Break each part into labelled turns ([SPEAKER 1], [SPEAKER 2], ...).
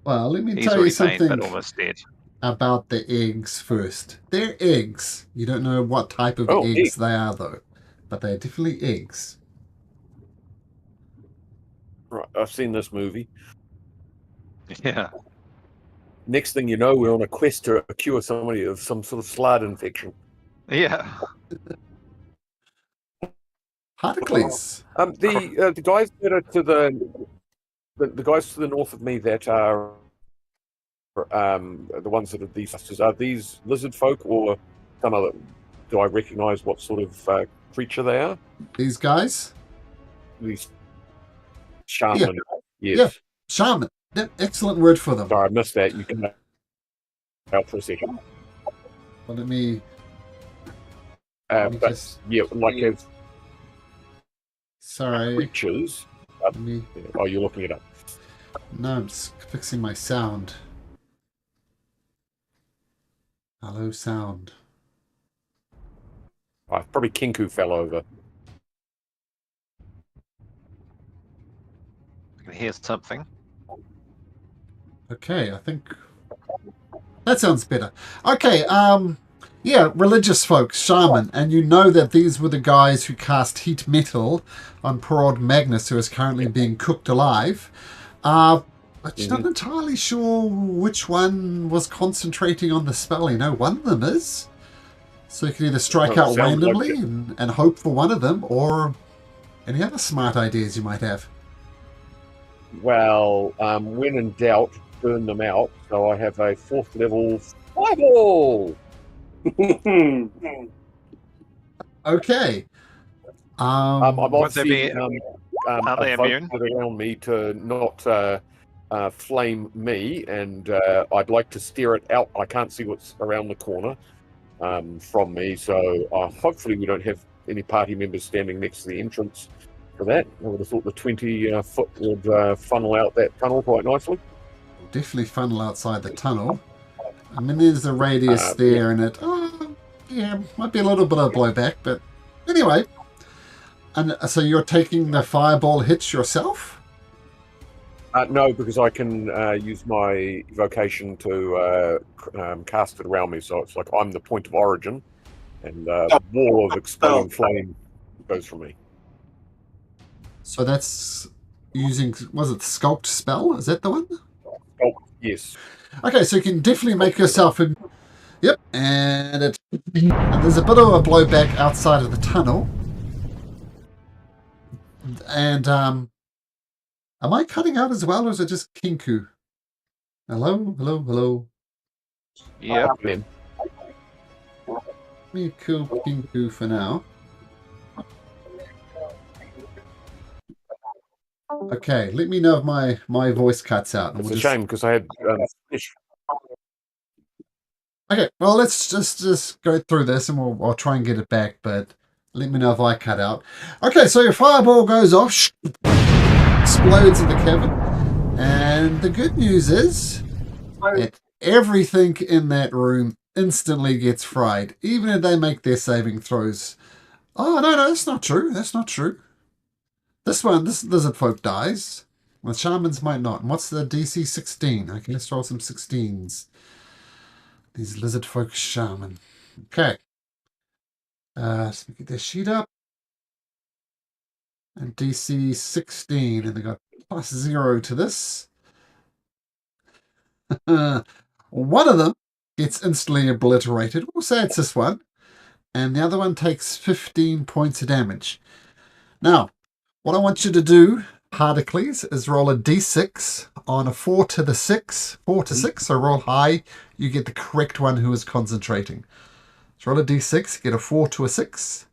[SPEAKER 1] Well, let me
[SPEAKER 2] He's
[SPEAKER 1] tell you
[SPEAKER 2] already faint, but
[SPEAKER 1] something
[SPEAKER 2] almost dead.
[SPEAKER 1] about the eggs first. They're eggs. You don't know what type of
[SPEAKER 3] Oh,
[SPEAKER 1] eggs they are, though, but they're definitely eggs.
[SPEAKER 3] right. I've seen this movie.
[SPEAKER 2] Yeah.
[SPEAKER 3] Next thing you know, we're on a quest to cure somebody of some sort of slide infection.
[SPEAKER 2] Yeah.
[SPEAKER 1] Heracles.
[SPEAKER 3] The guys that are to the guys to the north of me that are the ones that are these sisters, are these lizard folk or some other? Do I recognise what sort of creature they are?
[SPEAKER 1] These guys?
[SPEAKER 3] These shaman.
[SPEAKER 1] Yeah,
[SPEAKER 3] Yes.
[SPEAKER 1] shaman. Yep, excellent word for them.
[SPEAKER 3] Sorry, I missed that. You can help for a second.
[SPEAKER 1] Well, let me
[SPEAKER 3] But
[SPEAKER 1] just...
[SPEAKER 3] yeah, like as
[SPEAKER 1] Sorry.
[SPEAKER 3] creatures.
[SPEAKER 1] Let me...
[SPEAKER 3] Oh, you're looking it up.
[SPEAKER 1] No, I'm just fixing my sound. Hello, sound.
[SPEAKER 3] Probably Kinku fell over.
[SPEAKER 2] I can hear something.
[SPEAKER 1] Okay, I think that sounds better. Okay, yeah, religious folks, shaman, and you know that these were the guys who cast heat metal on poor old Magnus, who is currently being cooked alive. But you're not entirely sure which one was concentrating on the spell. You know, one of them is. So you can either strike out randomly and hope for one of them, or any other smart ideas you might have.
[SPEAKER 3] Well, when in doubt, burn them out. So I have a 4th level fireball.
[SPEAKER 1] Okay.
[SPEAKER 3] I'm
[SPEAKER 2] Would they be-
[SPEAKER 3] obviously
[SPEAKER 2] Are they immune?
[SPEAKER 3] around me to not flame me, and I'd like to steer it out. I can't see what's around the corner from me, so hopefully we don't have any party members standing next to the entrance for that. I would have thought the 20 foot would funnel out that tunnel quite nicely.
[SPEAKER 1] Definitely funnel outside the tunnel. I mean, there's a radius there, and it, yeah, might be a little bit of blowback, but anyway. And so you're taking the fireball hits yourself?
[SPEAKER 3] No, because I can use my evocation to cast it around me, so it's like I'm the point of origin, and wall of exploding flame goes from me.
[SPEAKER 1] So that's using, was it Sculpt spell? Is that the one?
[SPEAKER 3] Oh, yes.
[SPEAKER 1] Okay, so you can definitely make yourself in. Yep, and there's a bit of a blowback outside of the tunnel. And am I cutting out as well, or is it just Kinku? Hello, hello, hello.
[SPEAKER 2] Yep.
[SPEAKER 3] Let
[SPEAKER 1] me kill Kinku for now. Okay, let me know if my voice cuts out.
[SPEAKER 3] It's a shame because I had fish.
[SPEAKER 1] Okay, well, let's just go through this and I'll try and get it back, but let me know if I cut out. Okay, so your fireball goes off, explodes in the cavern, and the good news is that everything in that room instantly gets fried, even if they make their saving throws. Oh, no, that's not true. That's not true. This lizard folk dies. Well, shamans might not. And what's the DC 16? Okay, let's roll some 16s. These lizard folk shaman. Okay. Let's get their sheet up. And DC 16. And they got +0 to this. One of them gets instantly obliterated. We'll say it's this one. And the other one takes 15 points of damage. Now, what I want you to do, Heracles, is roll a d6 on a 4 to the 6. 4 to 6, so roll high. You get the correct one who is concentrating. So roll a d6, get a 4 to a 6.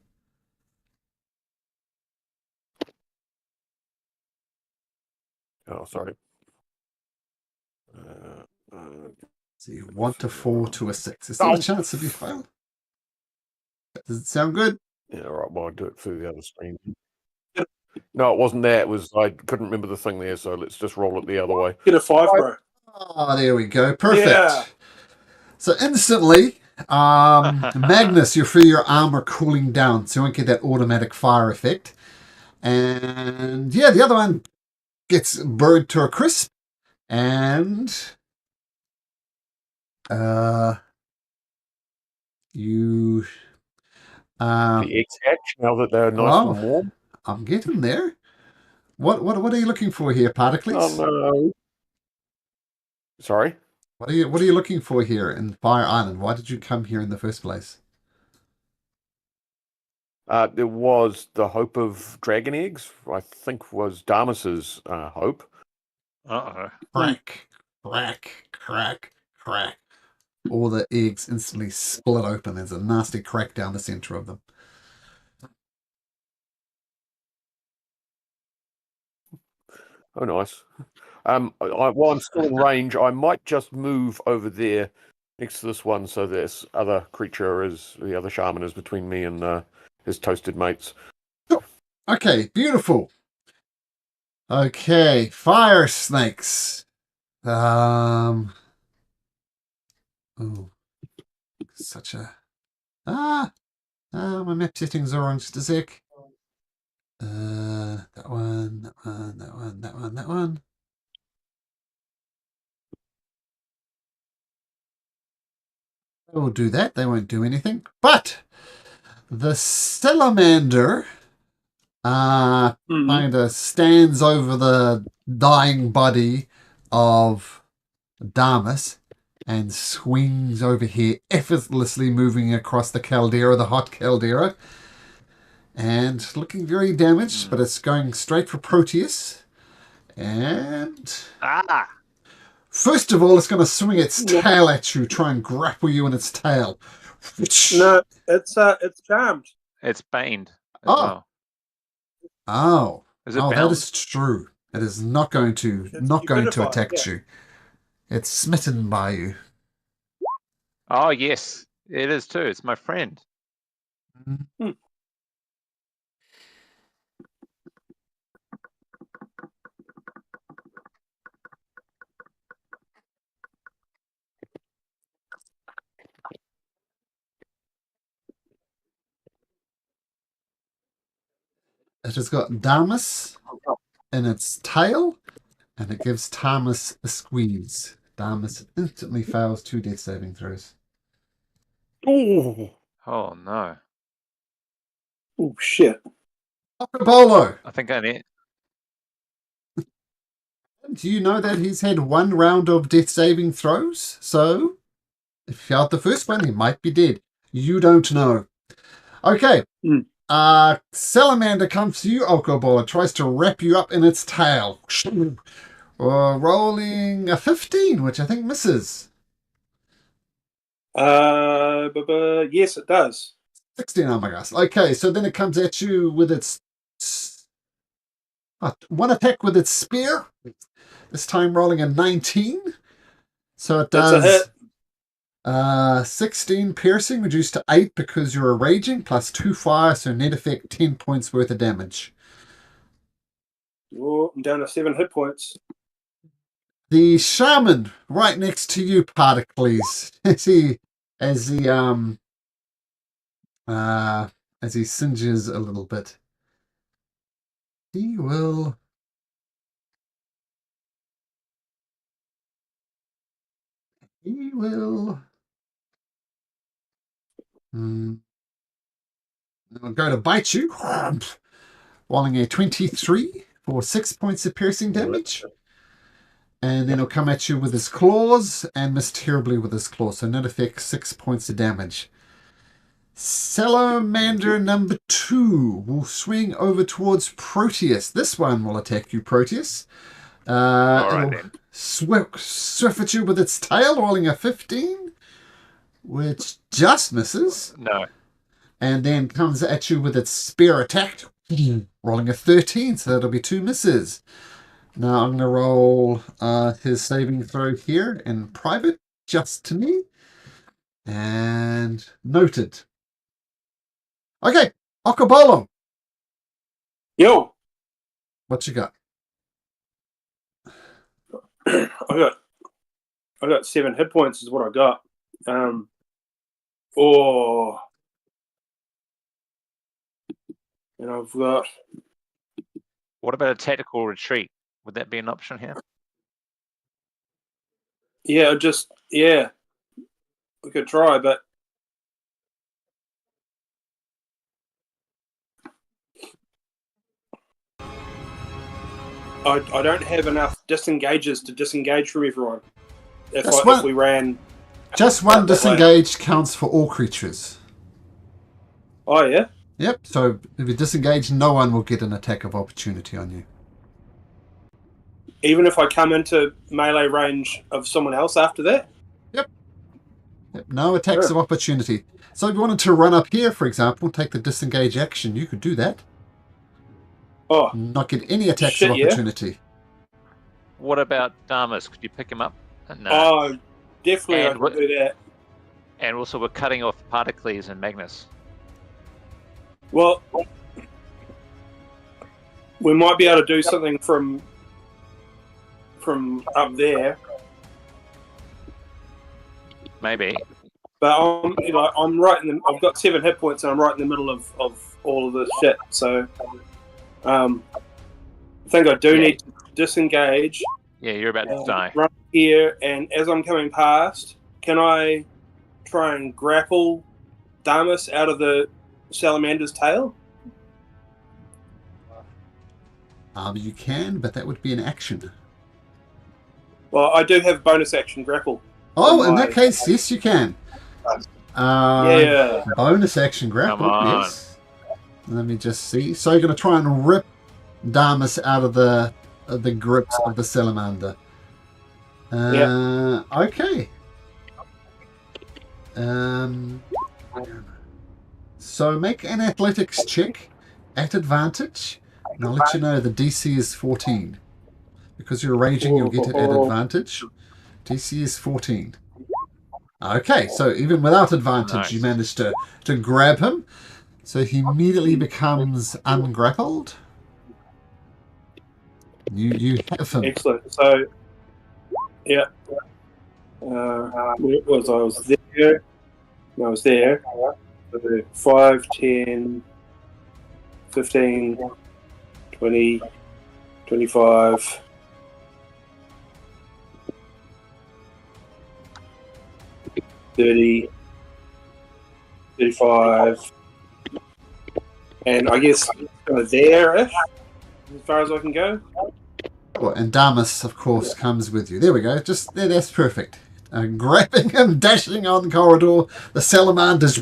[SPEAKER 3] Oh, sorry.
[SPEAKER 1] So you want a 4 to a 6. Is there a chance of you fail? Does it sound good?
[SPEAKER 3] Yeah, all right. Well, I'll do it through the other screen. No, it wasn't that. It was I couldn't remember the thing there, so let's just roll it the other way.
[SPEAKER 4] Get a 5, bro.
[SPEAKER 1] Oh, there we go. Perfect.
[SPEAKER 4] Yeah.
[SPEAKER 1] So instantly, Magnus, you feel your armor cooling down, so you won't get that automatic fire effect. And yeah, the other one gets burned to a crisp. And you
[SPEAKER 3] The eggs hatch now that they're nice
[SPEAKER 1] oh,
[SPEAKER 3] and warm.
[SPEAKER 1] I'm getting there. What are you looking for here, Particles?
[SPEAKER 3] Oh no! Sorry.
[SPEAKER 1] What are you looking for here in Fire Island? Why did you come here in the first place?
[SPEAKER 3] There was the hope of dragon eggs. I think was Damas's hope.
[SPEAKER 2] Uh-oh.
[SPEAKER 1] Crack, crack, crack, crack. All the eggs instantly split open. There's a nasty crack down the center of them.
[SPEAKER 3] Oh, nice. While I'm still in range, I might just move over there next to this one, so this other creature the other shaman is between me and his toasted mates.
[SPEAKER 1] Okay, beautiful. Okay, fire snakes. Oh, such a my map settings are on just a sec. That one, that one, that one, that one, that one. They will do that. They won't do anything. But the salamander kind of stands over the dying body of Damas and swings over here, effortlessly moving across the caldera, the hot caldera, and looking very damaged, but it's going straight for Proteus. And first of all, it's going to swing its tail at you, try and grapple you in its tail.
[SPEAKER 4] No, it's charmed.
[SPEAKER 2] It's baned as
[SPEAKER 1] Oh.
[SPEAKER 2] well.
[SPEAKER 1] Oh,
[SPEAKER 2] Is it
[SPEAKER 1] that
[SPEAKER 2] bound?
[SPEAKER 1] is true. It is not going to attack you. It's smitten by you.
[SPEAKER 2] Oh, yes. It is too. It's my friend.
[SPEAKER 1] It has got Damas in its tail, and it gives Damas a squeeze. Damas instantly fails 2 death saving throws.
[SPEAKER 3] Oh,
[SPEAKER 2] Oh, no.
[SPEAKER 4] Oh, shit.
[SPEAKER 1] Octobolo,
[SPEAKER 2] I think I need...
[SPEAKER 1] do you know that he's had 1 round of death saving throws? So, if he failed the first one, he might be dead. You don't know. Okay. Salamander comes to you, Octobolo, tries to wrap you up in its tail. Rolling a 15, which I think misses.
[SPEAKER 4] Yes, it does.
[SPEAKER 1] 16, oh my gosh. Okay, so then it comes at you with its one attack with its spear. This time rolling a 19. So it does 16 piercing, reduced to 8 because you're a raging, plus 2 fire, so net effect 10 points worth of damage.
[SPEAKER 4] Oh, I'm down to 7 hit points.
[SPEAKER 1] The shaman right next to you, Particles, as he singes a little bit. He will go to bite you, rolling a 23 for 6 points of piercing damage. And then he'll come at you with his claws and miss terribly with his claws. So net effect 6 points of damage. Salamander number 2 will swing over towards Proteus. This one will attack you, Proteus. It'll swift at you with its tail, rolling a 15, which just misses.
[SPEAKER 2] No.
[SPEAKER 1] And then comes at you with its spear attack, rolling a 13, so that'll be 2 misses. Now I'm going to roll his saving throw here in private, just to me. And noted. Okay, Octobolo.
[SPEAKER 4] Yo,
[SPEAKER 1] What you got?
[SPEAKER 4] I got 7 hit points is what I got. And I've got...
[SPEAKER 2] What about a tactical retreat? Would that be an option here?
[SPEAKER 4] Yeah, we could try, but I don't have enough disengages to disengage from everyone. If we ran,
[SPEAKER 1] just one disengaged counts for all creatures.
[SPEAKER 4] Oh yeah.
[SPEAKER 1] Yep. So if you disengage, no one will get an attack of opportunity on you.
[SPEAKER 4] Even if I come into melee range of someone else after that?
[SPEAKER 1] Yep. No attacks of opportunity. So if you wanted to run up here, for example, take the disengage action, you could do that.
[SPEAKER 4] Oh.
[SPEAKER 1] Not get any attacks of opportunity.
[SPEAKER 2] Yeah. What about Damas? Could you pick him up?
[SPEAKER 4] No. Oh, definitely I could do that.
[SPEAKER 2] And also we're cutting off Particles and Magnus.
[SPEAKER 4] Well, we might be able to do something from up there.
[SPEAKER 2] Maybe.
[SPEAKER 4] But I'm right in the. I've got 7 hit points, and I'm right in the middle of all of this shit. So, I think I do need to disengage.
[SPEAKER 2] Yeah, you're about to die.
[SPEAKER 4] Run here, and as I'm coming past, can I try and grapple Damas out of the salamander's tail?
[SPEAKER 1] You can, but that would be an action.
[SPEAKER 4] Well, I do have bonus action grapple.
[SPEAKER 1] Oh, in that case, yes, you can.
[SPEAKER 4] Yeah.
[SPEAKER 1] Bonus action grapple, yes. Let me just see. So you're going to try and rip Damas out of the grips of the salamander. Okay. So make an athletics check at advantage. And I'll let you know the DC is 14. Because you're raging, you'll get it at advantage. DC is 14. Okay, so even without advantage, you managed to grab him. So he immediately becomes ungrappled. You have him.
[SPEAKER 4] Excellent. So, yeah. I was there. I was there. 5, 10, 15, 20, 25. $30, $35, and I guess there-ish, as far as I can go.
[SPEAKER 1] Well, and Damas, of course, comes with you. There we go. Just there, that's perfect. Grabbing him, dashing on the corridor. The salamanders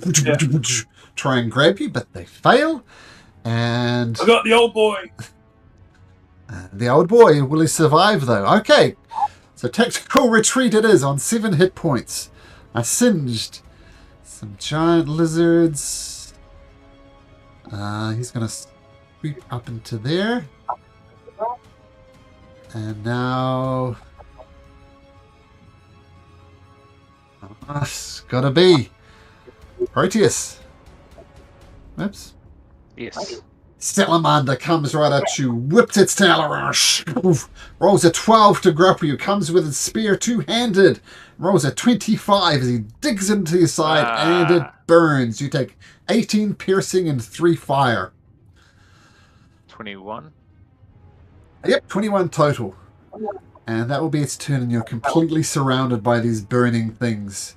[SPEAKER 1] try and grab you, but they fail. And
[SPEAKER 4] I got the old boy.
[SPEAKER 1] The old boy, will he survive though? Okay, so tactical retreat it is on 7 hit points. I singed some giant lizards. He's going to sweep up into there. And now... it's got to be Proteus. Oops.
[SPEAKER 2] Yes.
[SPEAKER 1] Salamander comes right at you, whips its tail around, rolls a 12 to grapple you, comes with its spear two-handed, rolls a 25 as he digs into your side, and it burns. You take 18 piercing and 3 fire.
[SPEAKER 2] 21?
[SPEAKER 1] Yep, 21 total. And that will be its turn, and you're completely surrounded by these burning things.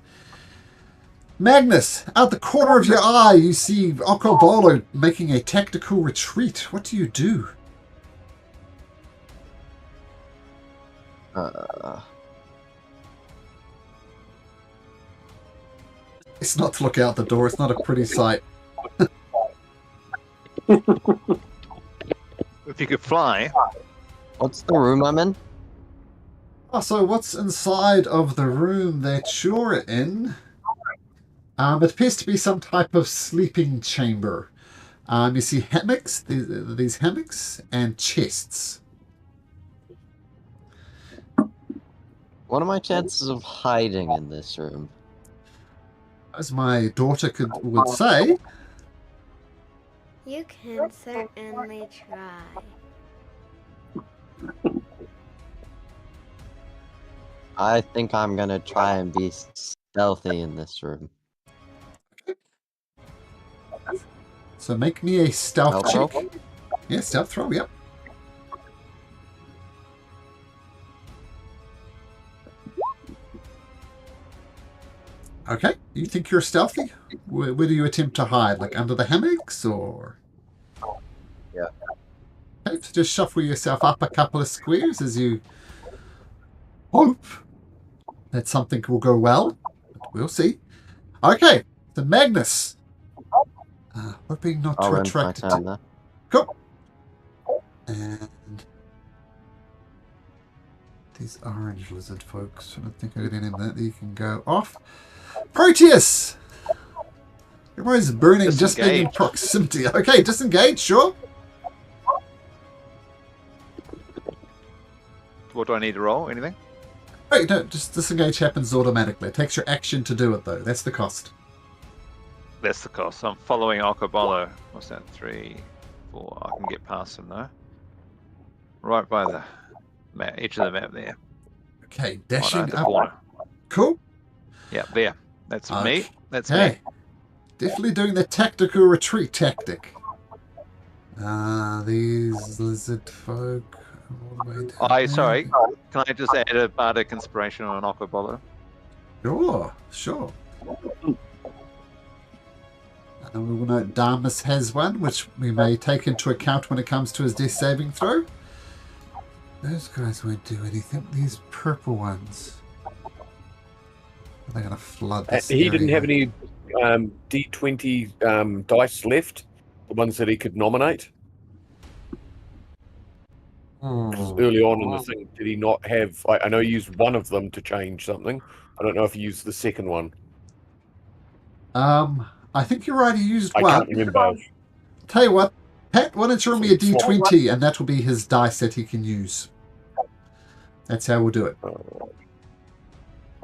[SPEAKER 1] Magnus, out the corner of your eye, you see Okobolo making a tactical retreat. What do you do? It's not to look out the door. It's not a pretty sight.
[SPEAKER 2] If you could fly.
[SPEAKER 5] What's the room I'm in?
[SPEAKER 1] Oh, so what's inside of the room that you're in? It appears to be some type of sleeping chamber. You see hammocks, these hammocks, and chests.
[SPEAKER 5] What are my chances of hiding in this room?
[SPEAKER 1] As my daughter would say.
[SPEAKER 6] You can certainly try.
[SPEAKER 5] I think I'm gonna try and be stealthy in this room.
[SPEAKER 1] So make me a stealth check.
[SPEAKER 5] Throw?
[SPEAKER 1] Yeah, stealth throw, yep. Okay, you think you're stealthy? Where do you attempt to hide? Like under the hammocks or?
[SPEAKER 5] Yeah.
[SPEAKER 1] Okay, so just shuffle yourself up a couple of squares as you hope that something will go well. But we'll see. Okay, so Magnus. Hoping not
[SPEAKER 5] I'll
[SPEAKER 1] to
[SPEAKER 5] run my
[SPEAKER 1] attract
[SPEAKER 5] turn
[SPEAKER 1] attention.
[SPEAKER 5] there.
[SPEAKER 1] Cool. And these orange lizard folks. I don't think I got any of that. You can go off. Proteus! Everybody's burning just being in
[SPEAKER 2] Disengage.
[SPEAKER 1] proximity. Okay, disengage, sure.
[SPEAKER 2] What do I need to roll? Anything?
[SPEAKER 1] Wait, no, just disengage happens automatically. It takes your action to do it, though. That's the cost.
[SPEAKER 2] That's the cost. I'm following Aotearoa. What's that? 3, 4. I can get past him though. Right by the edge of the map there.
[SPEAKER 1] Okay,
[SPEAKER 2] Oh, no,
[SPEAKER 1] dashing
[SPEAKER 2] the
[SPEAKER 1] up.
[SPEAKER 2] corner.
[SPEAKER 1] Cool.
[SPEAKER 2] Yeah, there. That's
[SPEAKER 1] Okay.
[SPEAKER 2] me. That's
[SPEAKER 1] Hey,
[SPEAKER 2] me.
[SPEAKER 1] definitely doing the tactical retreat tactic. These lizard folk. All the way down
[SPEAKER 2] Sorry.
[SPEAKER 1] there.
[SPEAKER 2] Can I just add a bardic inspiration on Aotearoa?
[SPEAKER 1] Sure. And we will note Darmus has one, which we may take into account when it comes to his death saving throw. Those guys won't do anything. These purple ones. They're going to flood this
[SPEAKER 3] He didn't
[SPEAKER 1] area.
[SPEAKER 3] have any D20 dice left, the ones that he could nominate. 'Cause early on in the thing, did he not have? I know he used one of them to change something. I don't know if he used the second one.
[SPEAKER 1] I think you're right. He used
[SPEAKER 3] I
[SPEAKER 1] one.
[SPEAKER 3] can't remember.
[SPEAKER 1] Tell you what, Pat, why don't you roll me a
[SPEAKER 3] Swap.
[SPEAKER 1] D20, and that will be his dice that he can use. That's how we'll do it.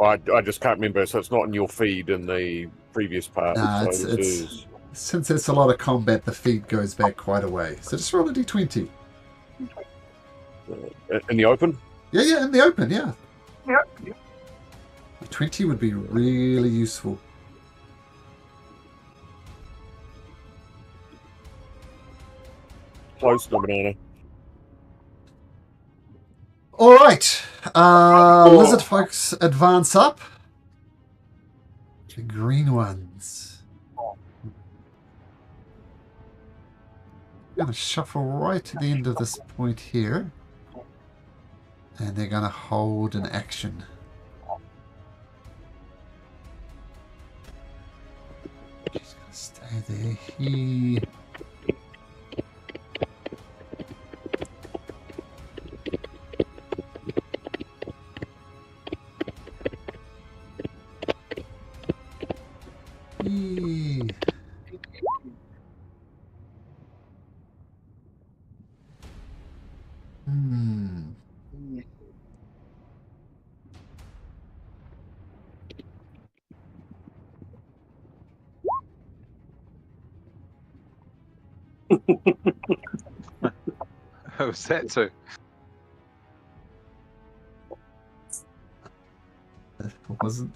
[SPEAKER 3] I just can't remember, so it's not in your feed in the previous part.
[SPEAKER 1] Nah,
[SPEAKER 3] so
[SPEAKER 1] it's since it's a lot of combat, the feed goes back quite a way. So just roll a D20.
[SPEAKER 3] in the open.
[SPEAKER 1] Yeah, in the open, yeah. A 20 would be really useful.
[SPEAKER 3] Close, no banana.
[SPEAKER 1] All right. Lizard folks advance up. The green ones. I'm going to shuffle right to the end of this point here. And they're going to hold an action. She's going to stay there. He... He... Hmm.
[SPEAKER 2] Who's that to?
[SPEAKER 1] That wasn't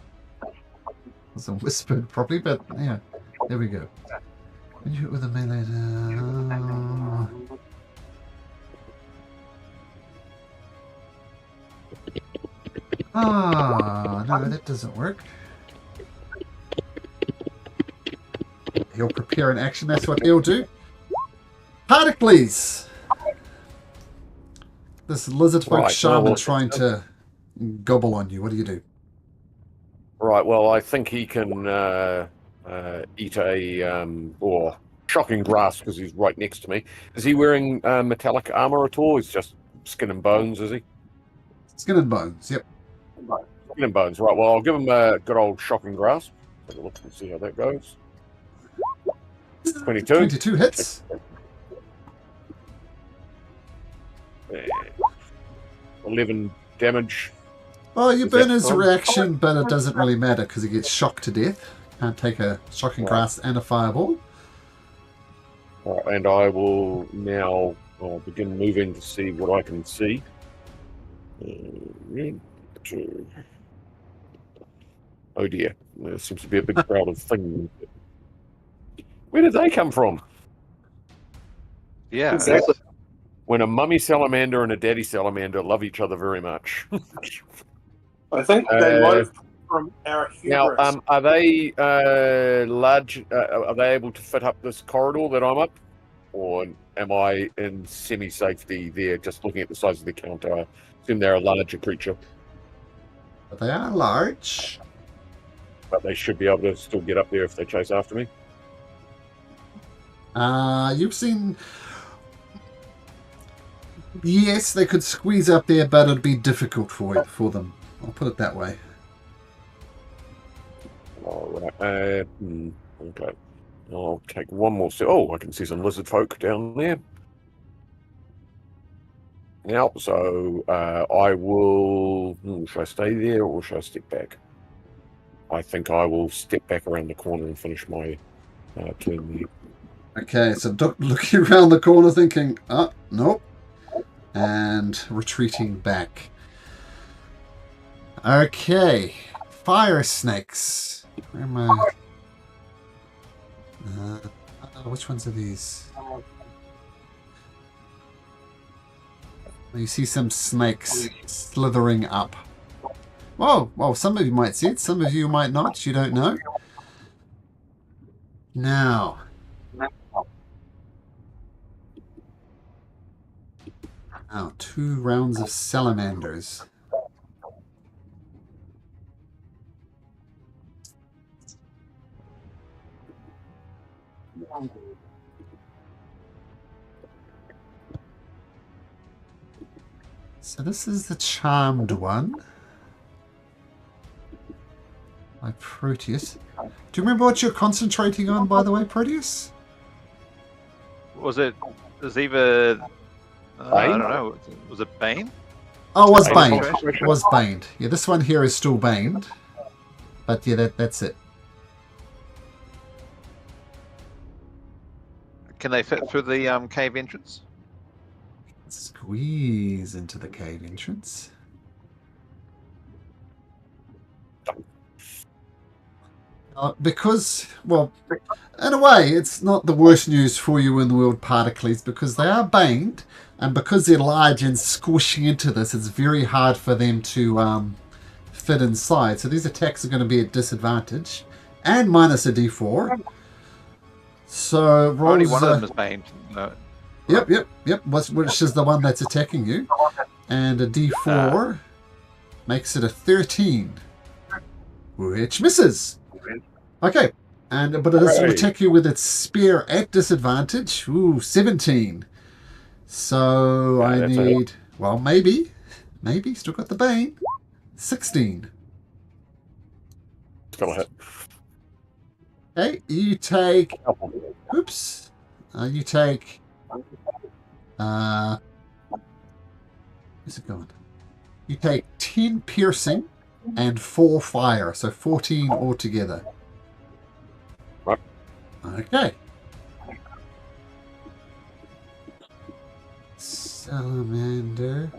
[SPEAKER 1] whispered properly, but yeah, there we go. When you hit with a melee, no, that doesn't work. He'll prepare an action. That's what he'll do. Particles. This lizard folk
[SPEAKER 3] Right,
[SPEAKER 1] shaman
[SPEAKER 3] well,
[SPEAKER 1] trying to gobble on you. What do you do?
[SPEAKER 3] Right. Well, I think he can eat a or shocking grass because he's right next to me. Is he wearing metallic armor at all? He's just skin and bones, is he?
[SPEAKER 1] Skin and bones. Yep.
[SPEAKER 3] Skin and bones. Right. Well, I'll give him a good old shocking grasp. Take a look and see how that goes. 22.
[SPEAKER 1] 22 hits.
[SPEAKER 3] 11 damage.
[SPEAKER 1] Oh, you
[SPEAKER 3] Is
[SPEAKER 1] burn
[SPEAKER 3] that
[SPEAKER 1] his
[SPEAKER 3] fine?
[SPEAKER 1] reaction, but it doesn't really matter because he gets shocked to death. Can't take a shocking
[SPEAKER 3] Right.
[SPEAKER 1] grasp and a fireball.
[SPEAKER 3] And I will now begin moving to see what I can see. Oh dear, there seems to be a big crowd of things. Where did they come from?
[SPEAKER 2] Yeah.
[SPEAKER 4] Exactly.
[SPEAKER 3] When a mummy salamander and a daddy salamander love each other very much.
[SPEAKER 4] I think they might have from our
[SPEAKER 3] Now,
[SPEAKER 4] hubris.
[SPEAKER 3] are they large? Are they able to fit up this corridor that I'm up, or am I in semi-safety there? Just looking at the size of the counter, I assume they're a larger creature,
[SPEAKER 1] But they are large.
[SPEAKER 3] but they should be able to still get up there if they chase after me.
[SPEAKER 1] You've seen. Yes, they could squeeze up there, but it'd be difficult for them. I'll put it that way.
[SPEAKER 3] All right. Okay. I'll take one more step. Oh, I can see some lizard folk down there. Now, so I will. Should I stay there or should I step back? I think I will step back around the corner and finish my turn there.
[SPEAKER 1] Okay, so looking around the corner thinking, nope. And retreating back. Okay. Fire snakes. Where am I? Which ones are these? You see some snakes slithering up. Whoa, well, some of you might see it, some of you might not. You don't know. Now. Now, 2 rounds of salamanders. So this is the charmed one. By Proteus. Do you remember what you're concentrating on, by the way, Proteus?
[SPEAKER 2] Was it either I don't know. Was it Bane?
[SPEAKER 1] Oh, it was
[SPEAKER 2] Bane.
[SPEAKER 1] baned. It was baned. Yeah, this one here is still baned. But yeah, that's it.
[SPEAKER 2] Can they fit through the cave entrance?
[SPEAKER 1] Squeeze into the cave entrance. Because, well, in a way, it's not the worst news for you in the world, Particles, because they are baned, and because they're large and squishing into this, it's very hard for them to fit inside. So these attacks are going to be at disadvantage, and minus a d4. So rolls,
[SPEAKER 2] Only one of them is baned. No.
[SPEAKER 1] Yep, which is the one that's attacking you. And a d4 makes it a 13, which misses. Okay, but this will attack you with its spear at disadvantage. Ooh, 17. So I need, well, maybe, still got the bane. 16.
[SPEAKER 3] It's gonna hit.
[SPEAKER 1] Okay, you take, oops, you take, where's it going? You take 10 piercing and 4 fire, so 14 altogether.
[SPEAKER 3] Right.
[SPEAKER 1] Okay. Salamander.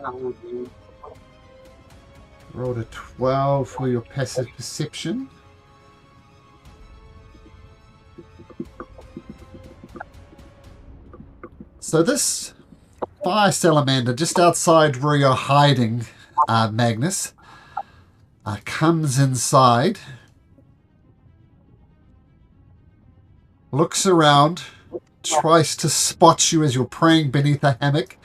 [SPEAKER 1] Rolled a 12 for your passive perception. So this fire salamander, just outside where you're hiding, Magnus, comes inside, looks around, tries to spot you as you're praying beneath a hammock,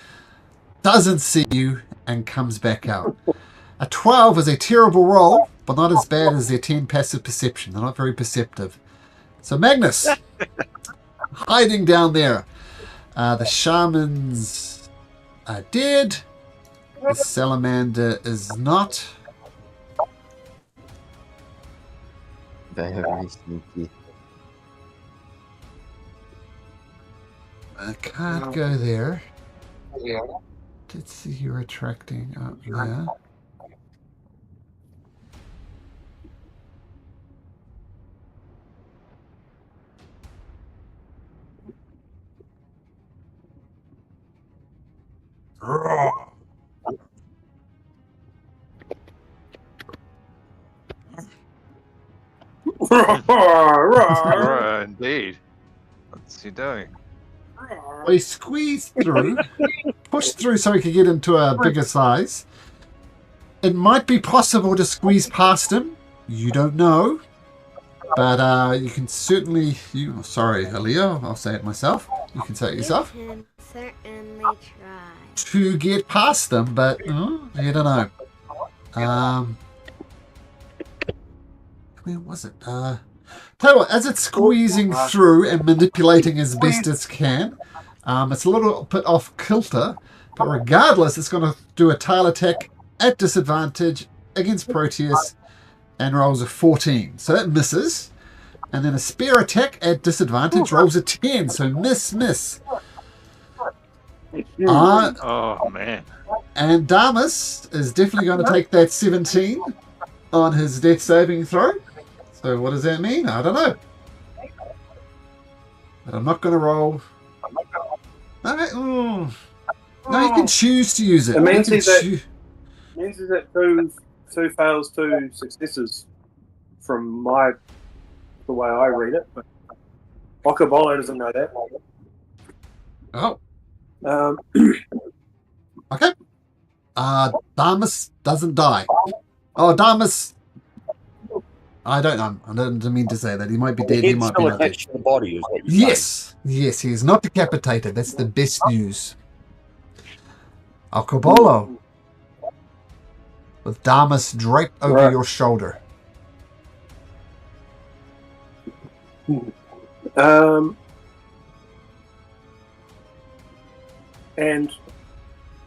[SPEAKER 1] doesn't see you, and comes back out. A 12 is a terrible roll, but not as bad as their 10 passive perception. They're not very perceptive. So Magnus, hiding down there. The shamans are dead. The salamander is not.
[SPEAKER 5] Very sneaky.
[SPEAKER 1] I can't go there. Did see you retracting up there.
[SPEAKER 2] Indeed. What's he doing?
[SPEAKER 1] We squeezed through, pushed through so we could get into a bigger size. It might be possible to squeeze past him. You don't know, but you can certainly. Sorry, Aaliyah, I'll say it myself. You can say it yourself.
[SPEAKER 6] You can certainly try.
[SPEAKER 1] To get past them, but you don't know. Where was it? Tell you what, as it's squeezing through and manipulating as best it can, it's a little bit off kilter, but regardless, it's going to do a tail attack at disadvantage against Proteus and rolls a 14. So that misses. And then a spear attack at disadvantage rolls a 10. So miss.
[SPEAKER 2] Oh, man.
[SPEAKER 1] And Damas is definitely going to take that 17 on his death saving throw. So what does that mean? I don't know. But I'm not going to roll. No, you can choose to use it.
[SPEAKER 4] It means
[SPEAKER 1] You can
[SPEAKER 4] means that two fails, two successes from the way I read it. But Okabolo doesn't know that.
[SPEAKER 1] Oh,
[SPEAKER 4] Um,
[SPEAKER 1] okay. Damas doesn't die. Oh, Damas. I don't know. I didn't mean to say that. He might be dead. He
[SPEAKER 3] Head's
[SPEAKER 1] might be
[SPEAKER 3] still
[SPEAKER 1] not dead.
[SPEAKER 3] attached to the body, is what you're saying.
[SPEAKER 1] Yes, he is not decapitated. That's the best news. Okabolo. With Damas draped over your shoulder.
[SPEAKER 4] And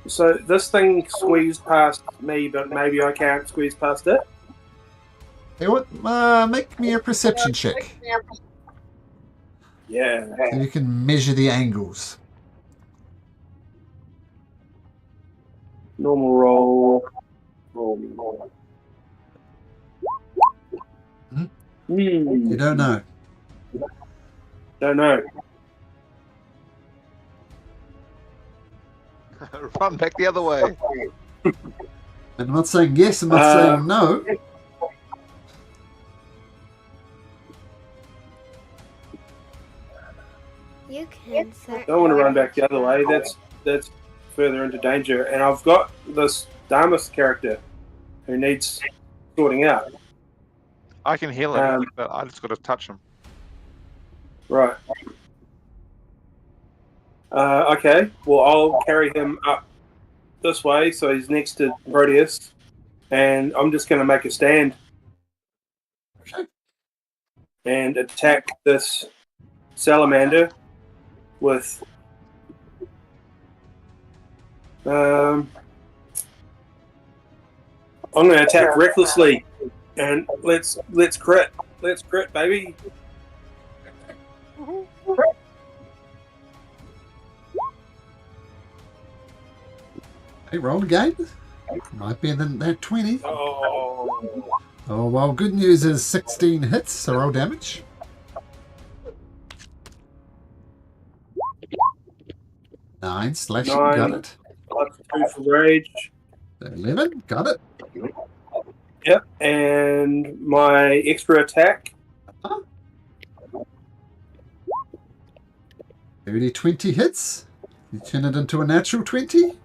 [SPEAKER 4] so this thing squeezed past me, but maybe I can't squeeze past it.
[SPEAKER 1] Hey, what? Make me a perception check.
[SPEAKER 4] Yeah.
[SPEAKER 1] So you can measure the angles.
[SPEAKER 4] Normal roll.
[SPEAKER 1] You don't know.
[SPEAKER 4] Don't know.
[SPEAKER 2] Run back the other way.
[SPEAKER 1] And I'm not saying yes, I'm not saying no.
[SPEAKER 6] You can certainly
[SPEAKER 4] Don't want to run back the other way. That's further into danger. And I've got this Damas character who needs sorting out.
[SPEAKER 2] I can heal him, but I just got to touch him.
[SPEAKER 4] Right. Okay. Well, I'll carry him up this way, so he's next to Proteus, and I'm just going to make a stand and attack this salamander with. I'm going to attack recklessly, and let's crit. Let's crit, baby.
[SPEAKER 1] Hey, roll again. Might be than that 20.
[SPEAKER 4] Oh.
[SPEAKER 1] Oh, well, good news is 16 hits, so roll damage. 9 slashing,
[SPEAKER 4] 9.
[SPEAKER 1] got it.
[SPEAKER 4] Plus 2 for rage.
[SPEAKER 1] 11, got it.
[SPEAKER 4] Yep, and my extra attack.
[SPEAKER 1] 30, 20 hits. You turn it into a natural 20.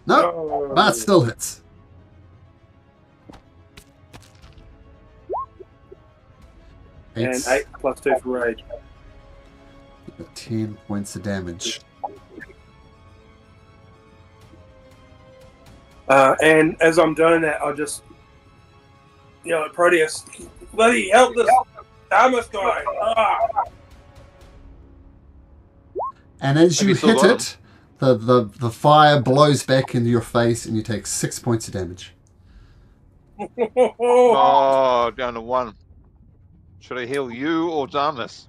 [SPEAKER 1] No, but it still hits.
[SPEAKER 4] And 8 plus 2 for rage.
[SPEAKER 1] 10 points of damage.
[SPEAKER 4] And as I'm doing that, I'll just, Proteus, bloody help this Damas guy.
[SPEAKER 1] And as
[SPEAKER 2] Have
[SPEAKER 1] you
[SPEAKER 2] you still
[SPEAKER 1] hit
[SPEAKER 2] got
[SPEAKER 1] it, the fire blows back into your face and you take 6 points of damage.
[SPEAKER 2] Oh, down to 1. Should I heal you or Damas?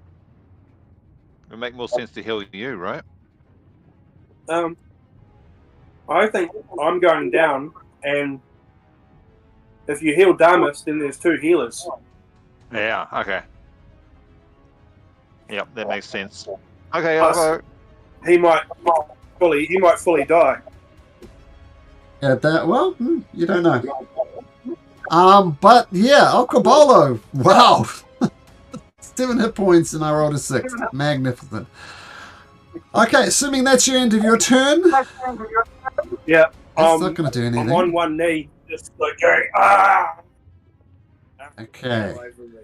[SPEAKER 2] It would make more sense to heal you, right?
[SPEAKER 4] I think I'm going down, and if you heal Damas, then there's 2 healers.
[SPEAKER 2] Yeah, okay. Yep, that makes sense. Okay, I'll go.
[SPEAKER 4] He might fully die.
[SPEAKER 1] Yeah, well, you don't know. But yeah, Okabolo. Wow. 7 hit points and I rolled a 6. Magnificent. Okay, assuming that's your end of your turn.
[SPEAKER 4] Yeah.
[SPEAKER 1] That's not going to do
[SPEAKER 4] I'm
[SPEAKER 1] anything.
[SPEAKER 4] on one knee, just like going, ah!
[SPEAKER 1] Okay.
[SPEAKER 4] Away from me.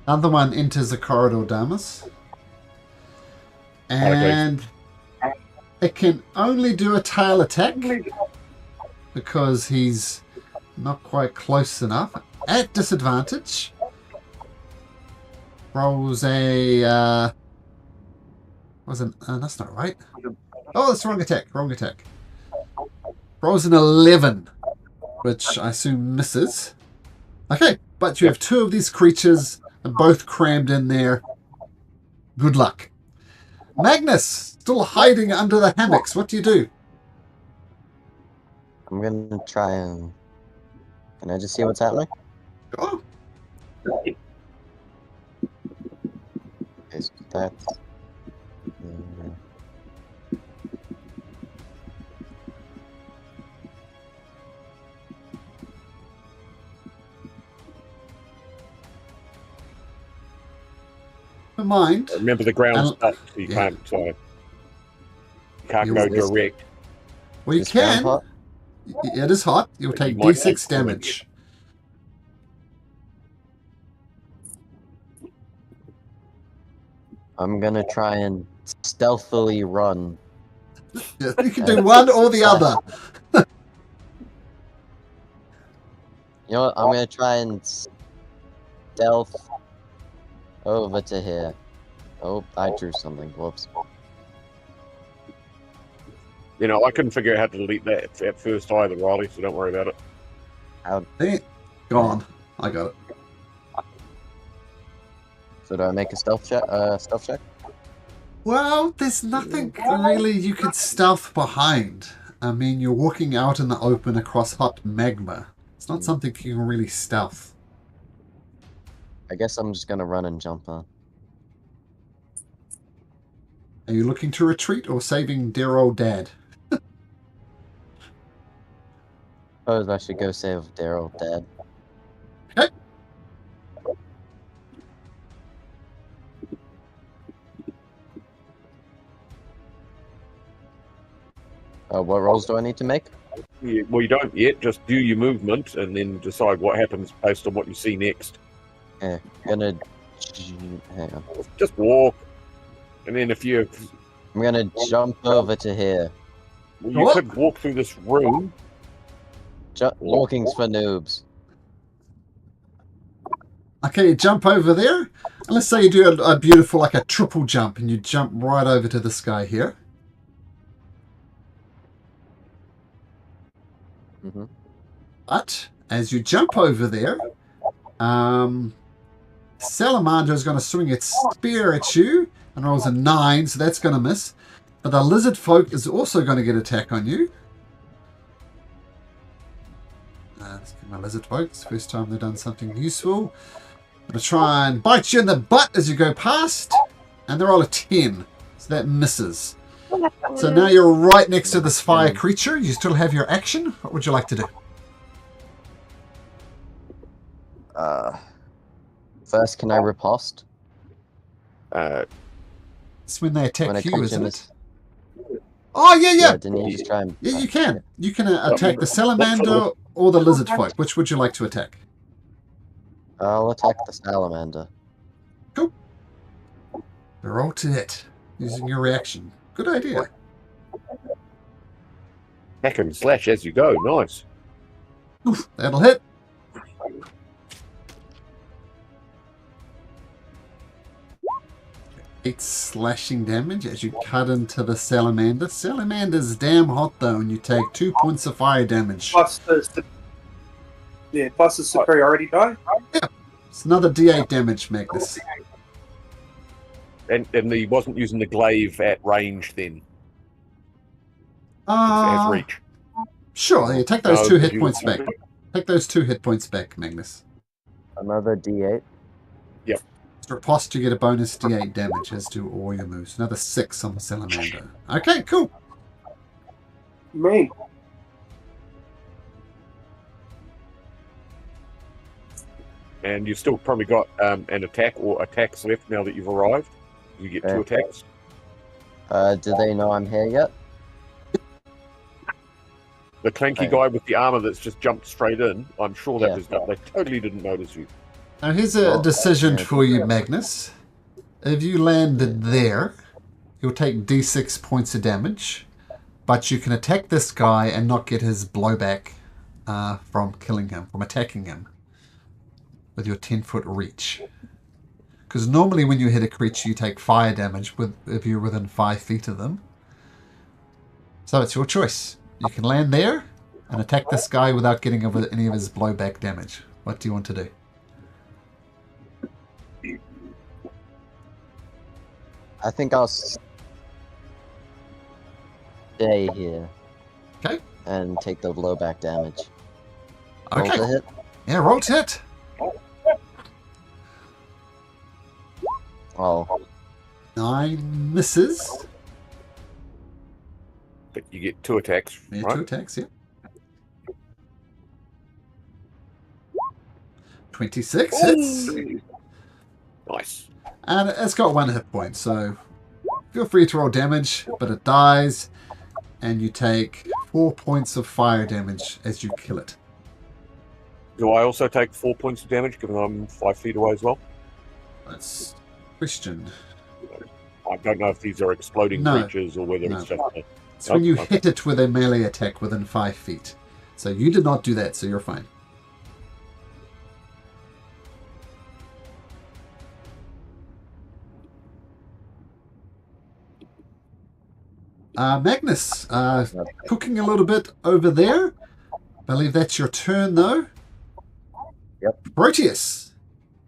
[SPEAKER 1] Another one enters the corridor, Damas. And it can only do a tail attack because he's not quite close enough. At disadvantage. Rolls a... that's not right. Oh, that's the wrong attack. Wrong attack. Rolls an 11, which I assume misses. Okay, but you have two of these creatures, and both crammed in there. Good luck. Magnus, still hiding under the hammocks. What do you do?
[SPEAKER 5] I'm gonna try and... Can I just see what's happening?
[SPEAKER 1] Oh,
[SPEAKER 5] Okay, so that's...
[SPEAKER 1] never mind.
[SPEAKER 3] Remember the ground's
[SPEAKER 1] And-
[SPEAKER 3] hot, so you
[SPEAKER 1] yeah.
[SPEAKER 3] can't go
[SPEAKER 5] You'll-
[SPEAKER 3] direct.
[SPEAKER 1] Well, you
[SPEAKER 5] Is ground
[SPEAKER 1] can.
[SPEAKER 5] hot?
[SPEAKER 1] It is hot. You'll
[SPEAKER 3] But
[SPEAKER 1] take
[SPEAKER 3] you might
[SPEAKER 1] D6
[SPEAKER 3] take
[SPEAKER 1] damage.
[SPEAKER 5] I'm gonna try and stealthily run.
[SPEAKER 1] Yeah, you can do one or the other.
[SPEAKER 5] You know what? I'm gonna try and stealth over to here. Oh, I drew something. Whoops.
[SPEAKER 3] You know, I couldn't figure out how to delete that at first either, Riley, so don't worry about it.
[SPEAKER 1] Hey, gone. I got it.
[SPEAKER 5] So do I make a stealth check? Stealth check?
[SPEAKER 1] Well, there's nothing really you could stealth behind. I mean, you're walking out in the open across hot magma. It's not something you can really stealth.
[SPEAKER 5] I guess I'm just gonna run and jump on.
[SPEAKER 1] Are you looking to retreat or saving dear old dad?
[SPEAKER 5] Suppose I should go save Daryl Dad.
[SPEAKER 1] Okay.
[SPEAKER 5] What rolls do I need to make?
[SPEAKER 3] Well, you don't yet. Just do your movement and then decide what happens based on what you see next.
[SPEAKER 5] Yeah, gonna... Hang on.
[SPEAKER 3] Just walk. And then if you
[SPEAKER 5] I'm gonna jump over to here.
[SPEAKER 1] What?
[SPEAKER 3] could walk through this room.
[SPEAKER 5] Walking's for noobs.
[SPEAKER 1] Okay, you jump over there. And let's say you do a beautiful, like a triple jump, and you jump right over to this guy here.
[SPEAKER 5] Mm-hmm.
[SPEAKER 1] But as you jump over there, Salamander is going to swing its spear at you and rolls a 9, so that's going to miss. But the lizard folk is also going to get attack on you. Let's get my lizard folk. It's the first time they've done something useful. Going to try and bite you in the butt as you go past, and they roll a 10, so that misses. So now you're right next to this fire creature. You still have your action. What would you like to do?
[SPEAKER 5] First, can I riposte?
[SPEAKER 1] It's when they
[SPEAKER 5] When
[SPEAKER 1] attack
[SPEAKER 5] it
[SPEAKER 1] you,
[SPEAKER 5] comes
[SPEAKER 1] isn't
[SPEAKER 5] in
[SPEAKER 1] it? Oh, yeah.
[SPEAKER 5] Didn't you just try and...
[SPEAKER 1] Yeah, you can. You can attack the salamander or the lizard folk. Which would you like to attack?
[SPEAKER 5] I'll attack the salamander.
[SPEAKER 1] Roll to hit using your reaction. Good idea.
[SPEAKER 3] Hack and slash as you go. Nice.
[SPEAKER 1] Oof, that'll hit. Eight slashing damage as you cut into the salamander. Salamander's damn hot though, and you take 2 points of fire damage.
[SPEAKER 4] Plus plus the superiority die.
[SPEAKER 1] It's another D8 damage, Magnus.
[SPEAKER 3] And he wasn't using the glaive at range then. It has reach.
[SPEAKER 1] Sure, yeah, take those
[SPEAKER 3] No,
[SPEAKER 1] 2
[SPEAKER 3] but
[SPEAKER 1] hit
[SPEAKER 3] you-
[SPEAKER 1] points back. Take those 2 hit points back, Magnus.
[SPEAKER 5] Another D8.
[SPEAKER 1] Riposte, you get a bonus D8 damage, as do all your moves. Another 6 on the salamander. Okay, cool.
[SPEAKER 4] Mean.
[SPEAKER 3] And you've still probably got an attack or attacks left now that you've arrived. You get 2 attacks.
[SPEAKER 5] Do they know I'm here yet?
[SPEAKER 3] The clanky guy with the armor that's just jumped straight in, I'm sure that was done. They totally didn't notice you.
[SPEAKER 1] Now here's a decision for you, Magnus. If you landed there, you'll take d6 points of damage, but you can attack this guy and not get his blowback from killing him, from attacking him with your 10-foot reach. Because normally when you hit a creature, you take fire damage if you're within 5 feet of them. So it's your choice. You can land there and attack this guy without getting any of his blowback damage. What do you want to do?
[SPEAKER 5] I think I'll stay here.
[SPEAKER 1] Okay.
[SPEAKER 5] And take the blowback damage. Roll
[SPEAKER 1] Okay.
[SPEAKER 5] to hit.
[SPEAKER 1] Yeah, roll to hit.
[SPEAKER 5] Oh.
[SPEAKER 1] 9 misses.
[SPEAKER 3] But you get 2 attacks,
[SPEAKER 1] Yeah,
[SPEAKER 3] right?
[SPEAKER 1] 2 attacks, yeah. 26 hits.
[SPEAKER 3] Nice.
[SPEAKER 1] And it's got 1 hit point, so feel free to roll damage, but it dies, and you take 4 points of fire damage as you kill it.
[SPEAKER 3] Do I also take 4 points of damage, given I'm 5 feet away as well?
[SPEAKER 1] That's question.
[SPEAKER 3] I don't know if these are exploding
[SPEAKER 1] No.
[SPEAKER 3] creatures or whether it's just...
[SPEAKER 1] It's when you
[SPEAKER 3] Okay.
[SPEAKER 1] hit it with a melee attack within 5 feet. So you did not do that, so you're fine. Magnus, cooking a little bit over there. I believe that's your turn, though.
[SPEAKER 5] Yep.
[SPEAKER 1] Proteus.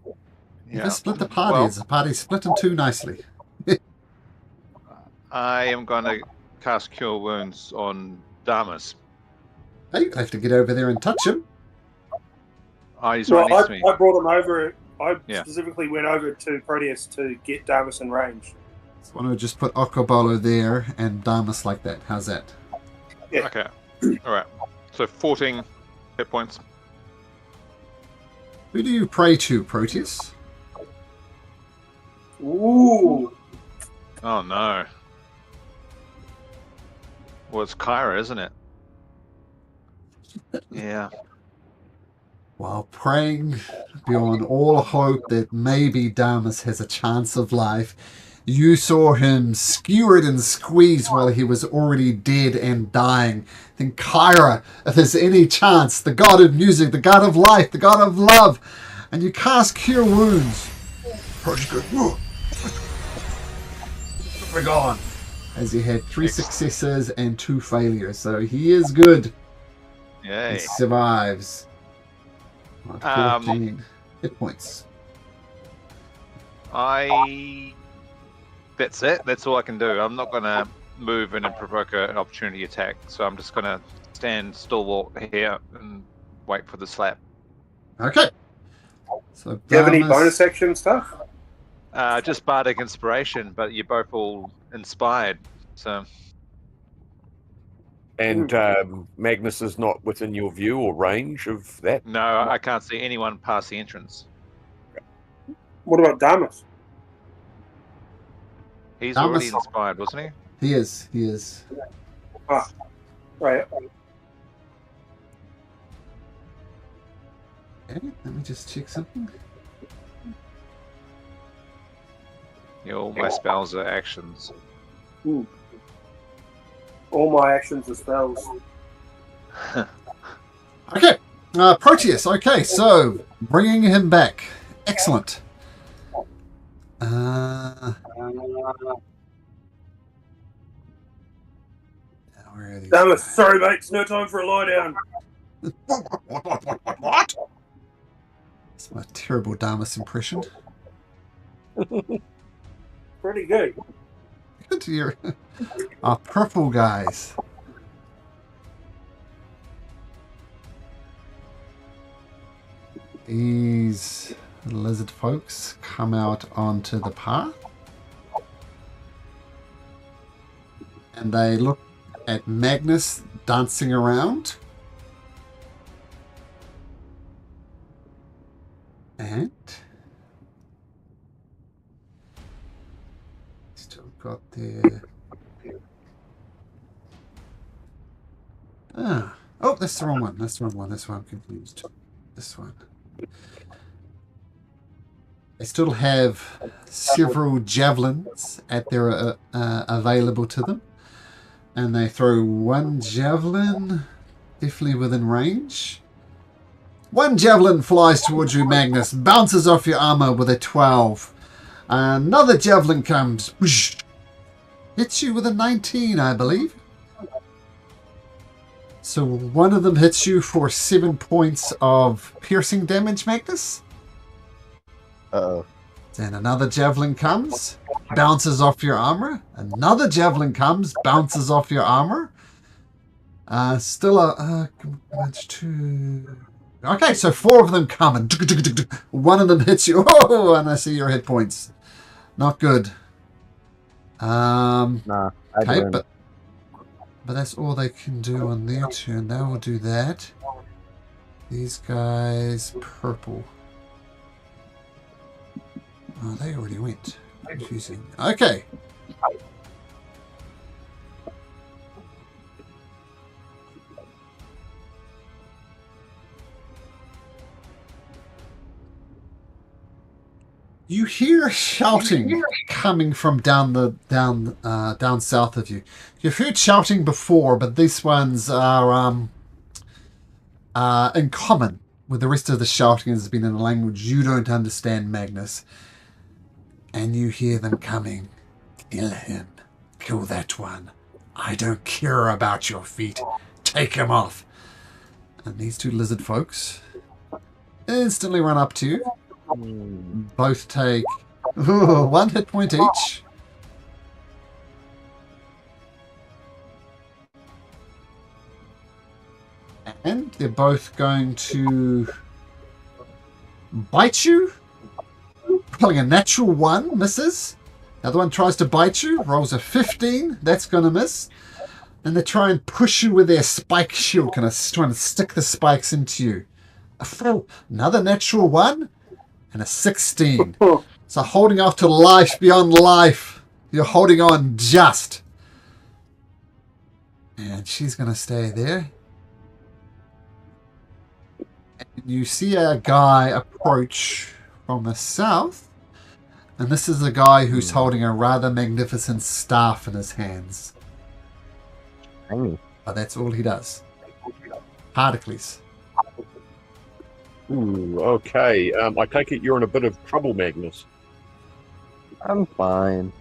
[SPEAKER 1] You
[SPEAKER 2] Yeah.
[SPEAKER 1] just split the party.
[SPEAKER 2] Well-
[SPEAKER 1] The party split in 2 nicely.
[SPEAKER 2] I am going to cast Cure Wounds on Damas.
[SPEAKER 1] Hey, you'll have to get over there and touch him.
[SPEAKER 2] He's right
[SPEAKER 4] Well,
[SPEAKER 2] next to me.
[SPEAKER 4] I brought him over. I
[SPEAKER 2] Yeah.
[SPEAKER 4] specifically went over to Proteus to get Davis in range.
[SPEAKER 1] So why don't we just put Okobolo there and Damas like that? How's that?
[SPEAKER 4] Yeah.
[SPEAKER 2] Okay. All right. So 14 hit points.
[SPEAKER 1] Who do you pray to, Proteus?
[SPEAKER 4] Ooh.
[SPEAKER 2] Oh no. Well, it's Kyra, isn't it? Yeah.
[SPEAKER 1] While praying beyond all hope that maybe Damas has a chance of life, you saw him skewered and squeezed while he was already dead and dying. Then Kyra, if there's any chance, the god of music, the god of life, the god of love, and you cast Cure Wounds. Proteus goes, "Whoa. We're gone." As he had 3 successes and 2 failures, so he is good.
[SPEAKER 2] Yay.
[SPEAKER 1] He survives. Right, 14 hit points.
[SPEAKER 2] That's it. That's all I can do. I'm not going to move in and provoke an opportunity attack, so I'm just going to stand stalwart here and wait for the slap.
[SPEAKER 1] Okay. So
[SPEAKER 4] Do you have any
[SPEAKER 1] Damas-
[SPEAKER 4] bonus action stuff?
[SPEAKER 2] Just bardic inspiration, but you're both all inspired, so
[SPEAKER 3] And Magnus is not within your view or range of that?
[SPEAKER 2] no, I can't see anyone past the entrance.
[SPEAKER 4] What about Damas?
[SPEAKER 2] He's
[SPEAKER 1] Damas-
[SPEAKER 2] already inspired, wasn't he?
[SPEAKER 1] He is. He is.
[SPEAKER 4] Right.
[SPEAKER 1] Okay, let me just check something.
[SPEAKER 2] Yeah, all my spells are actions.
[SPEAKER 4] All my actions are spells.
[SPEAKER 1] Okay. Proteus. Okay, so bringing him back. Excellent. Where are these?
[SPEAKER 4] Damas, sorry mate, it's no time for a lie down.
[SPEAKER 1] What? That's my terrible Damas impression.
[SPEAKER 4] Pretty good.
[SPEAKER 1] Good to hear. Our purple guys. These lizard folks come out onto the path. And they look at Magnus dancing around. And still got their... Oh, that's the wrong one. That's the wrong one. That's why I'm confused. This one. They still have several javelins at their available to them. And they throw one javelin, definitely within range. One javelin flies towards you, Magnus, bounces off your armor with a 12. Another javelin comes, whoosh, hits you with a 19, I believe. So one of them hits you for 7 points of piercing damage, Magnus.
[SPEAKER 5] Uh-oh.
[SPEAKER 1] Then another javelin comes, bounces off your armor. Another javelin comes, bounces off your armor. Still a... two... Okay, so 4 of them come, and one of them hits you. Oh, and I see your hit points. Not good.
[SPEAKER 5] Nah,
[SPEAKER 1] Okay, but that's all they can do on their turn. They will do that. These guys, purple. Oh, they already went. Confusing. Okay. You hear shouting coming from down south of you. You've heard shouting before, but these ones are in common with the rest of the shouting has been in a language you don't understand, Magnus. And you hear them coming. Kill him. Kill that one. I don't care about your feet. Take him off. And these two lizard folks instantly run up to you. Both take 1 hit point each. And they're both going to bite you. Pulling a natural 1, misses. The other one tries to bite you, rolls a 15, that's going to miss. And they try and push you with their spike shield, kind of trying to stick the spikes into you. Another natural 1. And a 16. So holding off to life beyond life. You're holding on just. And she's going to stay there. And you see a guy approach from the south. And this is a guy who's holding a rather magnificent staff in his hands. But that's all he does. Hardicles.
[SPEAKER 3] Ooh, okay. I take it you're in a bit of trouble, Magnus.
[SPEAKER 5] I'm fine.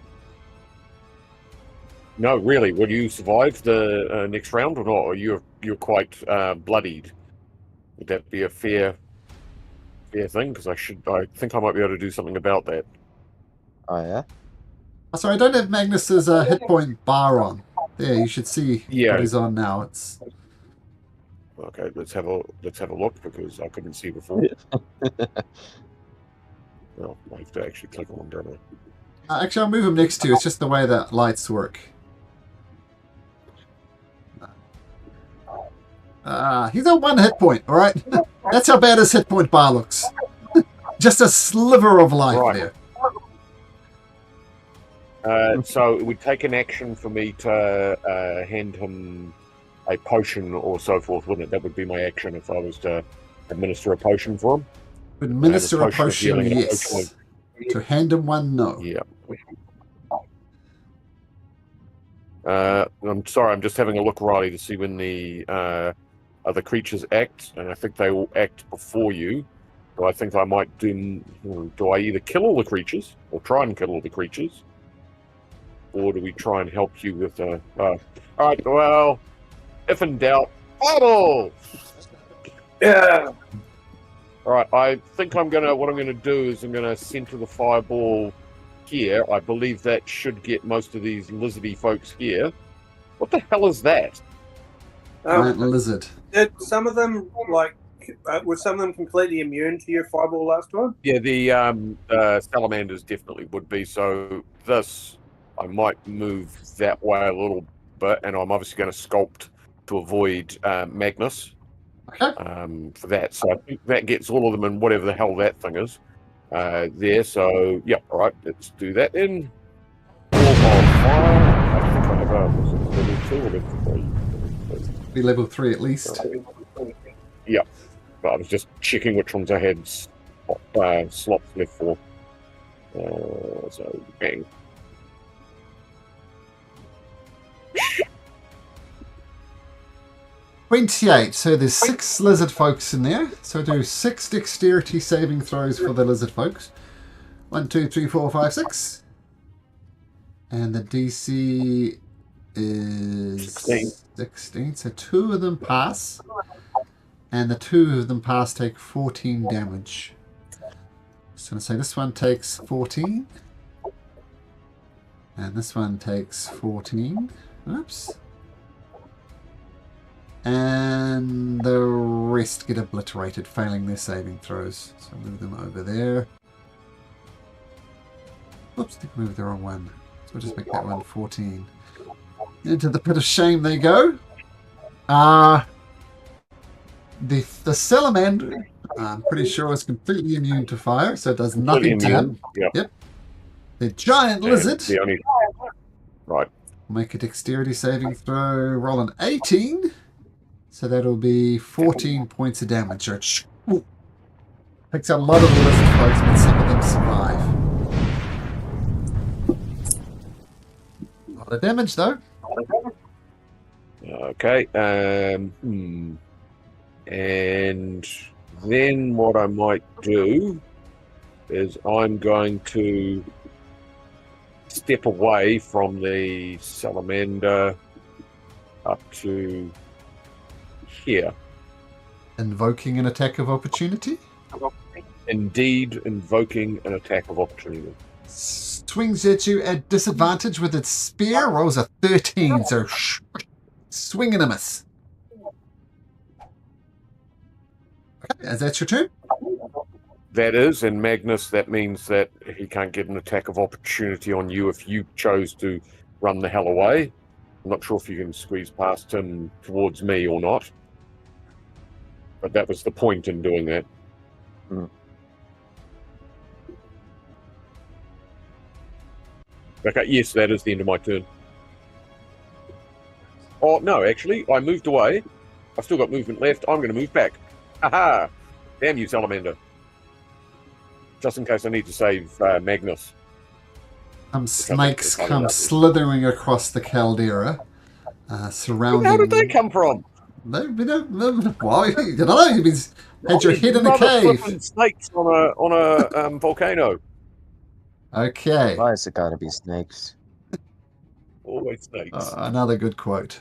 [SPEAKER 3] No, really. Will you survive the next round or not? Or you're quite bloodied? Would that be a fair thing? Because I think I might be able to do something about that.
[SPEAKER 5] Oh yeah.
[SPEAKER 1] Sorry, I don't have Magnus's hit point bar on. There, you should see what he's on now. It's
[SPEAKER 3] okay. Let's have a look because I couldn't see before. Well, I have to actually click on, don't I?
[SPEAKER 1] actually, I'll move him next to you. It's just the way that lights work. He's on 1 hit point. All right, that's how bad his hit point bar looks. Just a sliver of life there.
[SPEAKER 3] So it would take an action for me to hand him a potion or so forth, wouldn't it? That would be my action if I was to administer a potion for him.
[SPEAKER 1] Administer a
[SPEAKER 3] potion of
[SPEAKER 1] potion,
[SPEAKER 3] healing and a
[SPEAKER 1] yes.
[SPEAKER 3] potion
[SPEAKER 1] To hand him one, no.
[SPEAKER 3] Yeah. I'm sorry, I'm just having a look, Riley, to see when the other creatures act, and I think they will act before you. So I think I might do I either kill all the creatures, or try and kill all the creatures, or do we try and help you with alright, well, if in doubt, fireball!
[SPEAKER 4] Yeah.
[SPEAKER 3] Alright, I think what I'm gonna do is I'm gonna center the fireball here. I believe that should get most of these lizardy folks here. What the hell is that?
[SPEAKER 1] Giant lizard.
[SPEAKER 4] Did some of them were some of them completely immune to your fireball last time?
[SPEAKER 3] Yeah, the salamanders definitely would be. So this, I might move that way a little bit, and I'm obviously going to sculpt to avoid Magnus.
[SPEAKER 1] Okay.
[SPEAKER 3] for that. So I think that gets all of them in whatever the hell that thing is there. So, yeah, all right, let's do that then. Ball of fire. I think I have a was it level 2 or level 3?
[SPEAKER 1] Be level 3 at least.
[SPEAKER 3] Yeah, but I was just checking which ones I had slots left for. So, bang.
[SPEAKER 1] $28. So there's 6 lizard folks in there. So do 6 dexterity saving throws for the lizard folks. 1, 2, 3, 4, 5, 6. And the DC is 16. So 2 of them pass. And the 2 of them pass take 14 damage. So I'm going to say this one takes 14. And this one takes 14. Oops. And the rest get obliterated, failing their saving throws. So move them over there. Oops, I think I moved the wrong one. So we'll just make that one 14. Into the pit of shame they go. The salamander, I'm pretty sure, is completely immune to fire, so it does nothing to him.
[SPEAKER 3] Yep.
[SPEAKER 1] The giant lizard.
[SPEAKER 3] The only... Right.
[SPEAKER 1] Make a dexterity saving throw. Roll an 18. So that'll be 14 points of damage. So it takes out a lot of the lizard folks, but some of them survive. A lot of damage, though.
[SPEAKER 3] Okay. And then what I might do is I'm going to step away from the salamander up to here.
[SPEAKER 1] Invoking an attack of opportunity?
[SPEAKER 3] Indeed, invoking an attack of opportunity.
[SPEAKER 1] Swings at you at disadvantage with its spear. Rolls a 13, so swing and a miss. Okay, is that your turn?
[SPEAKER 3] That is, and Magnus, that means that he can't get an attack of opportunity on you if you chose to run the hell away. I'm not sure if you can squeeze past him towards me or not. But that was the point in doing that. Okay, yes, that is the end of my turn. Oh, no, actually, I moved away. I've still got movement left. I'm going to move back. Haha! Damn you, salamander. Just in case I need to save Magnus.
[SPEAKER 1] Some snakes come slithering across the caldera, surrounding...
[SPEAKER 3] How did they come from?
[SPEAKER 1] Well, I don't know. You've had your head in a cave.
[SPEAKER 3] Snakes on a volcano.
[SPEAKER 1] Okay.
[SPEAKER 5] Why is it gotta be snakes?
[SPEAKER 3] Always snakes.
[SPEAKER 1] Another good quote.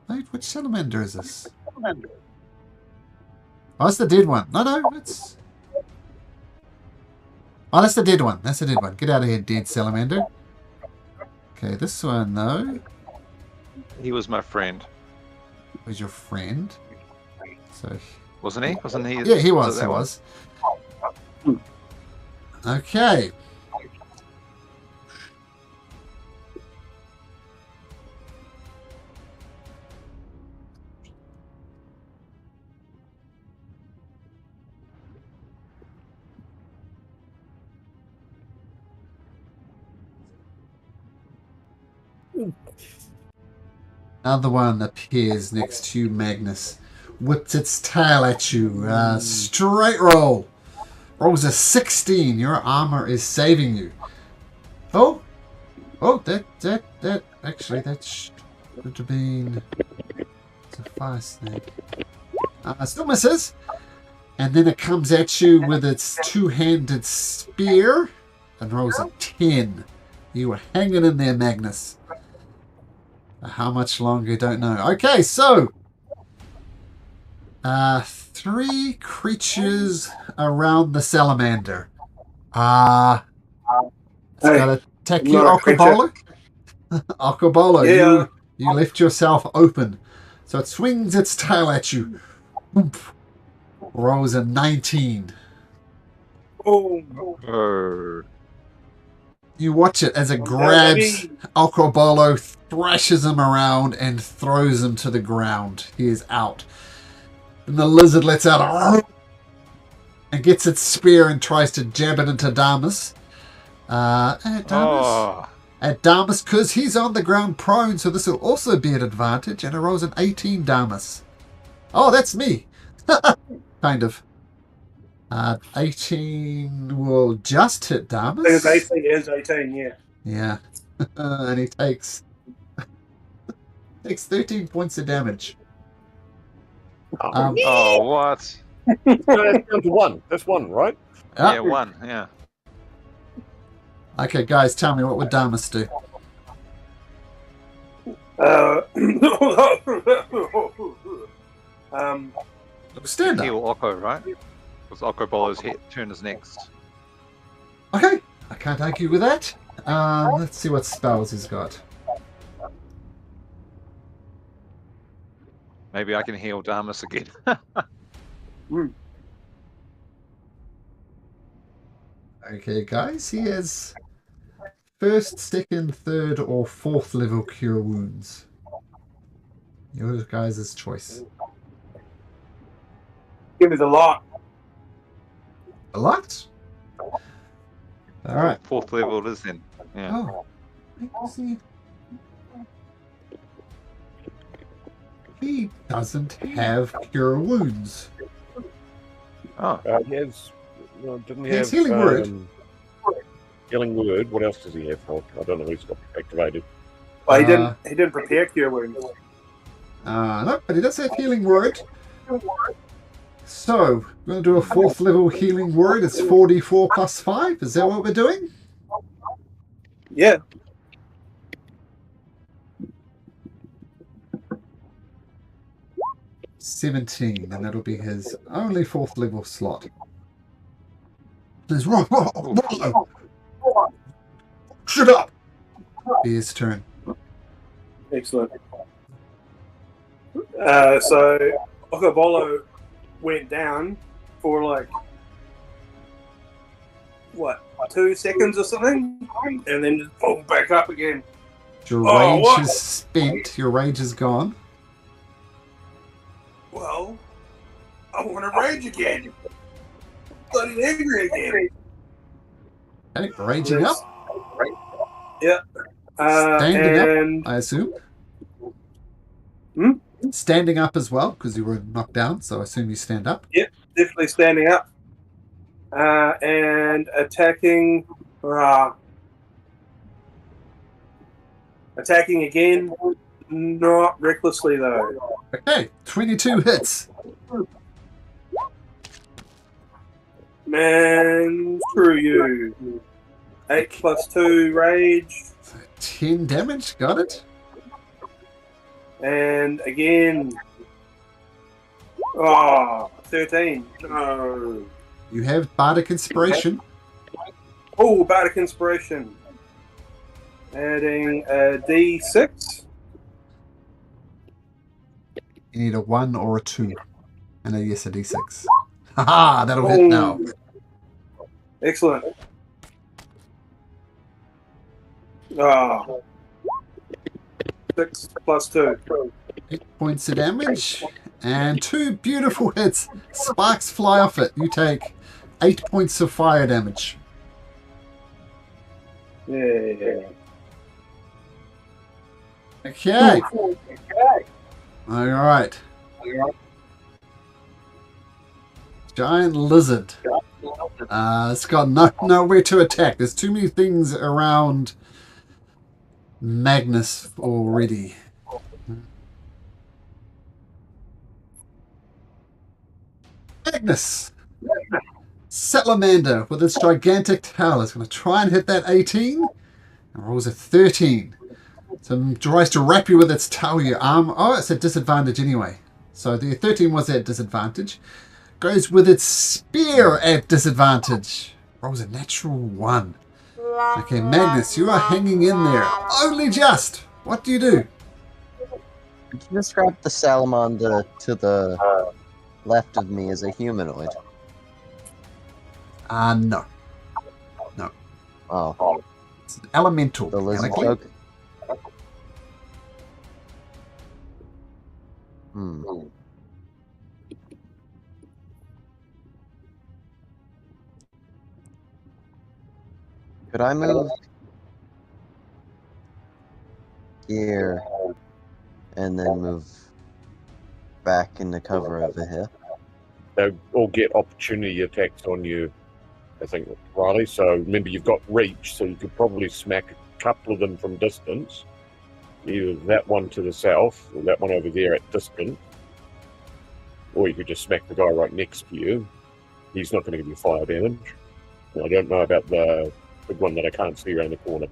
[SPEAKER 1] Wait, which salamander is this? Oh, that's the dead one. No, it's... Oh, that's the dead one. That's the dead one. Get out of here, dead salamander. Okay, this one, though...
[SPEAKER 2] He was my friend.
[SPEAKER 1] Was your friend? So...
[SPEAKER 2] Wasn't he? Wasn't he?
[SPEAKER 1] Yeah, he was. He was. Okay. Another one appears next to you, Magnus. Whips its tail at you. Straight roll. Rolls a 16. Your armor is saving you. Oh, that actually, that should have been... It's a fire snake. Still misses. And then it comes at you with its two-handed spear and rolls a 10. You were hanging in there, Magnus. How much longer, don't know. Okay, so... 3 creatures around the salamander. It's got to attack you, Aotearoa. Aotearoa,
[SPEAKER 4] Yeah.
[SPEAKER 1] you left yourself open. So it swings its tail at you. Oomph. Rolls a 19.
[SPEAKER 4] Oh.
[SPEAKER 1] You watch it as it
[SPEAKER 4] I'm
[SPEAKER 1] grabs
[SPEAKER 4] down,
[SPEAKER 1] Alcobolo, thrashes him around, and throws him to the ground. He is out. And the lizard lets out and gets its spear and tries to jab it into Damus.
[SPEAKER 2] Oh,
[SPEAKER 1] At Damus, because he's on the ground prone, so this will also be an advantage. And it rolls an 18 Damus. Oh, that's me. Kind of. 18 will just hit Damus.
[SPEAKER 4] I think it's 18, it is 18, yeah.
[SPEAKER 1] Yeah. And he takes 13 points of damage.
[SPEAKER 2] oh, what?
[SPEAKER 3] No, that's down to one. That's one, right?
[SPEAKER 1] Ah,
[SPEAKER 2] Yeah, one. Yeah.
[SPEAKER 1] Okay, guys, tell me, what would Damus do? Stand up.
[SPEAKER 2] Heal Okko, right? Because Okobolo's turn is next.
[SPEAKER 1] Okay, I can't argue with that. Let's see what spells he's got.
[SPEAKER 2] Maybe I can heal Damus again.
[SPEAKER 1] Okay, guys, he has first, second, third, or fourth level cure wounds. Your guys' choice.
[SPEAKER 4] Give me the lot.
[SPEAKER 1] A lot? Alright.
[SPEAKER 2] Fourth level it is then. Yeah.
[SPEAKER 1] Oh. Let's see. He doesn't have cure wounds.
[SPEAKER 2] Oh,
[SPEAKER 3] He has. Well, didn't he
[SPEAKER 1] He
[SPEAKER 3] have
[SPEAKER 1] has healing word.
[SPEAKER 3] Healing word. What else does he have? Oh, I don't know. He's got activated.
[SPEAKER 4] Well, he didn't prepare cure wounds.
[SPEAKER 1] No, but he does have healing word. So, we're going to do a fourth level healing word. It's 4d4 plus 5. Is that what we're doing?
[SPEAKER 4] Yeah.
[SPEAKER 1] $17, and that'll be his only fourth level slot. There's shut up! Be his turn.
[SPEAKER 4] Excellent. So Okobolo went down for like what, 2 seconds or something, and then just pulled back up again.
[SPEAKER 1] Your
[SPEAKER 4] Oh,
[SPEAKER 1] rage
[SPEAKER 4] what?
[SPEAKER 1] is spent. Your rage is gone.
[SPEAKER 4] Well, I want to rage again. Bloody angry again.
[SPEAKER 1] Okay, raging up.
[SPEAKER 4] Yeah.
[SPEAKER 1] Standing up,
[SPEAKER 4] and
[SPEAKER 1] I assume.
[SPEAKER 4] Hmm?
[SPEAKER 1] Standing up as well, because you were knocked down, so I assume you stand up.
[SPEAKER 4] definitely standing up. And attacking. Attacking again. Not recklessly though.
[SPEAKER 1] Okay, 22 hits.
[SPEAKER 4] Man, screw you. 8 plus 2 rage.
[SPEAKER 1] 10 damage, got it.
[SPEAKER 4] And again. Oh, 13. No.
[SPEAKER 1] You have Bardic Inspiration.
[SPEAKER 4] Oh, Bardic Inspiration. Adding a D6.
[SPEAKER 1] You need a 1 or a 2. And a yes, a D6. Haha, that'll hit now.
[SPEAKER 4] Excellent. Oh. 6 plus 2.
[SPEAKER 1] 8 points of damage. And 2 beautiful hits. Sparks fly off it. You take 8 points of fire damage.
[SPEAKER 4] Yeah.
[SPEAKER 1] Okay. Alright. Giant lizard. It's got nowhere to attack. There's too many things around Magnus already. Magnus! Salamander with its gigantic tail is going to try and hit that 18 and rolls a 13. So it tries to wrap you with its tail, your arm. Oh, it's at disadvantage anyway. So the 13 was at disadvantage. Goes with its spear at disadvantage. Rolls a natural 1. Okay, Magnus, you are hanging in there. Only just. What do you do?
[SPEAKER 5] Could you describe the salamander to the left of me as a humanoid?
[SPEAKER 1] No.
[SPEAKER 5] Oh.
[SPEAKER 1] It's elemental.
[SPEAKER 5] The lizard
[SPEAKER 1] mechanically.
[SPEAKER 5] folk. Hmm. Could I move here and then move back into cover over here?
[SPEAKER 3] They all get opportunity attacks on you, I think, Riley. So remember, you've got reach, so you could probably smack a couple of them from distance. Either that one to the south, or that one over there at distance. Or you could just smack the guy right next to you. He's not going to give you fire damage. I don't know about the big one that I can't see around the corner.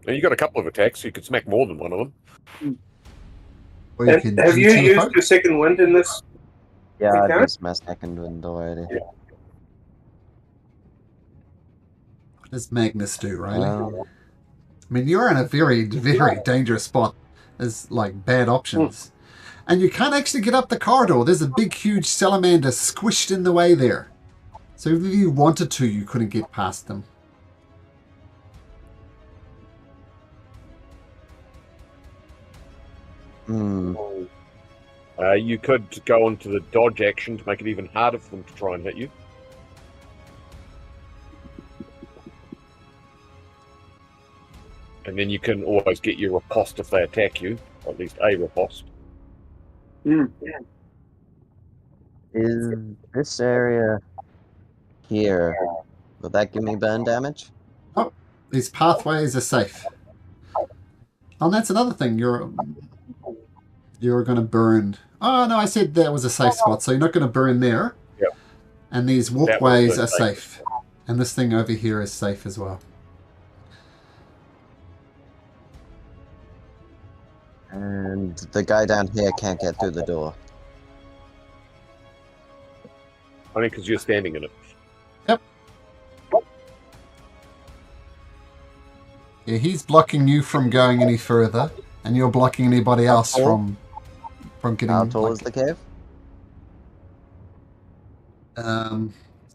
[SPEAKER 3] Now, you got a couple of attacks, so you could smack more than one of them.
[SPEAKER 1] Or you can
[SPEAKER 4] Have you
[SPEAKER 1] GT
[SPEAKER 4] used
[SPEAKER 1] folk.
[SPEAKER 4] your second wind in this?
[SPEAKER 5] Yeah, I've
[SPEAKER 4] Okay.
[SPEAKER 5] used my second wind already.
[SPEAKER 1] What does Magnus do, Riley?
[SPEAKER 5] Um,
[SPEAKER 1] I mean, you're in a very, very dangerous spot. There's like bad options. And you can't actually get up the corridor. There's a big, huge salamander squished in the way there. So if you wanted to, you couldn't get past them.
[SPEAKER 5] hmm.
[SPEAKER 3] You could go into the dodge action to make it even harder for them to try and hit you. And then you can always get your riposte if they attack you, or at least a riposte.
[SPEAKER 5] Is this area here, will that give me burn damage?
[SPEAKER 1] These pathways are safe. Oh, and that's another thing. You're going to burn. Oh, no, I said that was a safe spot, so you're not going to burn there.
[SPEAKER 3] Yep.
[SPEAKER 1] And these
[SPEAKER 3] was
[SPEAKER 1] walkways
[SPEAKER 3] the
[SPEAKER 1] are
[SPEAKER 3] safe.
[SPEAKER 1] safe. And this thing over here is safe as well.
[SPEAKER 5] And the guy down here can't get through the door.
[SPEAKER 3] Only because you're standing in it.
[SPEAKER 1] Yeah, he's blocking you from going any further, and you're blocking anybody else from getting.
[SPEAKER 5] How tall is the cave?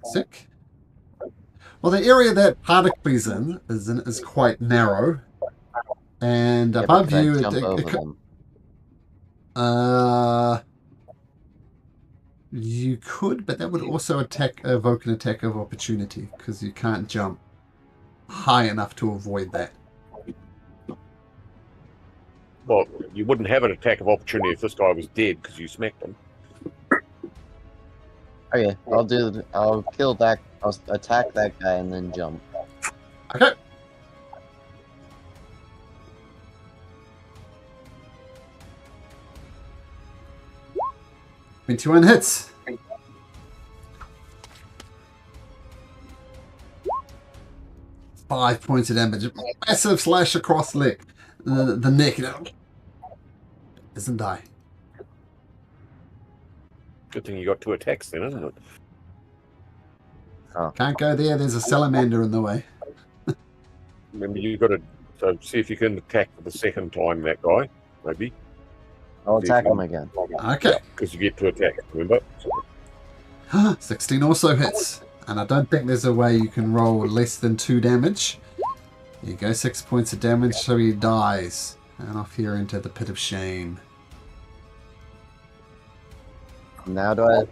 [SPEAKER 1] Sick. Well, the area that Particles is quite narrow, and
[SPEAKER 5] Yeah, but
[SPEAKER 1] above
[SPEAKER 5] could I
[SPEAKER 1] you,
[SPEAKER 5] jump over them?
[SPEAKER 1] You could, but that would also evoke an attack of opportunity because you can't jump high enough to avoid that.
[SPEAKER 3] Well, you wouldn't have an attack of opportunity if this guy was dead because you smacked him.
[SPEAKER 5] Okay, I'll kill that, I'll attack that guy and then jump.
[SPEAKER 1] Okay. Twenty-one hits. Five points of damage. Massive slash across the neck. Doesn't die.
[SPEAKER 3] Good thing you got 2 attacks then, isn't it?
[SPEAKER 1] Can't go there. There's a salamander in the way.
[SPEAKER 3] Remember, you got to see if you can attack for the second time that guy, maybe.
[SPEAKER 5] I'll attack him again.
[SPEAKER 1] Okay.
[SPEAKER 3] Because you get 2 attacks, remember?
[SPEAKER 1] 16 also hits. And I don't think there's a way you can roll less than 2 damage. There you go, 6 points of damage, so he dies. And off here into the pit of shame.
[SPEAKER 5] Now do I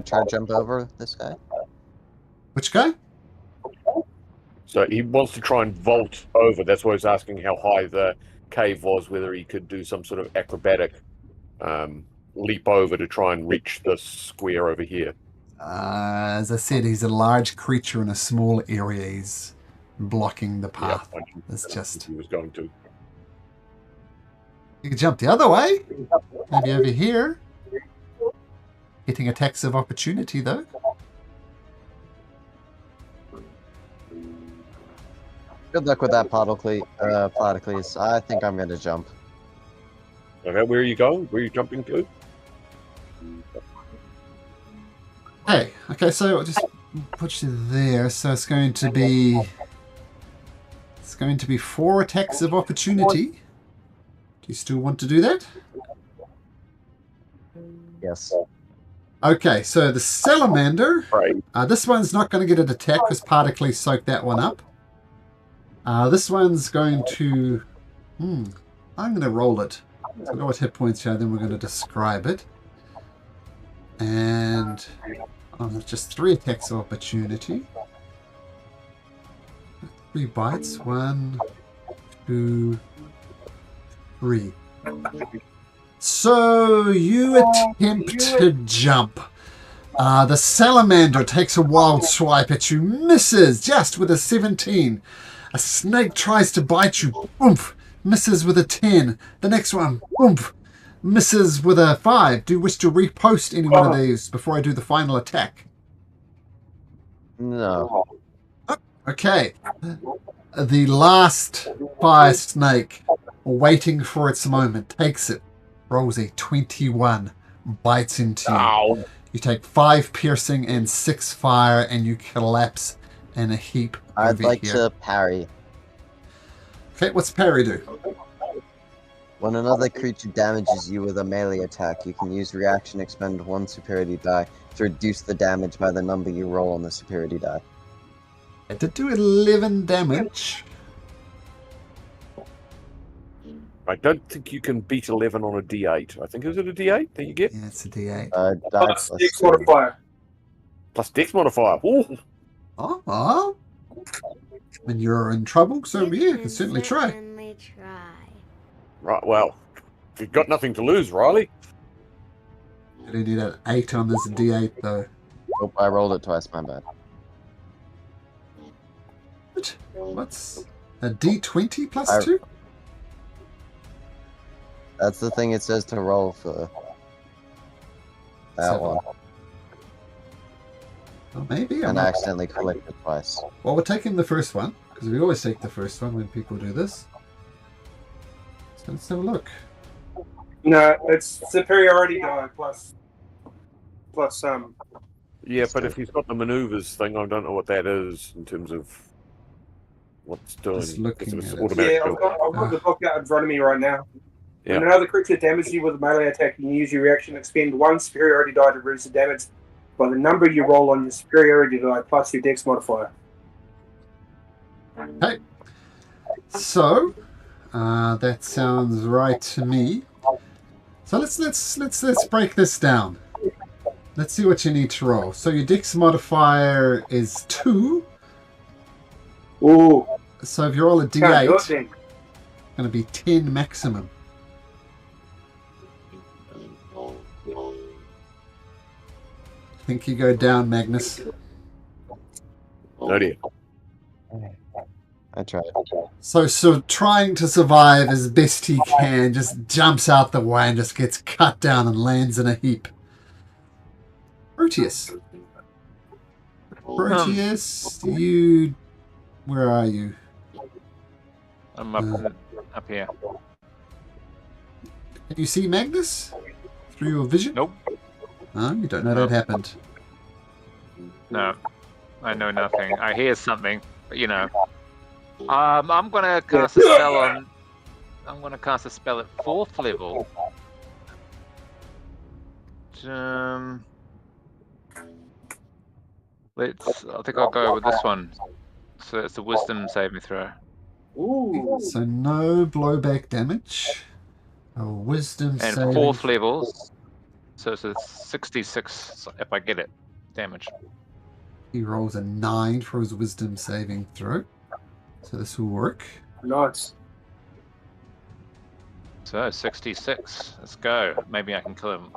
[SPEAKER 5] try to jump over this guy?
[SPEAKER 1] Which guy?
[SPEAKER 3] So he wants to try and vault over. That's why he's asking how high the cave was, whether he could do some sort of acrobatic leap over to try and reach this square over here.
[SPEAKER 1] As I said, he's a large creature in a small area. He's blocking the path.
[SPEAKER 3] Yeah,
[SPEAKER 1] It's just...
[SPEAKER 3] he was going to.
[SPEAKER 1] You can jump the other way. Maybe over here. Getting attacks of opportunity, though.
[SPEAKER 5] Good luck with that, Particles. I think I'm going to jump.
[SPEAKER 3] Okay, where are you going? Where are you jumping to?
[SPEAKER 1] Hey, okay, so I'll just put you there. So it's going to be 4 attacks of opportunity. Do you still want to do that?
[SPEAKER 5] Yes.
[SPEAKER 1] Okay, so the salamander.
[SPEAKER 3] Right.
[SPEAKER 1] This one's not going to get an attack because particles soak that one up. This one's going to... I'm going to roll it. So I know what hit points here, then we're going to describe it. And... just 3 attacks of opportunity. 3 bites. 1, 2, 3. So you attempt to jump. The salamander takes a wild swipe at you, misses just with a 17. A snake tries to bite you, oomph, misses with a 10. The next one, oomph, misses with a 5. Do you wish to repost any one of these before I do the final attack?
[SPEAKER 5] No.
[SPEAKER 1] Okay. The last fire snake, waiting for its moment, takes it. Rolls a 21, bites into you.
[SPEAKER 3] Ow.
[SPEAKER 1] You take 5 piercing and 6 fire, and you collapse in a heap
[SPEAKER 5] I'd
[SPEAKER 1] over
[SPEAKER 5] like
[SPEAKER 1] here.
[SPEAKER 5] to parry.
[SPEAKER 1] Okay, what's parry do?
[SPEAKER 5] When another creature damages you with a melee attack, you can use reaction expend 1 superiority die to reduce the damage by the number you roll on the superiority die.
[SPEAKER 1] It did do 11 damage.
[SPEAKER 3] I don't think you can beat 11 on a D8. I think, is it a D8 that you get?
[SPEAKER 1] Yeah, it's a D8.
[SPEAKER 5] Die
[SPEAKER 4] Plus
[SPEAKER 5] plus
[SPEAKER 4] Dex
[SPEAKER 5] 3.
[SPEAKER 4] modifier.
[SPEAKER 3] Plus Dex modifier. Ooh.
[SPEAKER 1] Oh. When you're in trouble, so yeah, you can certainly try.
[SPEAKER 6] certainly try.
[SPEAKER 3] Right, well, you've got nothing to lose, Riley.
[SPEAKER 1] You only need an 8 on this D8, though.
[SPEAKER 5] Oh, I rolled it twice, my bad.
[SPEAKER 1] What's a D20 plus 2?
[SPEAKER 5] That's the thing it says to roll for that
[SPEAKER 1] Seven.
[SPEAKER 5] one.
[SPEAKER 1] Well, maybe. I'm
[SPEAKER 5] And
[SPEAKER 1] not...
[SPEAKER 5] I accidentally collected twice.
[SPEAKER 1] Well, we're taking the first one, because we always take the first one when people do this. So let's have a look.
[SPEAKER 4] No, it's superiority die plus
[SPEAKER 3] Yeah, but if he's got the maneuvers thing, I don't know what that is in terms of what's doing.
[SPEAKER 1] Just looking
[SPEAKER 3] It's
[SPEAKER 1] at it.
[SPEAKER 3] automatic
[SPEAKER 4] yeah,
[SPEAKER 3] build.
[SPEAKER 4] I've got the book out in front of me right now.
[SPEAKER 3] Yeah.
[SPEAKER 4] When another creature damages you with a melee attack, you can use your reaction to expend 1 superiority die to reduce the damage by the number you roll on your superiority die plus your Dex modifier.
[SPEAKER 1] Okay. So, that sounds right to me. So let's break this down. Let's see what you need to roll. So your Dex modifier is 2.
[SPEAKER 4] Ooh,
[SPEAKER 1] So if you roll a
[SPEAKER 4] can't do it
[SPEAKER 1] D8, it's
[SPEAKER 4] then.
[SPEAKER 1] going to be 10 maximum. Think you go down, Magnus.
[SPEAKER 3] Oh dear.
[SPEAKER 5] I tried.
[SPEAKER 1] So trying to survive as best he can, just jumps out the way and just gets cut down and lands in a heap. Proteus. Proteus, you... Where are you?
[SPEAKER 2] I'm up here.
[SPEAKER 1] Can you see Magnus? Through your vision?
[SPEAKER 2] Nope.
[SPEAKER 1] Oh, you don't know
[SPEAKER 2] No.
[SPEAKER 1] that happened.
[SPEAKER 2] No, I know nothing. I hear something, but you know. I'm gonna cast a spell on. I'm gonna cast a spell at 4th level. I think I'll go with this one. So it's the Wisdom saving throw.
[SPEAKER 4] Ooh.
[SPEAKER 1] So no blowback damage. A wisdom
[SPEAKER 2] And
[SPEAKER 1] saving.
[SPEAKER 2] 4th levels. So it's 66 if I get it. Damage.
[SPEAKER 1] He rolls a 9 for his wisdom saving throw. So this will work.
[SPEAKER 4] Nice.
[SPEAKER 2] So 66. Let's go. Maybe I can kill him.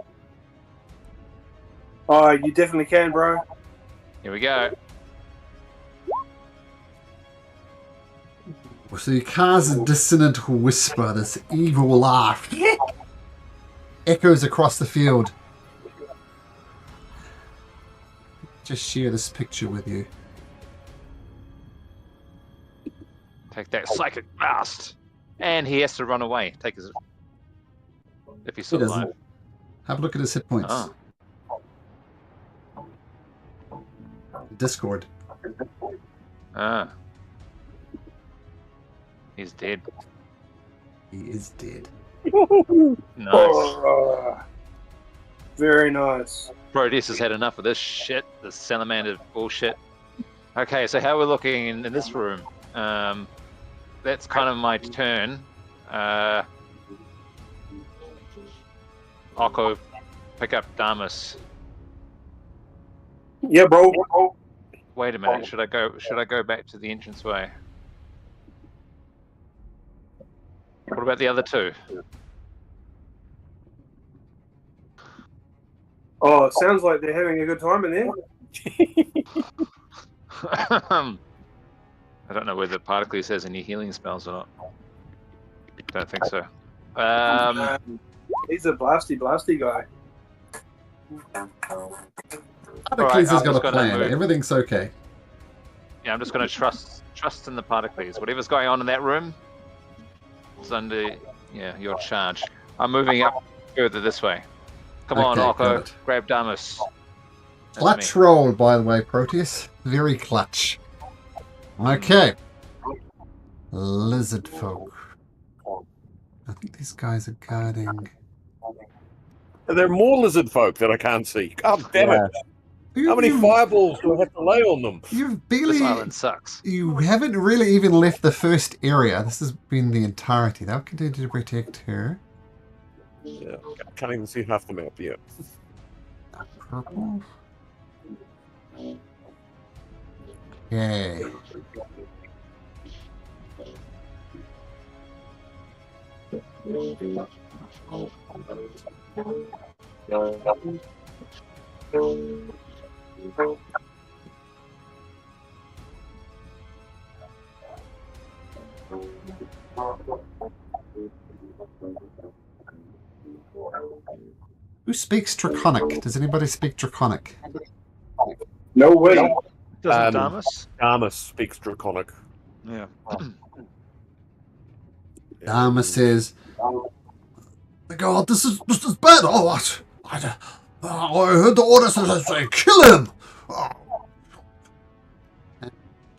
[SPEAKER 4] Oh, you definitely can, bro.
[SPEAKER 2] Here we go.
[SPEAKER 1] So you cast a dissonant whisper, this evil laugh. Echoes across the field. Just share this picture with you.
[SPEAKER 2] Take that psychic blast. And he has to run away. Take his. If he's
[SPEAKER 1] He
[SPEAKER 2] still
[SPEAKER 1] doesn't.
[SPEAKER 2] alive.
[SPEAKER 1] Have a look at his hit points.
[SPEAKER 2] Oh.
[SPEAKER 1] Discord.
[SPEAKER 2] Ah. He's dead.
[SPEAKER 1] He is dead.
[SPEAKER 2] Nice.
[SPEAKER 4] Oh, Very nice.
[SPEAKER 2] Proteus has had enough of this shit, this salamander bullshit. Okay, so how we're looking in this room. That's kind of my turn. Oko, pick up Damus.
[SPEAKER 4] Yeah, bro.
[SPEAKER 2] Wait a minute, should I go back to the entranceway? What about the other two?
[SPEAKER 4] Oh, it sounds like they're having a good time in there.
[SPEAKER 2] I don't know whether Particles has any healing spells or not. Don't think so.
[SPEAKER 4] He's a blasty guy.
[SPEAKER 1] Paracles has
[SPEAKER 2] I'm
[SPEAKER 1] got a
[SPEAKER 2] just gonna
[SPEAKER 1] plan.
[SPEAKER 2] move.
[SPEAKER 1] Everything's okay.
[SPEAKER 2] Yeah, I'm just going to trust in the Particles. Whatever's going on in that room, it's under your charge. I'm moving up further this way. Come on,
[SPEAKER 1] Okay,
[SPEAKER 2] Oko,
[SPEAKER 1] got it.
[SPEAKER 2] grab Damus. That's
[SPEAKER 1] Clutch
[SPEAKER 2] me.
[SPEAKER 1] roll, by the way, Proteus. Very clutch. Okay. Lizard folk. I think these guys are guarding.
[SPEAKER 3] There are more lizard folk that I can't see. God damn it! How many fireballs do I have to lay on them?
[SPEAKER 1] You've
[SPEAKER 2] This
[SPEAKER 1] barely.
[SPEAKER 2] island sucks.
[SPEAKER 1] You haven't really even left the first area. This has been the entirety. They'll continue to protect her.
[SPEAKER 3] Yeah, can't even see half the map yet.
[SPEAKER 1] Purple. Okay. Who speaks Draconic? Does anybody speak Draconic?
[SPEAKER 4] No way.
[SPEAKER 2] Doesn't Damus?
[SPEAKER 3] Damus speaks Draconic.
[SPEAKER 2] Yeah.
[SPEAKER 1] Dama says, "My God, this is bad. Oh, what? I heard the orders that say kill him." Oh.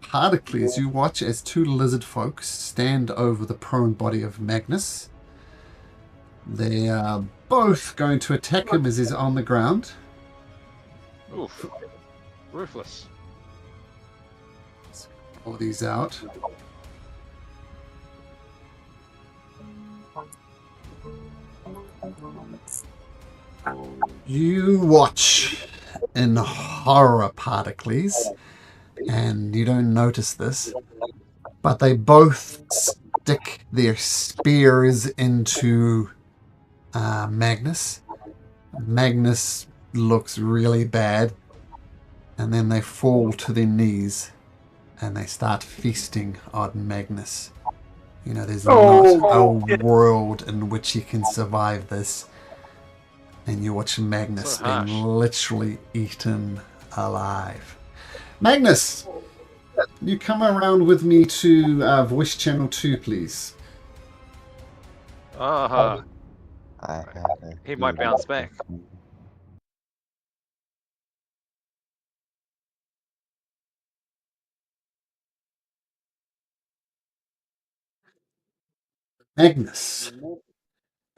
[SPEAKER 1] Hardicles, you watch as two lizard folks stand over the prone body of Magnus. They are both going to attack him as he's on the ground.
[SPEAKER 2] Oof. Ruthless.
[SPEAKER 1] All these out. You watch in horror, Particles, and you don't notice this, but they both stick their spears into Magnus. Magnus looks really bad, and then they fall to their knees and they start feasting on Magnus. You know, there's not a world in which he can survive this. And you watch Magnus being literally eaten alive. Magnus, you come around with me to voice channel 2, please.
[SPEAKER 2] Uh-huh. He might bounce back.
[SPEAKER 1] Magnus,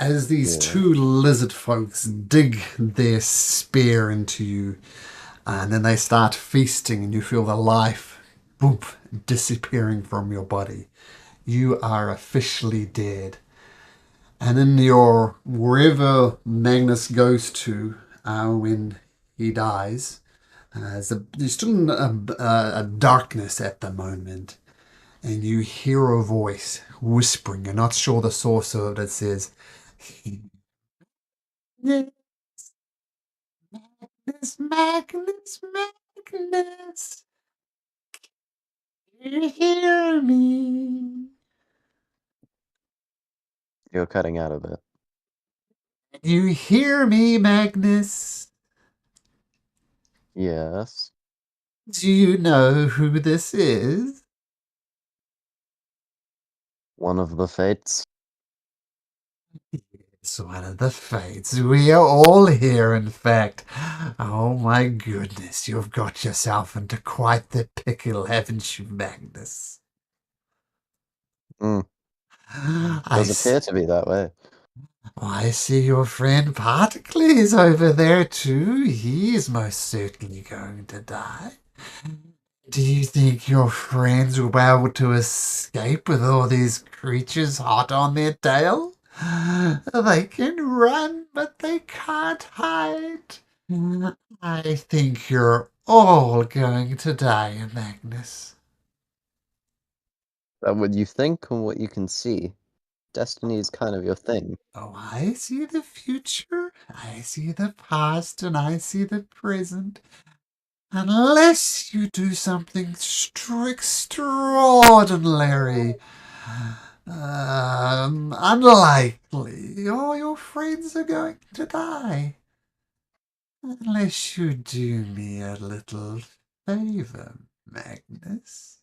[SPEAKER 1] as these two lizard folks dig their spear into you, and then they start feasting, and you feel the life, boom, disappearing from your body. You are officially dead. And in your, wherever Magnus goes to when he dies, there's still a darkness at the moment. And you hear a voice whispering, you're not sure the source of it, it says, Magnus, Magnus, Magnus, can you hear me?
[SPEAKER 5] You're cutting out a bit.
[SPEAKER 1] You hear me, Magnus?
[SPEAKER 5] Yes.
[SPEAKER 1] Do you know who this is?
[SPEAKER 5] One of the fates.
[SPEAKER 1] It's one of the fates. We are all here, in fact. Oh my goodness, you've got yourself into quite the pickle, haven't you, Magnus?
[SPEAKER 5] Does appear to be that way.
[SPEAKER 1] I see your friend Particles over there too. He is most certainly going to die. Do you think your friends will be able to escape with all these creatures hot on their tail? They can run, but they can't hide. I think you're all going to die, Magnus.
[SPEAKER 5] That what you think or what you can see? Destiny is kind of your thing.
[SPEAKER 1] Oh, I see the future, I see the past, and I see the present. Unless you do something extraordinary, unlikely, all your friends are going to die. Unless you do me a little favor, Magnus.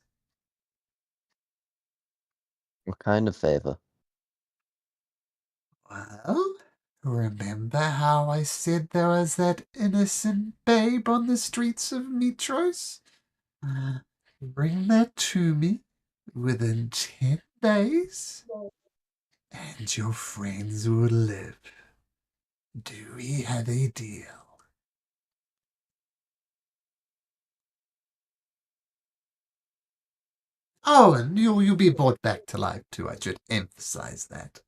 [SPEAKER 5] What kind of favor?
[SPEAKER 1] Well, remember how I said there was that innocent babe on the streets of Mitros? Bring that to me within 10 days, and your friends will live. Do we have a deal? Oh, and you'll be brought back to life too. I should emphasize that.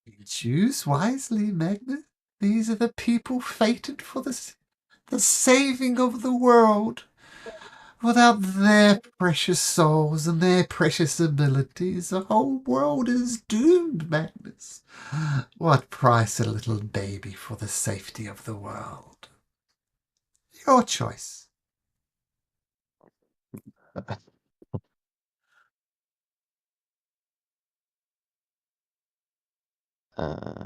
[SPEAKER 1] You choose wisely, Magnus. These are the people fated for the saving of the world. Without their precious souls and their precious abilities, the whole world is doomed, Magnus. What price a little baby for the safety of the world? Your choice.
[SPEAKER 5] Uh,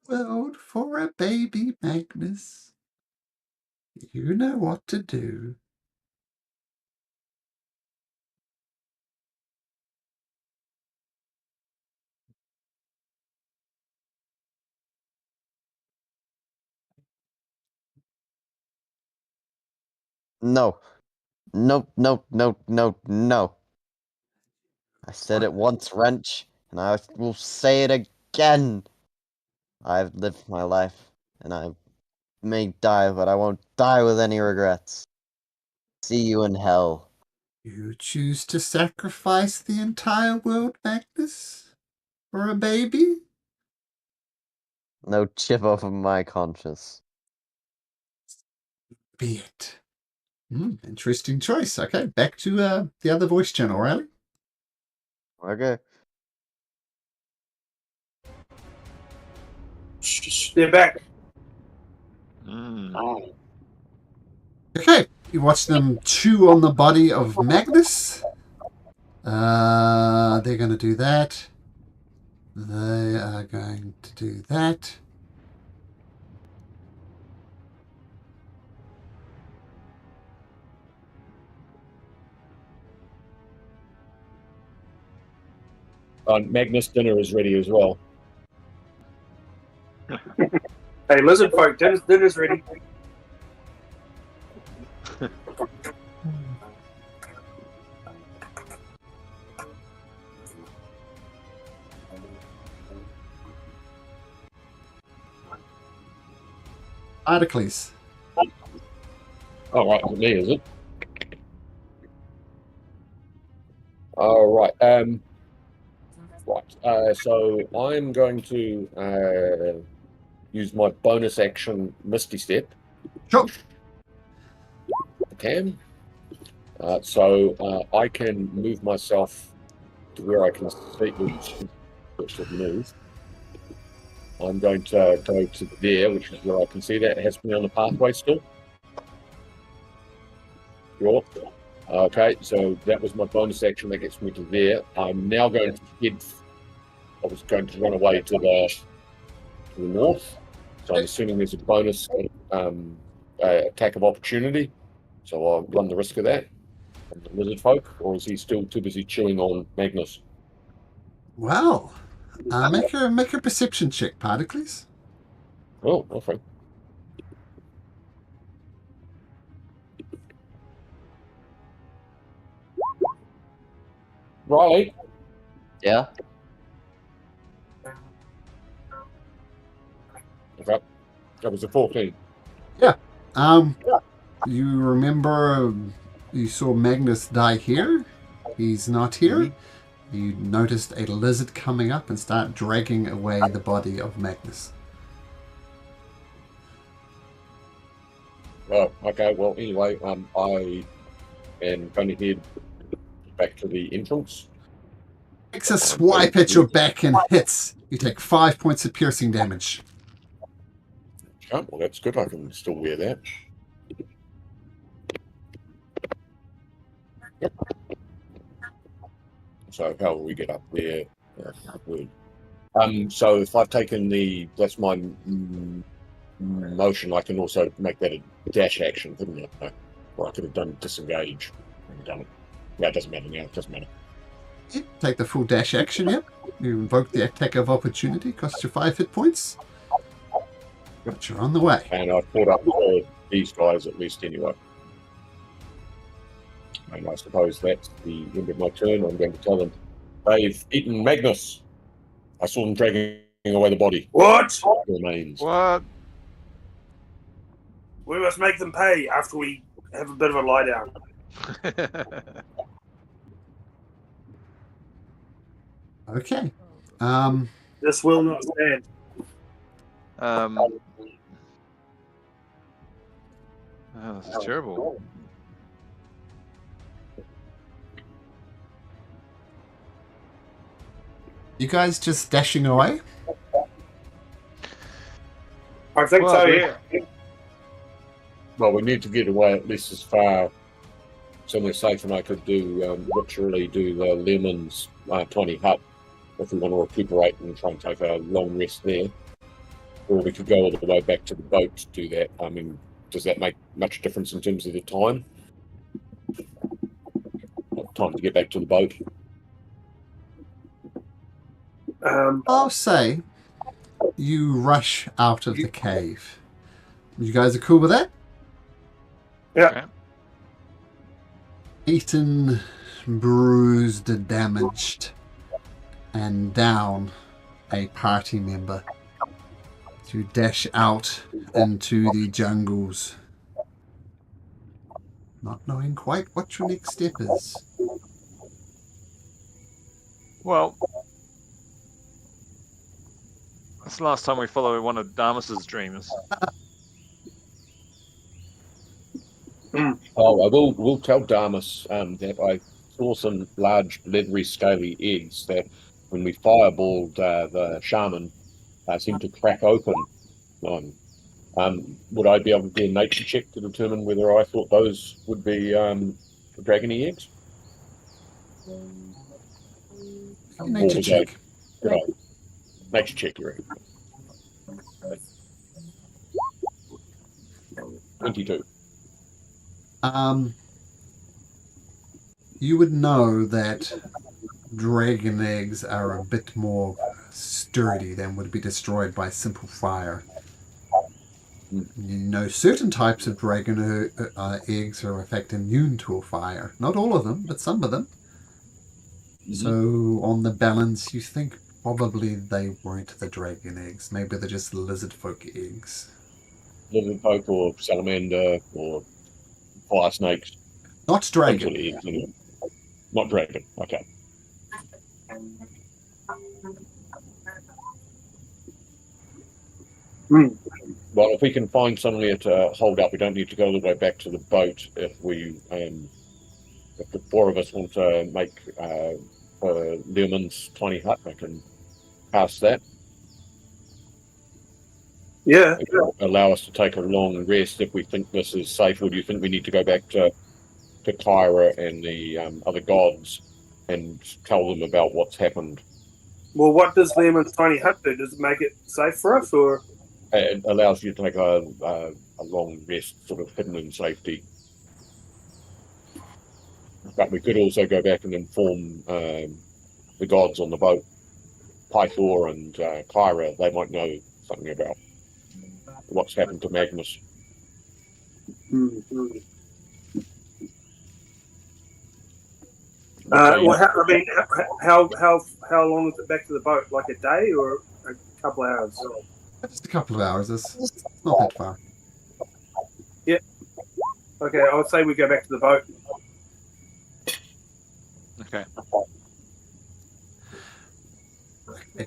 [SPEAKER 1] World for a baby, Magnus. You know what to do.
[SPEAKER 5] no. Nope, nope, nope, nope, no. I said it once, Wrench, and I will say it again. I've lived my life, and I may die, but I won't die with any regrets. See you in hell.
[SPEAKER 1] You choose to sacrifice the entire world, Magnus? For a baby?
[SPEAKER 5] No chip off of my conscience.
[SPEAKER 1] Be it. Interesting choice. Okay, back to the other voice channel, Riley.
[SPEAKER 5] Okay.
[SPEAKER 4] Shh, they're back.
[SPEAKER 2] Mm.
[SPEAKER 1] Okay, you watch them chew on the body of Magnus. They're going to do that. They are going to do that.
[SPEAKER 3] Magnus dinner is ready as well.
[SPEAKER 4] Hey, lizard folk, dinner's ready.
[SPEAKER 1] Articles.
[SPEAKER 3] All right, me is it? All right. Right. So I'm going to use my bonus action, Misty Step.
[SPEAKER 1] Sure.
[SPEAKER 3] Okay. So I can move myself to where I can see which would move. I'm going to go to there, which is where I can see that. It has me on the pathway still. Sure. Okay, so that was my bonus action that gets me to there. I'm now going to head. I was going to run away to the north, so I'm assuming there's a bonus attack of opportunity. So I'll run the risk of that. And the lizard folk, or is he still too busy chewing on Magnus?
[SPEAKER 1] Well, make a perception check, Particles.
[SPEAKER 3] Oh, okay. Riley.
[SPEAKER 5] Yeah.
[SPEAKER 3] Okay. That was a 14.
[SPEAKER 1] You remember you saw Magnus die here? He's not here. You noticed a lizard coming up and start dragging away the body of Magnus.
[SPEAKER 3] Oh, okay. Well, anyway, I am going to head back to the entrance.
[SPEAKER 1] Takes a swipe at your back and hits. You take 5 points of piercing damage.
[SPEAKER 3] Oh, well, that's good. I can still wear that. So how will we get up there? Good. So if I've taken that's my motion, I can also make that a dash action, couldn't I? Or I could have done disengage and done it. Yeah, it doesn't matter now. It doesn't matter.
[SPEAKER 1] Take the full dash action, yep. You invoke the attack of opportunity, costs you 5 hit points. But you're on the way.
[SPEAKER 3] And I caught up with these guys at least anyway. And I suppose that's the end of my turn. I'm going to tell them they've eaten Magnus. I saw them dragging away the body.
[SPEAKER 4] What?
[SPEAKER 3] Remains.
[SPEAKER 2] What?
[SPEAKER 4] We must make them pay after we have a bit of a lie down.
[SPEAKER 1] Okay.
[SPEAKER 4] This will not stand.
[SPEAKER 2] Oh, this is terrible.
[SPEAKER 1] You guys just dashing away?
[SPEAKER 4] I think
[SPEAKER 2] Well,
[SPEAKER 4] so,
[SPEAKER 2] yeah.
[SPEAKER 4] yeah.
[SPEAKER 3] Well, we need to get away at least as far somewhere safe, and I could literally do the Lemon's tiny hut if we want to recuperate and try and take a long rest there. Or we could go all the way back to the boat to do that. I mean, does that make much difference in terms of the time? Time to get back to the boat.
[SPEAKER 1] I'll say you rush out of the cave. You guys are cool with that?
[SPEAKER 4] Yeah.
[SPEAKER 2] Okay.
[SPEAKER 1] Eaten, bruised, damaged, and down a party member to dash out into the jungles, not knowing quite what your next step is.
[SPEAKER 2] Well, that's the last time we followed one of Damas's dreams.
[SPEAKER 3] Oh, I will tell Damas that I saw some large, leathery, scaly eggs that, when we fireballed the shaman, seemed to crack open. Would I be able to do a nature check to determine whether I thought those would be dragony eggs?
[SPEAKER 1] Nature check.
[SPEAKER 3] Right. Nature check, you reckon? 22.
[SPEAKER 1] You would know that dragon eggs are a bit more sturdy than would be destroyed by simple fire. You know, certain types of dragon eggs are in fact immune to a fire. Not all of them, but some of them.
[SPEAKER 3] Mm-hmm.
[SPEAKER 1] So on the balance, you think probably they weren't the dragon eggs. Maybe they're just lizard folk eggs.
[SPEAKER 3] Lizard folk or salamander or fire snakes.
[SPEAKER 1] Not dragon.
[SPEAKER 3] Some sort of eggs, anyway. Not dragon. Okay. Well, if we can find somewhere to hold up, we don't need to go all the way back to the boat. If the four of us want to make Leoman's tiny hut, I can pass that.
[SPEAKER 4] Yeah.
[SPEAKER 3] It will allow us to take a long rest if we think this is safe. Or do you think we need to go back to Kyra and the other gods and tell them about what's happened?
[SPEAKER 4] Well, what does Lemon's tiny hut do? Does it make it safe for us, or?
[SPEAKER 3] It allows you to take a long rest, sort of hidden in safety. But we could also go back and inform the gods on the boat, Pythor and Kyra. They might know something about what's happened to Magnus.
[SPEAKER 4] Well, I mean, how long is it back to the boat? Like a day or a couple of hours?
[SPEAKER 1] Just a couple of hours. It's not that far.
[SPEAKER 4] Okay, I would say we go back to the boat.
[SPEAKER 2] Okay.
[SPEAKER 1] Okay.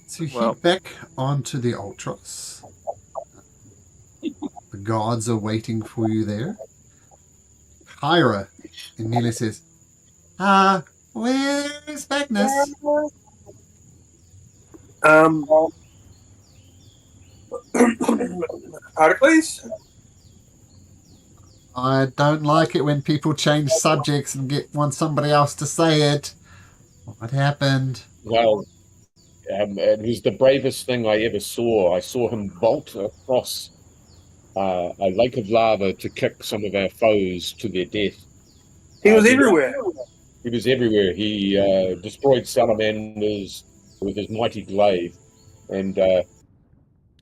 [SPEAKER 1] So you
[SPEAKER 2] Well-
[SPEAKER 1] head back onto the Ultras. The guards are waiting for you there. Kyra immediately says, where's Magnus?
[SPEAKER 4] Articles?
[SPEAKER 1] I don't like it when people change subjects and want somebody else to say it. What happened?
[SPEAKER 3] Well, it was the bravest thing I ever saw. I saw him vault across a lake of lava to kick some of our foes to their death.
[SPEAKER 4] He was everywhere.
[SPEAKER 3] He was everywhere. He destroyed salamanders with his mighty glaive, and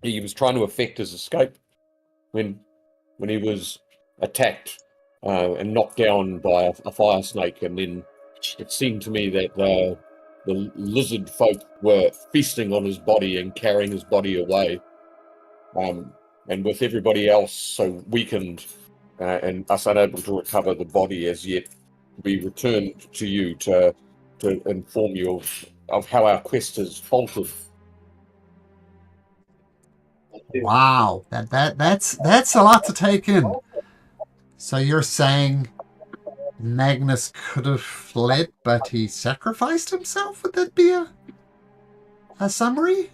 [SPEAKER 3] he was trying to effect his escape when he was attacked and knocked down by a fire snake. And then it seemed to me that the lizard folk were feasting on his body and carrying his body away. And with everybody else so weakened and us unable to recover the body as yet, we returned to you to inform you of how our quest has faltered.
[SPEAKER 1] Wow, that's a lot to take in. So you're saying Magnus could have fled, but he sacrificed himself? Would that be a summary?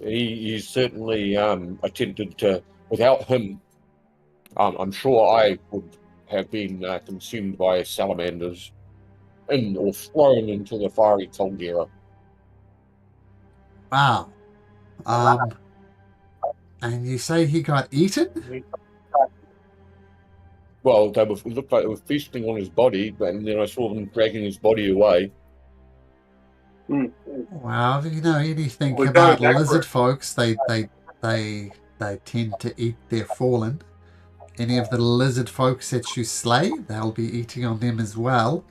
[SPEAKER 3] He certainly attempted to. Without him, I'm sure I would have been consumed by salamanders or thrown into the fiery caldera.
[SPEAKER 1] Wow. And you say he got eaten?
[SPEAKER 3] Well, it looked like they were feasting on his body, and then I saw them dragging his body away.
[SPEAKER 1] Well, you know anything
[SPEAKER 4] We're
[SPEAKER 1] about
[SPEAKER 4] going back for
[SPEAKER 1] lizard
[SPEAKER 4] it.
[SPEAKER 1] folks, they tend to eat their fallen. Any of the lizard folks that you slay, they'll be eating on them as well.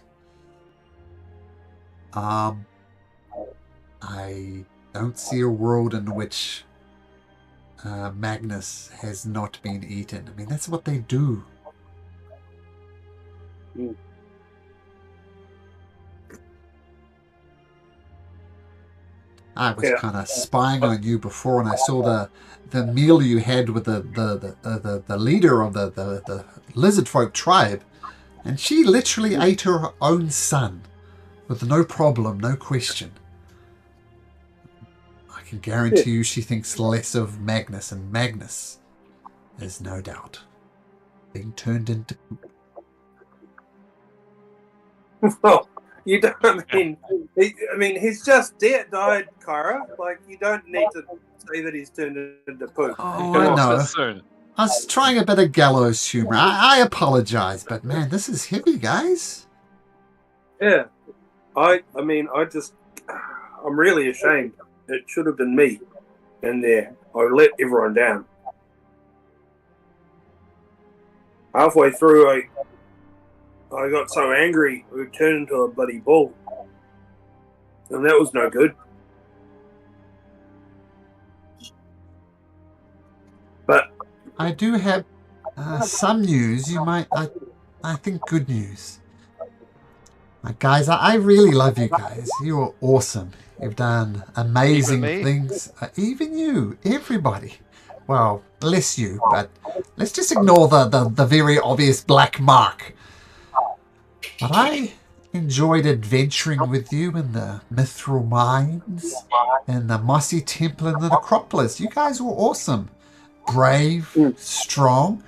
[SPEAKER 1] I don't see a world in which Magnus has not been eaten. I mean, that's what they do. I was kind of spying on you before, and I saw the meal you had with the leader of the lizard folk tribe, and she literally ate her own son with no problem, no question. I can guarantee you she thinks less of Magnus, and Magnus is no doubt being turned into poop.
[SPEAKER 4] Well, you don't. I mean, he's just died, Kyra. Like, you don't need to say that he's turned into poop.
[SPEAKER 1] Oh,
[SPEAKER 2] Come
[SPEAKER 1] I
[SPEAKER 2] on,
[SPEAKER 1] know.
[SPEAKER 2] so soon.
[SPEAKER 1] I was trying a bit of gallows humor. I apologize, but man, this is heavy, guys.
[SPEAKER 4] Yeah, I'm really ashamed. It should have been me in there. I let everyone down. Halfway through, I got so angry, we turned into a bloody bull. And that was no good. But
[SPEAKER 1] I do have some news. You might, I think, good news. Guys, I really love you guys. You are awesome. You've done amazing
[SPEAKER 2] Even me?
[SPEAKER 1] things. Even you, everybody. Well, less you, but let's just ignore the very obvious black mark. But I enjoyed adventuring with you in the Mithril Mines and the Mossy Temple and the Necropolis. You guys were awesome. Brave, strong.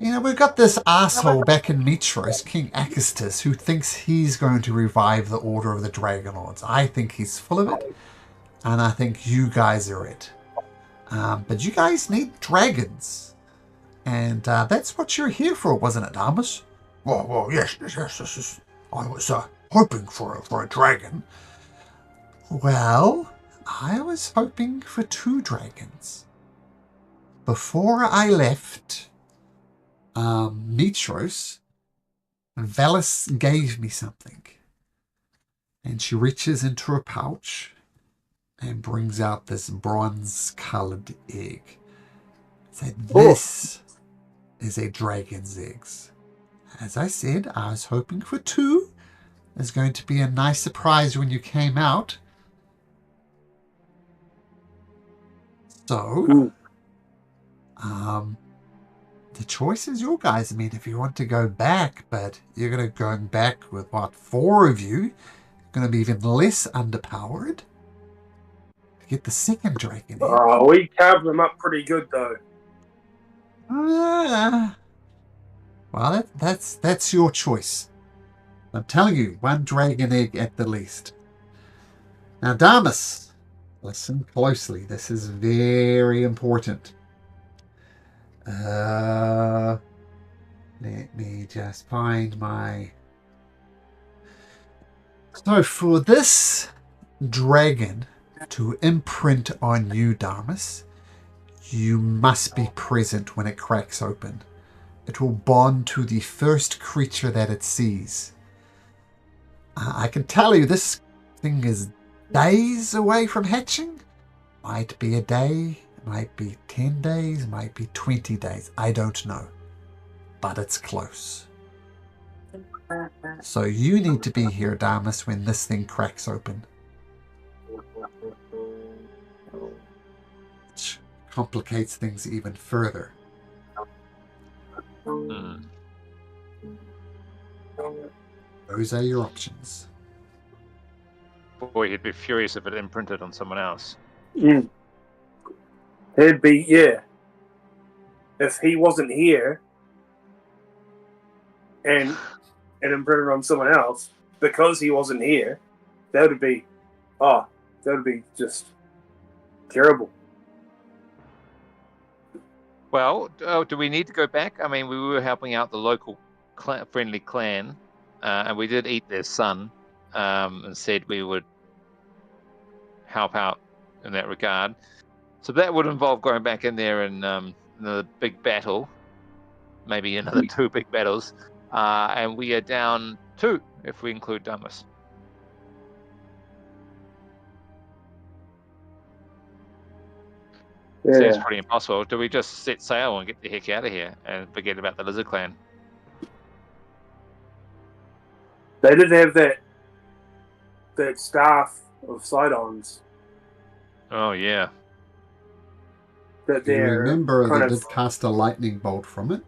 [SPEAKER 1] You know, we've got this asshole back in Mitros, King Acastus, who thinks he's going to revive the Order of the Dragonlords. I think he's full of it, and I think you guys are it. But you guys need dragons, and that's what you're here for, wasn't it, Amos? Well, yes. I was hoping for a dragon. Well, I was hoping for 2 dragons. Before I left Mitros, Velis gave me something. And she reaches into her pouch and brings out this bronze-colored egg. So this is a dragon's eggs. As I said, I was hoping for 2. There's going to be a nice surprise when you came out. So, the choice is your guys. I mean, if you want to go back, but you're going to go back with, what, 4 of you? Going to be even less underpowered. To get the second dragon egg.
[SPEAKER 4] Oh, we carved them up pretty good, though.
[SPEAKER 1] Well, that's your choice. I'm telling you, 1 dragon egg at the least. Now, Damus, listen closely. This is very important. Let me just find my... So, for this dragon to imprint on you, Damus, you must be present when it cracks open. It will bond to the first creature that it sees. I can tell you this thing is days away from hatching. Might be a day, might be 10 days, might be 20 days. I don't know. But it's close. So you need to be here, Damus, when this thing cracks open. Which complicates things even further. Those are your options.
[SPEAKER 2] Boy, he'd be furious if it imprinted on someone else.
[SPEAKER 4] He'd be, if he wasn't here and imprinted on someone else because he wasn't here, that would be just terrible.
[SPEAKER 2] Well, do we need to go back? I mean, we were helping out the local friendly clan, and we did eat their son, and said we would help out in that regard. So that would involve going back in there and the big battle, maybe another 2 big battles, and we are down 2 if we include Damus.
[SPEAKER 4] Yeah.
[SPEAKER 2] Seems pretty impossible. Do we just set sail and get the heck out of here and forget about the lizard clan?
[SPEAKER 4] They did have that staff of Sidons.
[SPEAKER 2] Oh yeah.
[SPEAKER 4] That
[SPEAKER 1] You
[SPEAKER 4] they're
[SPEAKER 1] remember
[SPEAKER 4] kind
[SPEAKER 1] they
[SPEAKER 4] of,
[SPEAKER 1] did cast a lightning bolt from it.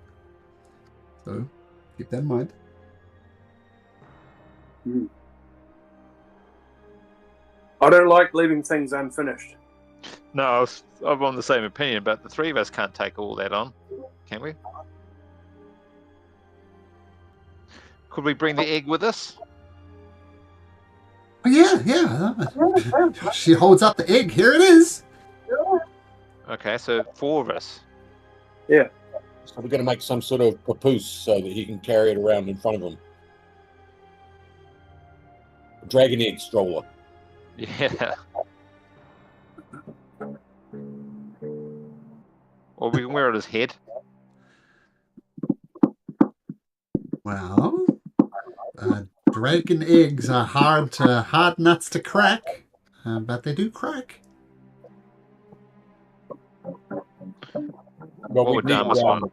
[SPEAKER 1] So keep that in mind.
[SPEAKER 4] I don't like leaving things unfinished.
[SPEAKER 2] No, I'm on the same opinion, but the 3 of us can't take all that on, can we? Could we bring the egg with us?
[SPEAKER 1] Oh, yeah. She holds up the egg. Here it is.
[SPEAKER 2] Okay, so 4 of us.
[SPEAKER 3] So we're going to make some sort of papoose so that he can carry it around in front of him. A dragon egg stroller.
[SPEAKER 2] Yeah. Or we can wear it as head.
[SPEAKER 1] Well, dragon eggs are hard nuts to crack, but they do crack.
[SPEAKER 3] Well,
[SPEAKER 2] What would Damus want?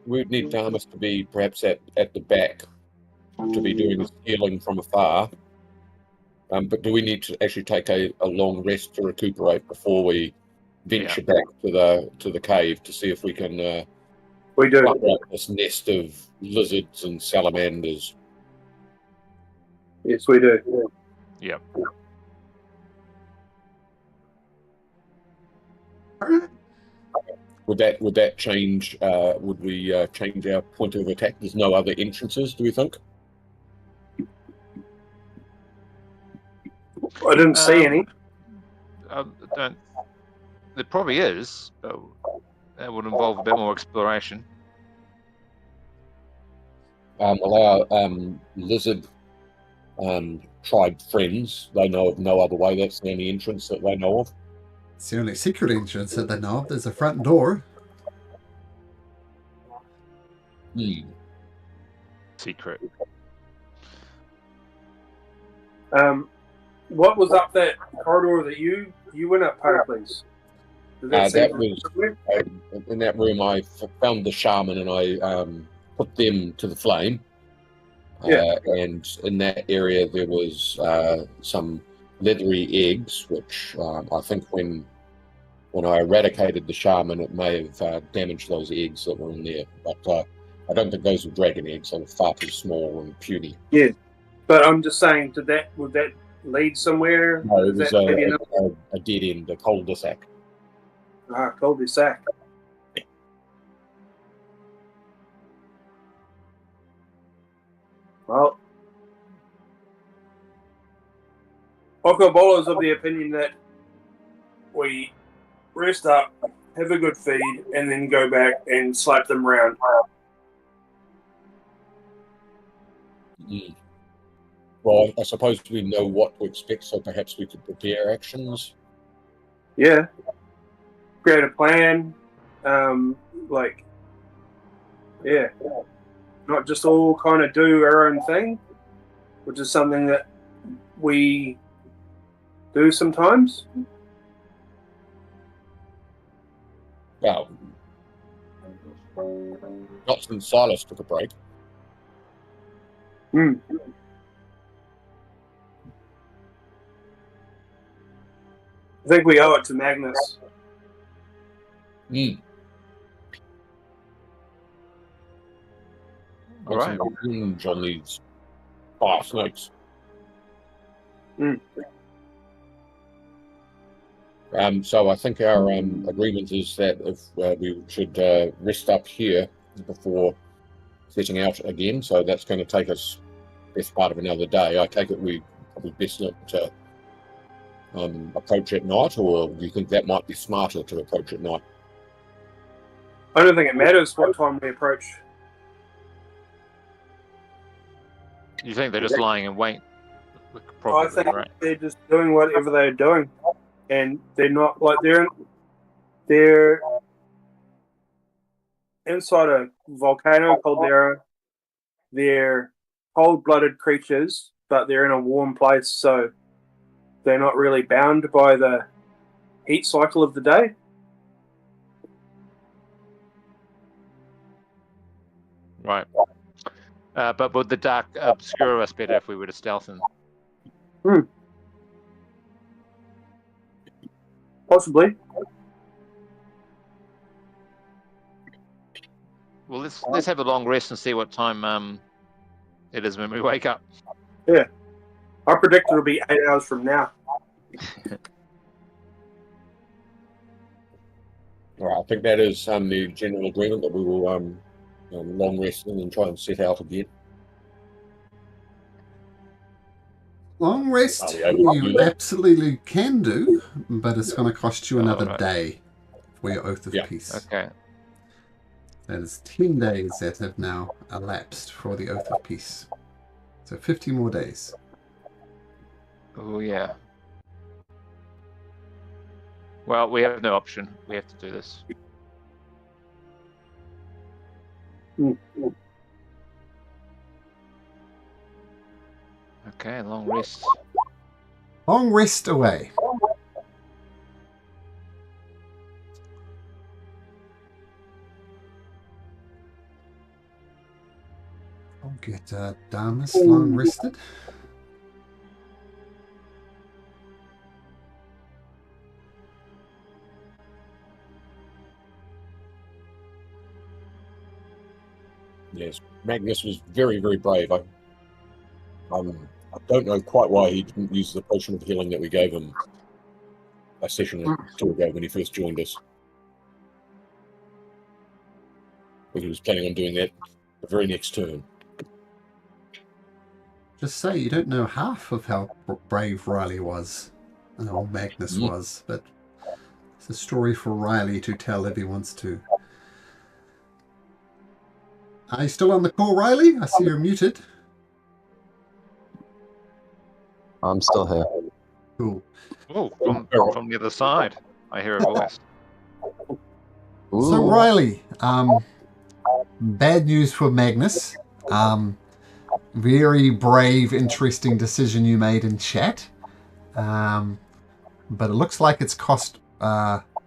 [SPEAKER 3] we'd need Damus to be perhaps at the back to be doing his healing from afar. But do we need to actually take a long rest to recuperate before we venture back to the cave to see if we can
[SPEAKER 4] We do.
[SPEAKER 3] pluck out this nest of lizards and salamanders?
[SPEAKER 4] Yes, we do.
[SPEAKER 2] Yep.
[SPEAKER 3] Would that change? Would we change our point of attack? There's no other entrances, do we think?
[SPEAKER 4] I didn't see any.
[SPEAKER 2] There probably is, but that would involve a bit more exploration.
[SPEAKER 3] Allow lizard tribe friends. They know of no other way. That's the only entrance that they know of.
[SPEAKER 1] It's the only secret entrance that they know of. There's a front door.
[SPEAKER 3] Hmm.
[SPEAKER 2] Secret.
[SPEAKER 4] What was up that corridor that you went up, Pericles? Did
[SPEAKER 3] That
[SPEAKER 4] seem
[SPEAKER 3] was
[SPEAKER 4] familiar?
[SPEAKER 3] in that room. I found the shaman and I put them to the flame.
[SPEAKER 4] Yeah.
[SPEAKER 3] And in that area there was some leathery eggs, which I think when I eradicated the shaman, it may have damaged those eggs that were in there. But I don't think those were dragon eggs. They were far too small and puny.
[SPEAKER 4] Yeah. But I'm just saying, would that lead somewhere?
[SPEAKER 3] No, it
[SPEAKER 4] Is
[SPEAKER 3] was
[SPEAKER 4] that maybe enough?
[SPEAKER 3] a dead end, a cul-de-sac.
[SPEAKER 4] Cul-de-sac. Well, Okobolo's of the opinion that we rest up, have a good feed, and then go back and slap them around.
[SPEAKER 3] Mm. Well, I suppose we know what to expect, so perhaps we could prepare actions.
[SPEAKER 4] Yeah. Create a plan. Yeah. Not just all kind of do our own thing, which is something that we do sometimes.
[SPEAKER 3] Well, not since Silas took a break.
[SPEAKER 4] I think we owe it to Magnus.
[SPEAKER 2] All right.
[SPEAKER 3] Some revenge on these fire snakes. So I think our agreement is that if we should rest up here before setting out again. So that's going to take us best part of another day. I take it we probably best not to approach at night, or do you think that might be smarter to approach at night?
[SPEAKER 4] I don't think it matters what time we approach.
[SPEAKER 2] You think they're just lying in wait? Probably,
[SPEAKER 4] I think
[SPEAKER 2] right?
[SPEAKER 4] they're just doing whatever they're doing, and they're not like they're inside a volcano caldera. They're cold-blooded creatures, but they're in a warm place, so they're not really bound by the heat cycle of the day.
[SPEAKER 2] Right. But would the dark obscure us better if we were to stealth in?
[SPEAKER 4] Possibly.
[SPEAKER 2] Well, let's have a long rest and see what time it is when we wake up.
[SPEAKER 4] Yeah. I predict it'll be 8 hours from now.
[SPEAKER 3] All right, I think that is the general agreement that we will long rest and then try and set out again.
[SPEAKER 1] Long rest,
[SPEAKER 3] Are we able to do
[SPEAKER 1] you
[SPEAKER 3] that?
[SPEAKER 1] absolutely can do, but it's going to cost you another
[SPEAKER 2] Alright.
[SPEAKER 1] day for your Oath of
[SPEAKER 3] Yeah.
[SPEAKER 1] Peace.
[SPEAKER 2] Okay.
[SPEAKER 1] That is 10 days that have now elapsed for the Oath of Peace. So 50 more days.
[SPEAKER 2] Oh yeah. Well, we have no option. We have to do this. Okay, long rest.
[SPEAKER 1] Long rest away. I'll get Damas long rested.
[SPEAKER 3] Yes, Magnus was very, very brave. I don't know quite why he didn't use the potion of healing that we gave him a session or two ago when he first joined us. But he was planning on doing that the very next turn.
[SPEAKER 1] Just say you don't know half of how brave Riley was, or Magnus was, but it's a story for Riley to tell if he wants to. Are you still on the call, Riley? I see you're muted.
[SPEAKER 5] I'm still here.
[SPEAKER 1] Cool.
[SPEAKER 2] Oh, from the other side, I hear a voice.
[SPEAKER 5] Ooh.
[SPEAKER 1] So Riley, bad news for Magnus. very brave, interesting decision you made in chat. But it looks like it's cost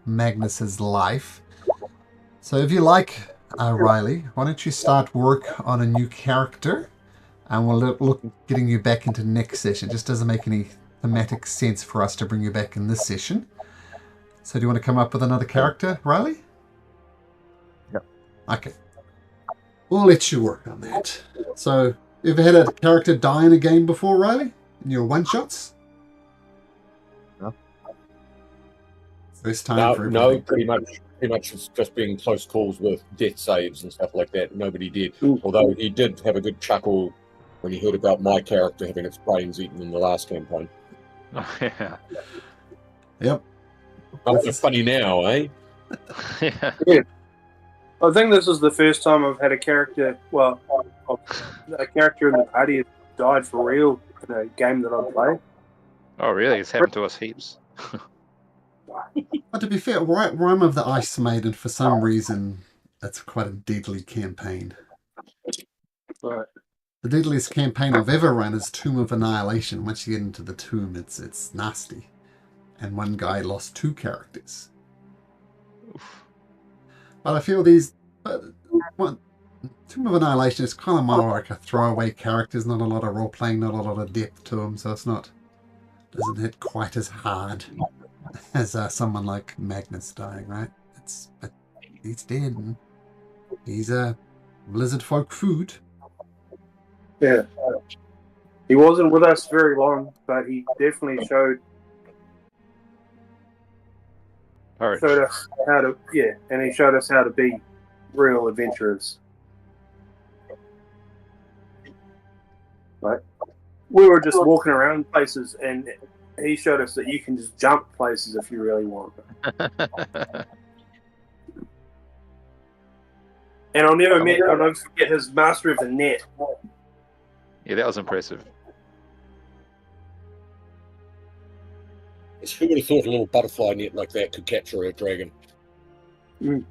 [SPEAKER 1] Magnus his life. So if you like, Riley, why don't you start work on a new character, and we'll look getting you back into next session. It just doesn't make any thematic sense for us to bring you back in this session. So do you want to come up with another character, Riley?
[SPEAKER 5] Yep.
[SPEAKER 1] Okay. We'll let you work on that. So, you ever had a character die in a game before, Riley? In your one-shots?
[SPEAKER 5] No.
[SPEAKER 1] First time
[SPEAKER 3] No,
[SPEAKER 1] for
[SPEAKER 3] no,
[SPEAKER 1] everything.
[SPEAKER 3] pretty much it's just being close calls with death saves and stuff like that. Nobody did.
[SPEAKER 4] Mm.
[SPEAKER 3] Although he did have a good chuckle when he heard about my character having its brains eaten in the last campaign.
[SPEAKER 2] Yeah.
[SPEAKER 1] Yep.
[SPEAKER 3] Not so funny now, eh?
[SPEAKER 2] Yeah.
[SPEAKER 4] I think this is the first time I've had a character, well, a character in the party has died for real in a game that I play.
[SPEAKER 2] Oh, really? It's happened to us heaps.
[SPEAKER 1] But to be fair, Rime of the Ice Maiden, for some reason, that's quite a deadly campaign.
[SPEAKER 4] Right.
[SPEAKER 1] The deadliest campaign I've ever run is Tomb of Annihilation. Once you get into the tomb, it's nasty. And one guy lost 2 characters.
[SPEAKER 2] Oof.
[SPEAKER 1] But I feel Tomb of Annihilation is kind of more like a throwaway characters, not a lot of role-playing, not a lot of depth to them, so doesn't hit quite as hard as someone like Magnus dying, right? But he's dead, and he's a lizard folk food.
[SPEAKER 4] Yeah. He wasn't with us very long, but he definitely showed
[SPEAKER 2] Courage.
[SPEAKER 4] us how to, and he showed us how to be real adventurers. Like, we were just walking around places, and he showed us that you can just jump places if you really want. And I'll never forget his master of the net.
[SPEAKER 2] Yeah, that was impressive.
[SPEAKER 3] Who would have thought a little butterfly net like that could capture a dragon?
[SPEAKER 4] Mm.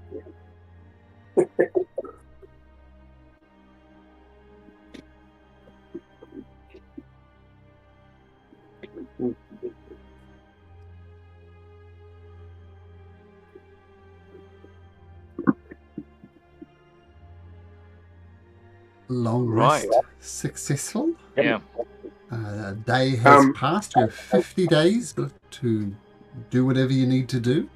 [SPEAKER 1] Long
[SPEAKER 2] Right.
[SPEAKER 1] rest successful.
[SPEAKER 2] Yeah.
[SPEAKER 1] A day has passed. You have 50 days to do whatever you need to do.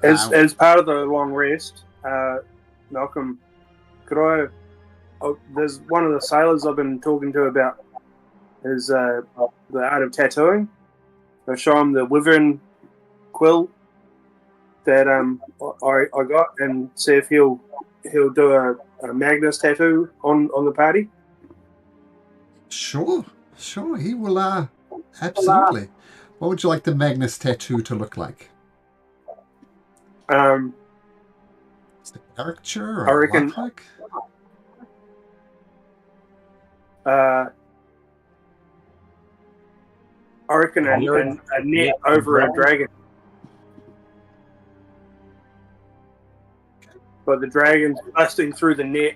[SPEAKER 4] As part of the long rest, Malcolm, there's one of the sailors I've been talking to about his the art of tattooing. I'll show him the wyvern quill that I got, and see if he'll do a Magnus tattoo on the party.
[SPEAKER 1] Sure. He will. Absolutely. What would you like the Magnus tattoo to look like? Is it a caricature or
[SPEAKER 4] I reckon-
[SPEAKER 1] lifelike?
[SPEAKER 4] I reckon a net over a dragon. But the dragon's busting through the net,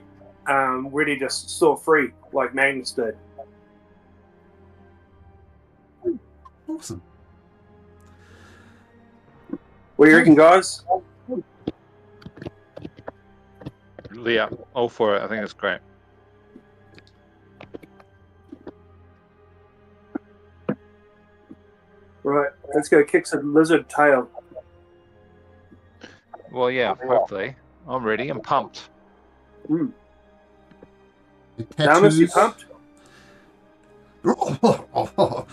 [SPEAKER 4] ready to soar free, like Magnus did.
[SPEAKER 1] Awesome.
[SPEAKER 4] What do you reckon, guys?
[SPEAKER 2] Yeah, all for it. I think it's great.
[SPEAKER 4] Right, let's go kick some lizard tail.
[SPEAKER 2] Well, yeah, hopefully. I'm ready. I'm pumped.
[SPEAKER 1] Your
[SPEAKER 4] Thomas, you
[SPEAKER 1] tattoos.
[SPEAKER 4] pumped?
[SPEAKER 1] Oh,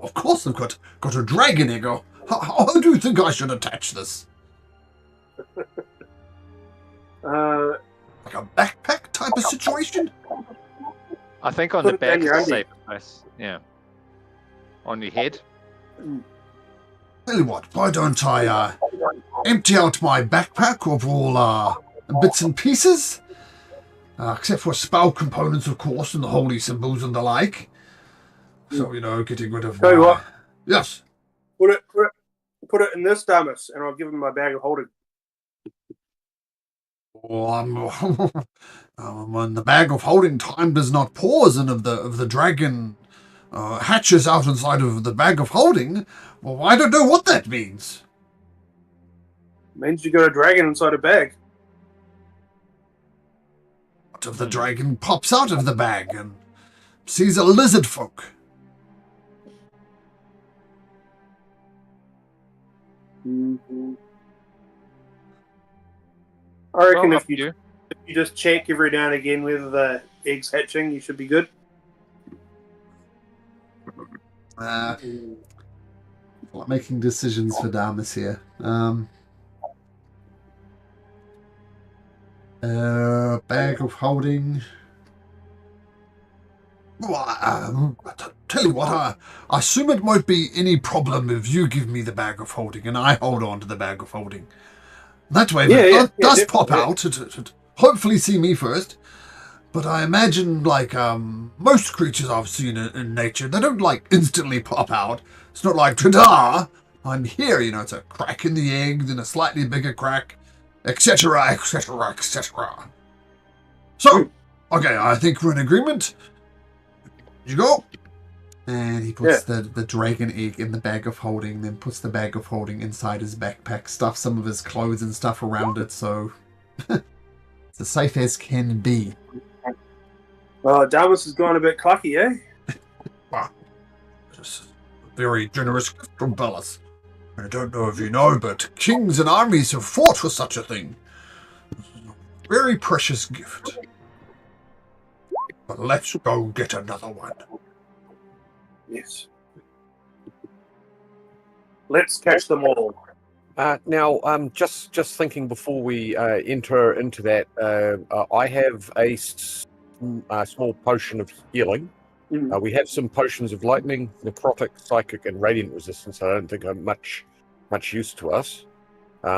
[SPEAKER 1] of course I've got a dragon ego. How do you think I should attach this? Like a backpack type of situation?
[SPEAKER 2] I think on
[SPEAKER 4] Put
[SPEAKER 2] the
[SPEAKER 4] it down
[SPEAKER 2] back is
[SPEAKER 4] your
[SPEAKER 2] the
[SPEAKER 4] undie.
[SPEAKER 2] safest place. Yeah. On your head.
[SPEAKER 1] Tell you what, why don't I empty out my backpack of all bits and pieces? Except for spell components, of course, and the holy symbols and the like. So, getting rid of...
[SPEAKER 4] Tell you what.
[SPEAKER 1] Yes.
[SPEAKER 4] Put it in this Thomas, and I'll give him my bag of holding.
[SPEAKER 1] When the bag of holding time does not pause, and of the dragon hatches out inside of the bag of holding, well, I don't know what that means.
[SPEAKER 4] Means you got a dragon inside a bag.
[SPEAKER 1] What if the dragon pops out of the bag and sees a lizard folk?
[SPEAKER 4] Mm-hmm. I reckon
[SPEAKER 2] Well,
[SPEAKER 4] if you just check every now and again whether the egg's hatching, you should be good.
[SPEAKER 1] Like making decisions for Damas here. Bag of holding. Well, tell you what, I assume it won't be any problem if you give me the bag of holding and I hold on to the bag of holding. That way, if it does pop out, it hopefully see me first. But I imagine, like most creatures I've seen in nature, they don't like instantly pop out. It's not like, ta-da, I'm here. It's a crack in the egg, then a slightly bigger crack, etc., etc., etc. So, okay, I think we're in agreement. You go. And he puts the dragon egg in the bag of holding, then puts the bag of holding inside his backpack, stuffs some of his clothes and stuff around it, so it's as safe as can be.
[SPEAKER 4] Well, Damas has gone a bit clucky, eh?
[SPEAKER 1] Wow. This is a very generous gift from Bellas. I don't know if you know, but kings and armies have fought for such a thing. Very precious gift. But let's go get another one.
[SPEAKER 4] Yes. Let's catch them all.
[SPEAKER 3] Now, just thinking before we enter into that, I have a small potion of healing.
[SPEAKER 4] Mm.
[SPEAKER 3] We have some potions of lightning, necrotic, psychic, and radiant resistance. I don't think are much use to us.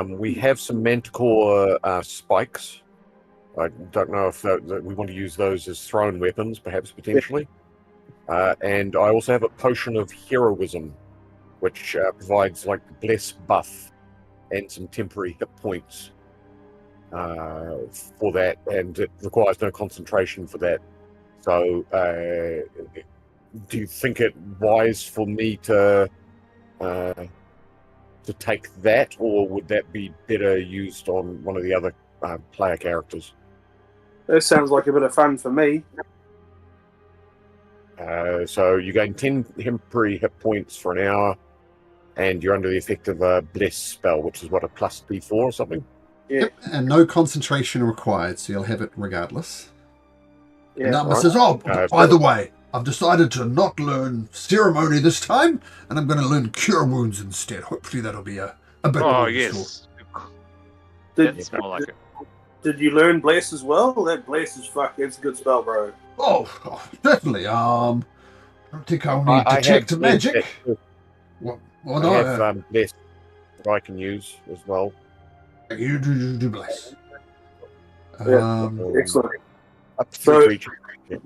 [SPEAKER 3] We have some manticore spikes. I don't know if we want to use those as thrown weapons, perhaps potentially. And I also have a potion of heroism, which provides like bless buff and some temporary hit points for that, and it requires no concentration for that. So, do you think it wise for me to take that, or would that be better used on one of the other player characters?
[SPEAKER 4] That sounds like a bit of fun for me.
[SPEAKER 3] So you gain 10 temporary hit points for an hour, and you're under the effect of a bless spell, which is what, a plus D4 or something?
[SPEAKER 4] Yeah.
[SPEAKER 1] Yep, and no concentration required, so you'll have it regardless.
[SPEAKER 4] Yeah.
[SPEAKER 1] And Dharma says, by the way, I've decided to not learn ceremony this time, and I'm going to learn cure wounds instead. Hopefully that'll be a bit more useful.
[SPEAKER 2] Yes.
[SPEAKER 4] Did,
[SPEAKER 2] More like it.
[SPEAKER 4] did you learn bless as well? That bless is it's a good spell, bro.
[SPEAKER 1] Oh, certainly. I don't think I'll need detect magic.
[SPEAKER 3] I have bless that I can use as well.
[SPEAKER 1] You do bless.
[SPEAKER 4] Excellent.
[SPEAKER 3] Up to 3 creatures. Yeah.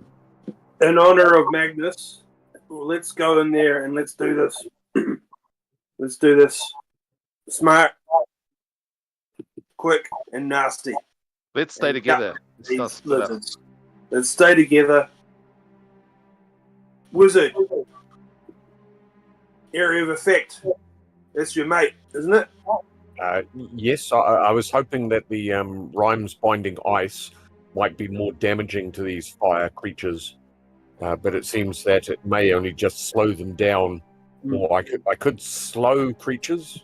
[SPEAKER 4] In honor of Magnus, let's go in there and let's do this. Let's do this smart, quick, and nasty.
[SPEAKER 2] Let's stay together.
[SPEAKER 4] These lizards. Let's stay together. Wizard. Area of effect. That's your mate, isn't it?
[SPEAKER 3] Yes, I was hoping that the Rhymes Binding Ice might be more damaging to these fire creatures, but it seems that it may only just slow them down. Or I could slow creatures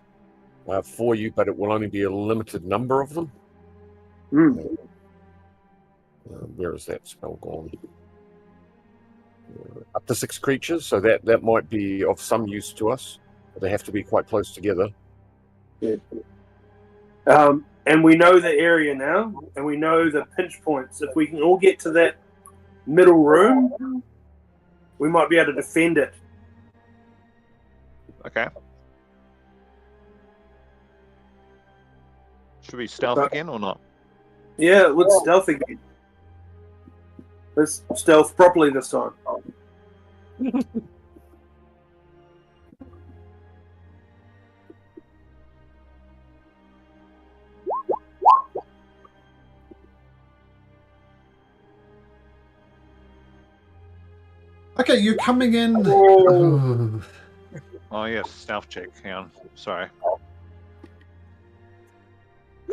[SPEAKER 3] for you, but it will only be a limited number of them. Where is that spell gone? Up to 6 creatures, so that might be of some use to us. But they have to be quite close together.
[SPEAKER 4] Yeah. And we know the area now, and we know the pinch points. If we can all get to that middle room, we might be able to defend it.
[SPEAKER 2] Okay. Should we stealth again or not?
[SPEAKER 4] Yeah, let's stealth again. Let's stealth properly this time.
[SPEAKER 1] Okay, you're coming in.
[SPEAKER 4] Oh.
[SPEAKER 2] Oh yes, stealth check. Hang on. Sorry.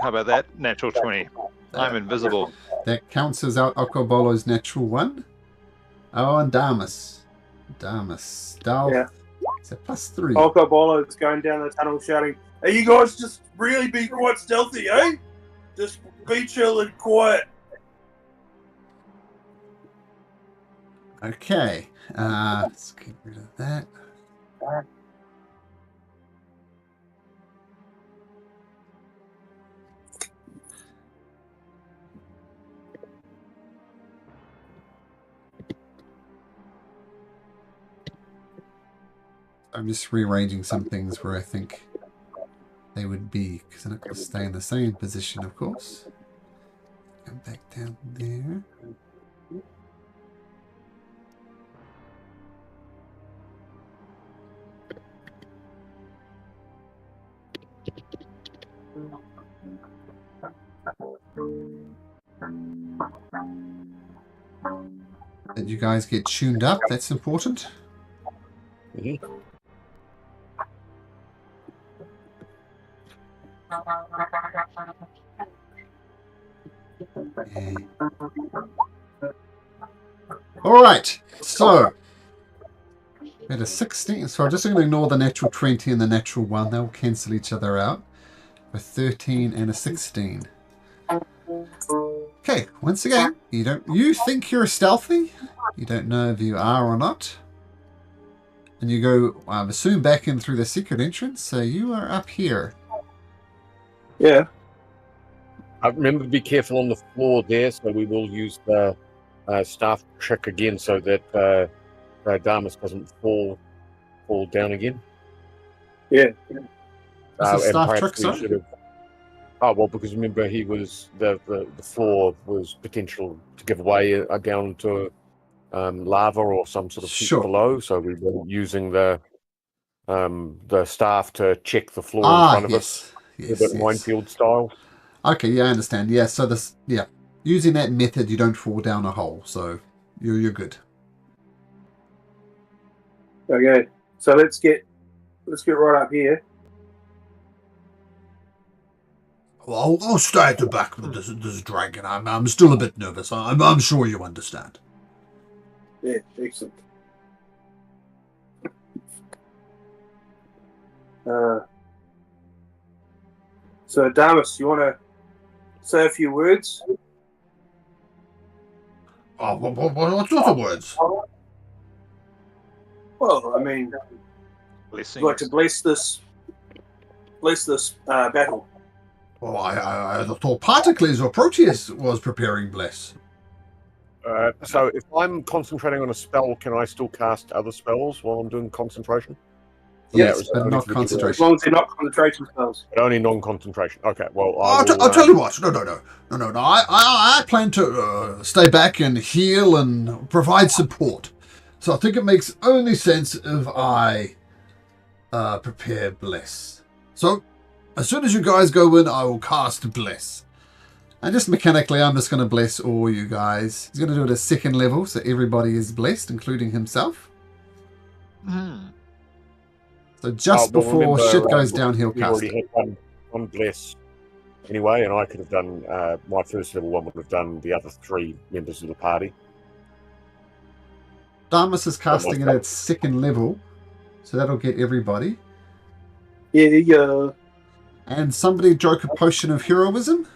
[SPEAKER 2] How about that? Natural 20. I'm invisible.
[SPEAKER 1] That counts as out Okobolo's natural 1. Oh, and Damas. Stealth.
[SPEAKER 4] Yeah.
[SPEAKER 1] Is that +3?
[SPEAKER 4] Okobolo is going down the tunnel shouting, "Hey, you guys just really be quite stealthy, eh? Just be chill and quiet."
[SPEAKER 1] Okay. Let's get rid of that. I'm just rearranging some things where I think they would be, because they're not going to stay in the same position, of course. Come back down there. That you guys get tuned up, that's important.
[SPEAKER 3] Mhm.
[SPEAKER 1] All right, so at a 16, so I'm just going to ignore the natural 20 and the natural 1. They'll cancel each other out. A 13 and a 16. Okay, once again, you think you're stealthy. You don't know if you are or not. And you go, assume back in through the secret entrance, so you are up here.
[SPEAKER 4] Yeah.
[SPEAKER 3] Remember to be careful on the floor there, so we will use the staff trick again so that Damas doesn't fall down again.
[SPEAKER 4] Yeah.
[SPEAKER 1] What's the staff
[SPEAKER 3] perhaps
[SPEAKER 1] trick,
[SPEAKER 3] we
[SPEAKER 1] sorry?
[SPEAKER 3] should have. Oh well, because remember he was the floor was potential to give away down to lava or some sort of heat
[SPEAKER 1] Sure.
[SPEAKER 3] below, so we were using the staff to check the floor in front of us, a bit minefield style.
[SPEAKER 1] Okay, yeah, I understand. Yeah, so using that method, you don't fall down a hole, so you're good.
[SPEAKER 4] Okay. So let's get right up here.
[SPEAKER 1] Well, I'll stay at the back with this dragon. I'm still a bit nervous. I'm sure you understand.
[SPEAKER 4] Yeah, excellent. So Damas, you want to say a few words?
[SPEAKER 1] Oh, what sort of words?
[SPEAKER 4] Well, I mean,
[SPEAKER 2] Blessings.
[SPEAKER 4] I'd like to bless this battle.
[SPEAKER 1] Well, I thought Particles or Proteus was preparing bless.
[SPEAKER 3] So if I'm concentrating on a spell, can I still cast other spells while I'm doing concentration?
[SPEAKER 1] Yes, but
[SPEAKER 3] only
[SPEAKER 1] not
[SPEAKER 3] for the
[SPEAKER 4] As
[SPEAKER 1] concentration.
[SPEAKER 4] long as they're not concentration spells.
[SPEAKER 3] But only non-concentration. Okay, well,
[SPEAKER 1] I'll tell you what. No. I plan to stay back and heal and provide support. So I think it makes only sense if I prepare bless. So as soon as you guys go in, I will cast bless. And just mechanically, I'm just going to bless all you guys. He's going to do it at second level, so everybody is blessed, including himself. So just before
[SPEAKER 3] remember,
[SPEAKER 1] shit goes down, he'll
[SPEAKER 3] we
[SPEAKER 1] cast
[SPEAKER 3] already
[SPEAKER 1] it.
[SPEAKER 3] had one bless anyway, and I could have done my first level one would have done the other 3 members of the party.
[SPEAKER 1] Damas is casting it at second level, so that'll get everybody.
[SPEAKER 4] Yeah.
[SPEAKER 1] And somebody drank a potion of heroism.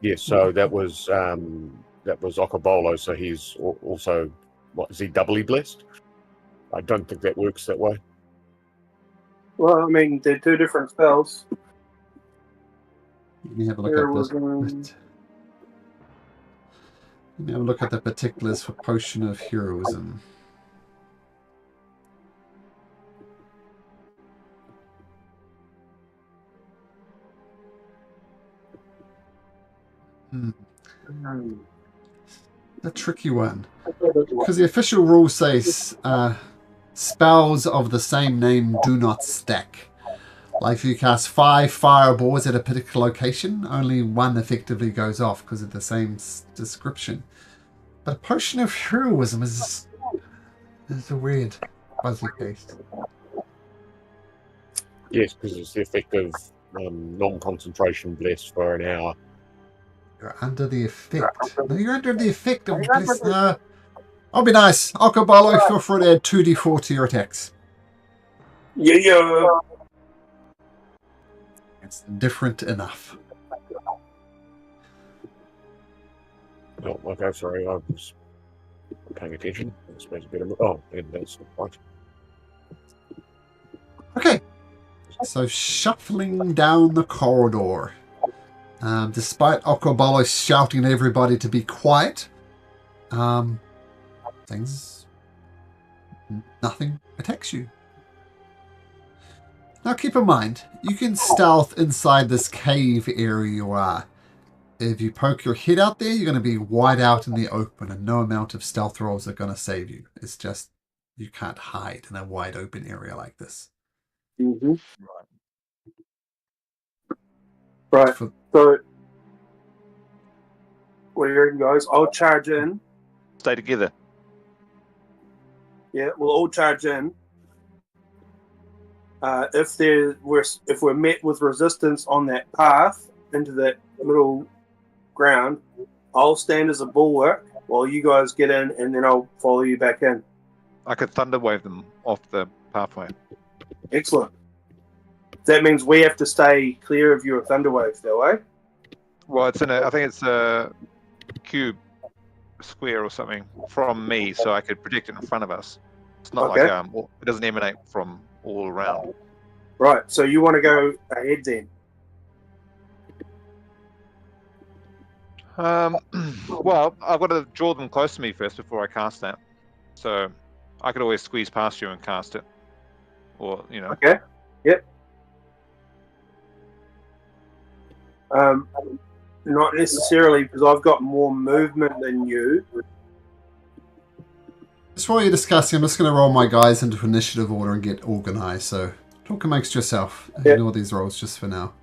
[SPEAKER 3] Yes, so that was Okobolo, so he's also, what, is he doubly blessed? I don't think that works that way.
[SPEAKER 4] Well, I mean, they're 2 different spells.
[SPEAKER 1] Let me have a look at this. Let me have a look at the particulars for potion of heroism. A tricky one. Because the official rules say spells of the same name do not stack. Like if you cast 5 fireballs at a particular location, only 1 effectively goes off because of the same description. But a potion of heroism is It's a weird fuzzy case.
[SPEAKER 3] Yes, because it's the effect of non-concentration bliss for an hour.
[SPEAKER 1] You're under the effect. No, you're under the effect of bliss. I'll be nice. Akabalo, feel free to add 2d4 to your attacks.
[SPEAKER 4] Yeah.
[SPEAKER 1] It's different enough.
[SPEAKER 3] Oh, okay, sorry, I was paying attention. I suppose a bit of, oh, and that's right.
[SPEAKER 1] Okay. So shuffling down the corridor. Despite Akabalo shouting at everybody to be quiet, nothing attacks you. Now keep in mind, you can stealth inside this cave area you are. If you poke your head out there, you're going to be wide out in the open, and no amount of stealth rolls are going to save you. It's just you can't hide in a wide open area like this.
[SPEAKER 4] Mm-hmm. Right.
[SPEAKER 1] For-
[SPEAKER 4] So, what do you reckon, guys? I'll charge in.
[SPEAKER 2] Stay together.
[SPEAKER 4] Yeah, we'll all charge in. If we're met with resistance on that path into that little ground, I'll stand as a bulwark while you guys get in, and then I'll follow you back in.
[SPEAKER 2] I could thunder wave them off the pathway.
[SPEAKER 4] Excellent. That means we have to stay clear of your thunder wave, though, eh?
[SPEAKER 2] Well, I think it's a cube square or something from me, so I could predict it in front of us. It's not
[SPEAKER 4] Okay.
[SPEAKER 2] like it doesn't emanate from all around.
[SPEAKER 4] Right. So you want to go ahead then?
[SPEAKER 2] Well, I've got to draw them close to me first before I cast that. So I could always squeeze past you and cast it, or
[SPEAKER 4] Okay. Yep. Not necessarily, because I've got more movement than you.
[SPEAKER 1] Just while you're discussing, I'm just going to roll my guys into initiative order and get organized. So talk amongst yourself.
[SPEAKER 4] Yep.
[SPEAKER 1] Ignore these rolls just for now.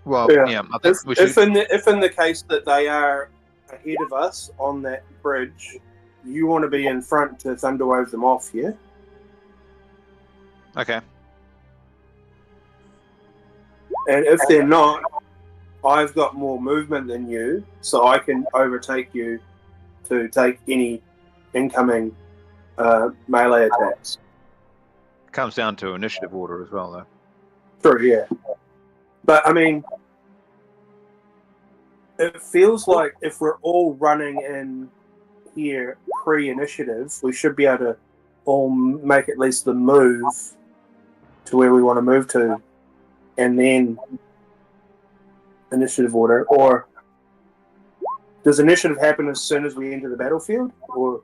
[SPEAKER 2] Well,
[SPEAKER 4] Yeah.
[SPEAKER 2] I think we should.
[SPEAKER 4] If in the case that they are ahead of us on that bridge, you want to be in front to thunderwave them off, yeah?
[SPEAKER 2] Okay.
[SPEAKER 4] And if they're not, I've got more movement than you, so I can overtake you to take any incoming melee attacks.
[SPEAKER 2] Comes down to initiative order as well, though.
[SPEAKER 4] True, yeah. But, I mean, it feels like if we're all running in here pre-initiative, we should be able to all make at least the move to where we want to move to, and then initiative order. Or does initiative happen as soon as we enter the battlefield? Or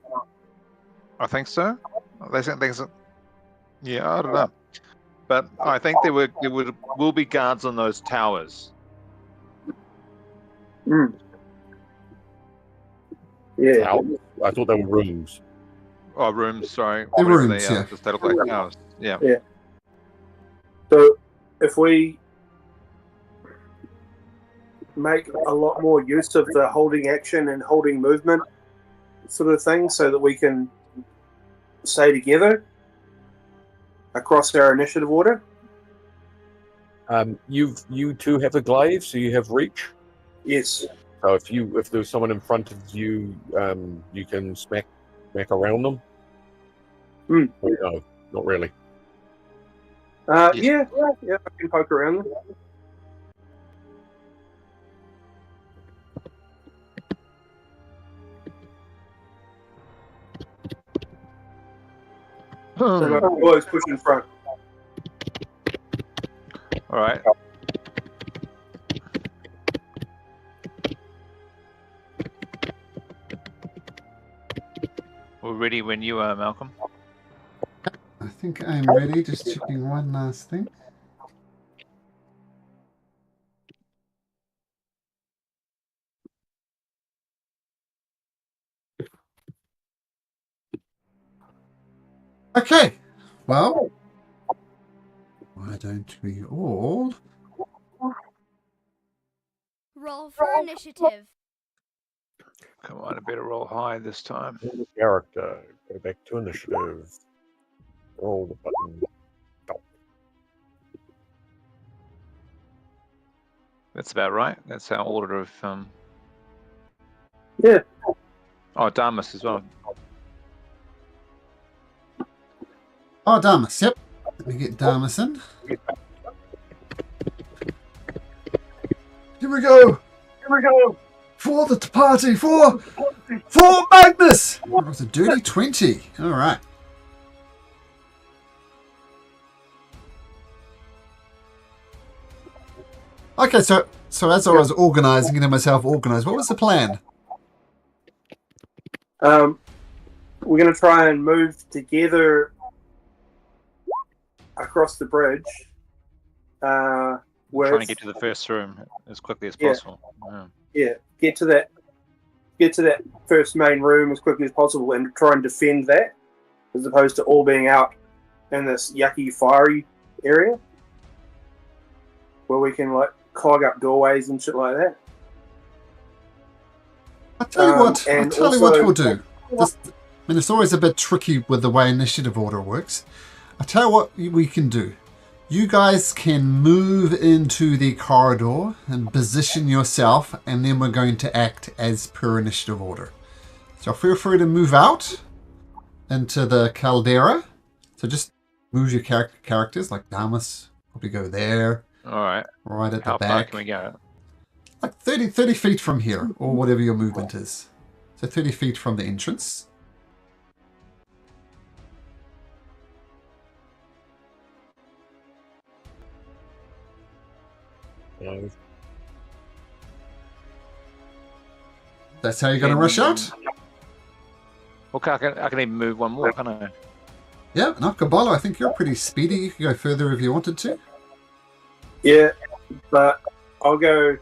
[SPEAKER 2] I think so. They think things. Yeah, I don't know, but I think there will be guards on those towers.
[SPEAKER 4] yeah,
[SPEAKER 3] Towers? I thought they were rooms.
[SPEAKER 2] Oh, rooms. Sorry,
[SPEAKER 1] They're
[SPEAKER 2] whatever
[SPEAKER 1] rooms,
[SPEAKER 2] they are.
[SPEAKER 1] yeah.
[SPEAKER 2] Just they look like towers. Yeah.
[SPEAKER 4] so if we make a lot more use of the holding action and holding movement sort of thing, so that we can stay together across our initiative order.
[SPEAKER 3] You two have a glaive, so you have reach.
[SPEAKER 4] Yes.
[SPEAKER 3] So if there's someone in front of you, you can smack around them. Or no, not really.
[SPEAKER 4] Yeah, I can poke around them. So I always push in front.
[SPEAKER 2] All right. We're ready when you are, Malcolm.
[SPEAKER 1] I think I'm ready. Just checking one last thing. Okay. Well, why don't we all...
[SPEAKER 6] Roll for initiative.
[SPEAKER 2] Come on, I better roll high this time.
[SPEAKER 3] Character. Go back to initiative. Roll the button.
[SPEAKER 2] That's about right. That's our order of.
[SPEAKER 4] Yeah.
[SPEAKER 2] Oh, Damas as well.
[SPEAKER 1] Oh, Damas. Yep. Let me get Damas in. Here we go.
[SPEAKER 3] Here we go.
[SPEAKER 1] For the party. For Magnus. It was a dirty 20. All right. Okay, so as I was organising, getting myself organised, what was the plan?
[SPEAKER 4] We're going to try and move together across the bridge.
[SPEAKER 2] Trying to get to the first room as quickly as possible.
[SPEAKER 4] Yeah, get to that first main room as quickly as possible and try and defend that, as opposed to all being out in this yucky, fiery area where we can like clog up doorways and shit like that.
[SPEAKER 1] I'll tell you what we'll do. It's always a bit tricky with the way initiative order works. I'll tell you what we can do. You guys can move into the corridor and position yourself, and then we're going to act as per initiative order. So feel free to move out into the caldera. So just move your characters, like Damas, probably go there.
[SPEAKER 2] All right.
[SPEAKER 1] Right at
[SPEAKER 2] How
[SPEAKER 1] the back.
[SPEAKER 2] far can we go?
[SPEAKER 1] Like 30 feet from here, or whatever your movement is. So 30 feet from the entrance. That's how you're going to rush out?
[SPEAKER 2] Okay, I can even move one more, can't I?
[SPEAKER 1] Yeah, no, Caballo, I think you're pretty speedy. You could go further if you wanted to.
[SPEAKER 4] Yeah, but we'll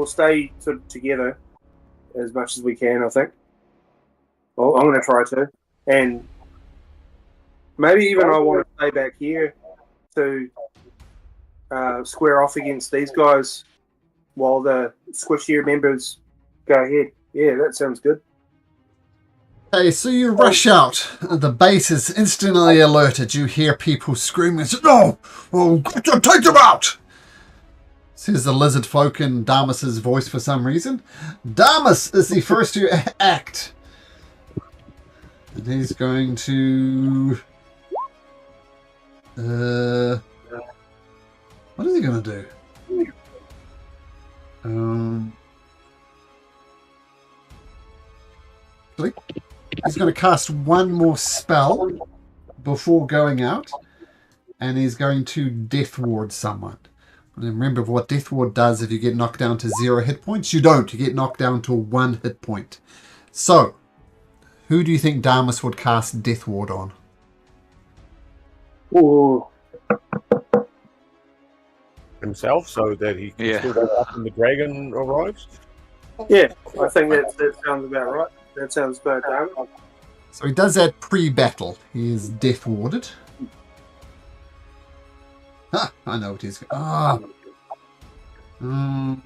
[SPEAKER 4] stay sort of together as much as we can, I think. Well, I'm going to try to. And maybe even I want to stay back here to square off against these guys while the squishier members go ahead. Yeah, that sounds good.
[SPEAKER 1] Okay, so you rush out. The base is instantly alerted. You hear people screaming, "No! Oh, take them out!" Says the lizard folk in Damas's voice for some reason. Damas is the first to act. And he's going to... what is he going to do? He's going to cast one more spell before going out, and he's going to Death Ward someone. And remember what Death Ward does if you get knocked down to 0 hit points. You don't. You get knocked down to 1 hit point. So, who do you think Damas would cast Death Ward on?
[SPEAKER 4] Ooh.
[SPEAKER 3] Himself, so that he can still go up when the dragon arrives?
[SPEAKER 4] Yeah, I think that sounds about right. That sounds about right.
[SPEAKER 1] So he does that pre-battle. He is Death Warded. Ah, I know what he's... Ah. No.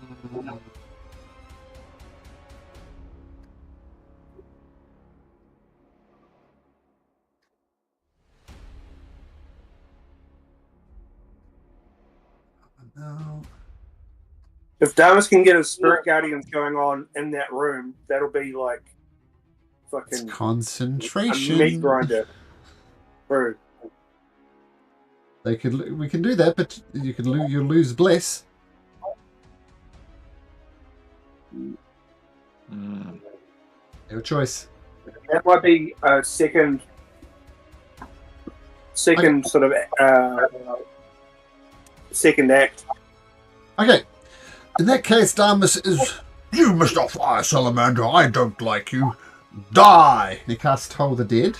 [SPEAKER 4] If Damas can get his spirit guardians going on in that room, that'll be like fucking
[SPEAKER 1] It's concentration.
[SPEAKER 4] a meat grinder. Bro.
[SPEAKER 1] We can do that, but you'll lose bless. Your choice.
[SPEAKER 4] That might be a second sort of second act.
[SPEAKER 1] Okay. In that case, Damas is... You, Mr. Fire Salamander, I don't like you. Die! He casts Toll the Dead.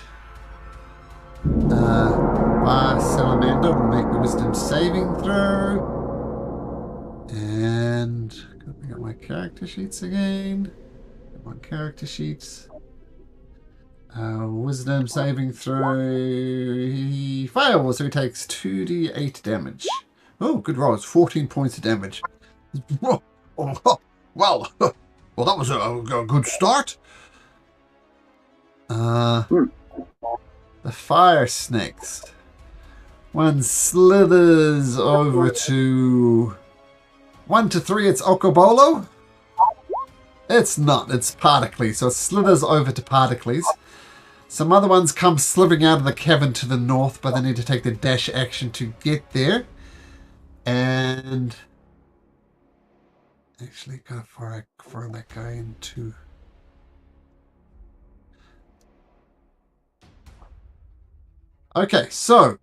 [SPEAKER 1] Fire Salamander will make the wisdom saving throw. And... Gotta bring up my character sheets again. My character sheets. Wisdom saving throw. He fails, so he takes 2d8 damage. Oh, good roll. It's 14 points of damage. Well, Well, that was a good start. The fire snakes. One slithers over to 1 to 3. It's Okobolo. It's not. It's Particles. So it slithers over to Particles. Some other ones come slithering out of the cavern to the north, but they need to take the dash action to get there. And actually, before I throw that guy into. Okay, so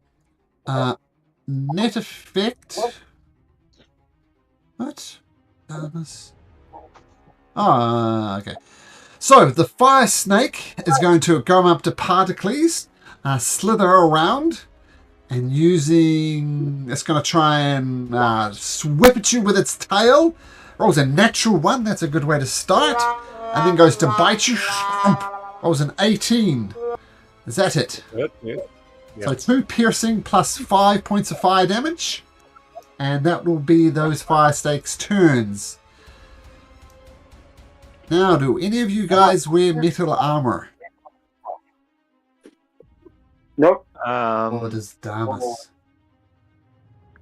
[SPEAKER 1] net effect. What? Okay. So the fire snake is going to go up to Particles, slither around, and using it's going to try and whip at you with its tail. Rolls a natural 1. That's a good way to start. And then goes to bite you. Rolls an 18. Is that it?
[SPEAKER 3] Yeah.
[SPEAKER 1] So 2 piercing plus 5 points of fire damage. And that will be those fire snakes' turns. Now, do any of you guys wear metal armor?
[SPEAKER 4] Nope.
[SPEAKER 1] Or does Damas?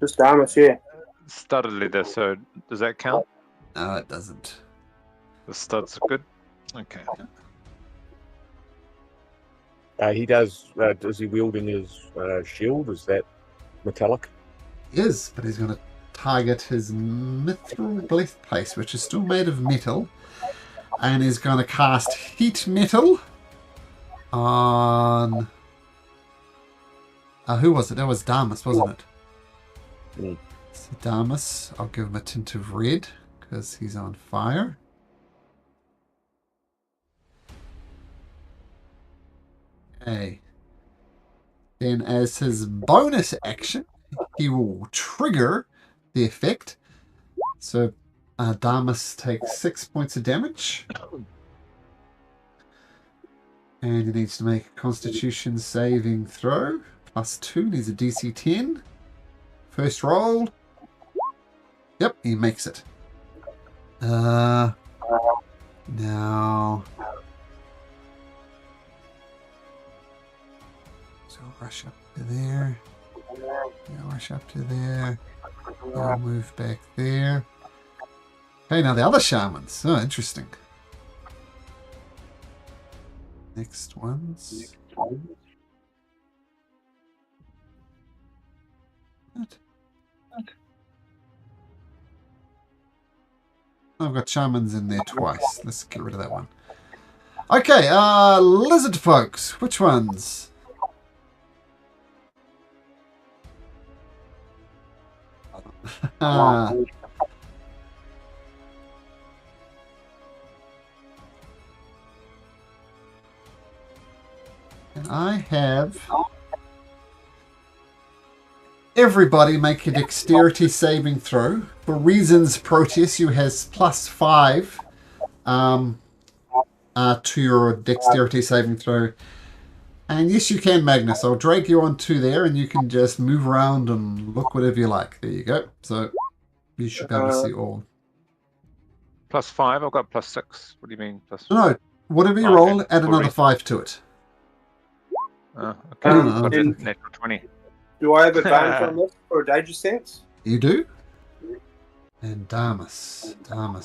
[SPEAKER 4] Just Damas, yeah.
[SPEAKER 2] Studded leather, so does that count?
[SPEAKER 1] No, it doesn't.
[SPEAKER 2] The studs are good. Okay.
[SPEAKER 3] He does. Does he wield in his shield? Is that metallic?
[SPEAKER 1] He is, but he's going to target his mithril breastplate, which is still made of metal. And he's going to cast Heat Metal on... who was it? That was Damas, wasn't it?
[SPEAKER 3] Mm.
[SPEAKER 1] So Damas, I'll give him a tint of red, because he's on fire. Okay. Then as his bonus action, he will trigger the effect. So Damas takes 6 points of damage. And he needs to make a Constitution saving throw. +2, needs a DC 10. First roll. Yep, he makes it. Now... So rush up to there. Yeah, rush up to there. I'll move back there. Okay, now the other shamans. Oh, interesting. Next ones. What? I've got shamans in there twice. Let's get rid of that one. Okay, lizard folks. Which ones? And I have everybody make a dexterity saving throw. For reasons, Proteus, you has +5 to your dexterity saving throw. And yes, you can, Magnus. I'll drag you onto there and you can just move around and look whatever you like. There you go. So you should be able to see all.
[SPEAKER 2] +5, I've got +6. What do you mean?
[SPEAKER 1] No, whatever you roll, add another 5 to it.
[SPEAKER 2] Okay.
[SPEAKER 1] Oh,
[SPEAKER 2] Got a natural 20.
[SPEAKER 4] Do I have advantage on this for a danger sense?
[SPEAKER 1] You do? And Damas,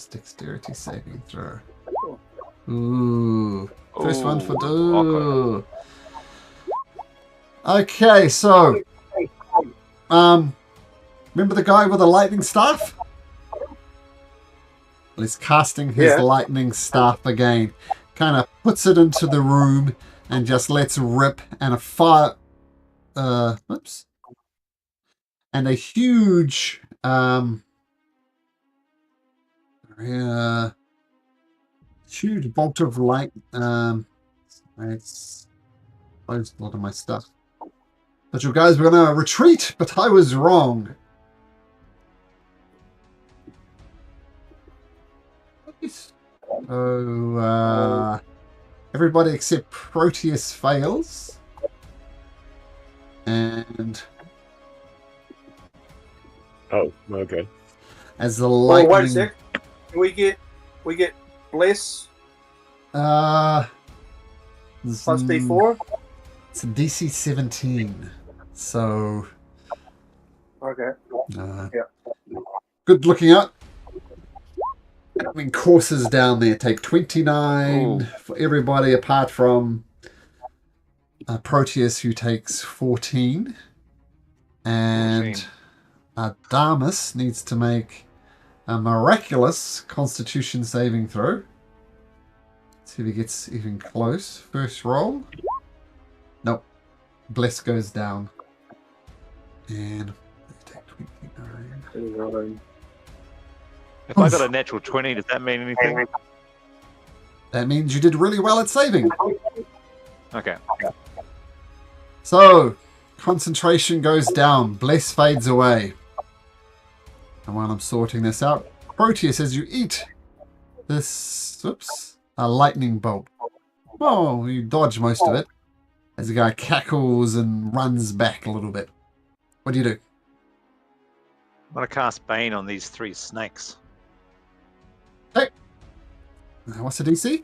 [SPEAKER 1] dexterity saving throw. Ooh. First one for do. Okay, so remember the guy with the lightning staff? Well, he's casting his lightning staff again. Kind of puts it into the room and just lets rip, and a fire oops. And a huge huge bolt of light. It's closed a lot of my stuff. But you guys were gonna retreat, but I was wrong. So everybody except Proteus fails. And
[SPEAKER 3] oh, okay.
[SPEAKER 1] As the lightning...
[SPEAKER 4] Oh, wait a sec. We get Bless
[SPEAKER 1] Plus
[SPEAKER 4] plus D4.
[SPEAKER 1] It's a DC 17. So,
[SPEAKER 4] Okay.
[SPEAKER 1] good looking out. I mean, courses down there take 29
[SPEAKER 2] Ooh.
[SPEAKER 1] for everybody apart from Proteus, who takes 14. And
[SPEAKER 2] 14.
[SPEAKER 1] Damus needs to make a miraculous Constitution saving throw. See if he gets even close. First roll. Nope. Bless goes down. And they take 29.
[SPEAKER 2] If I got a natural 20, does that mean anything?
[SPEAKER 1] That means you did really well at saving.
[SPEAKER 2] Okay.
[SPEAKER 1] So, concentration goes down. Bless fades away. And while I'm sorting this out, Proteus, as you eat this, a lightning bolt. Oh, you dodge most of it. As the guy cackles and runs back a little bit. What do you do?
[SPEAKER 2] I'm going to cast Bane on these 3 snakes.
[SPEAKER 1] Hey. What's the DC?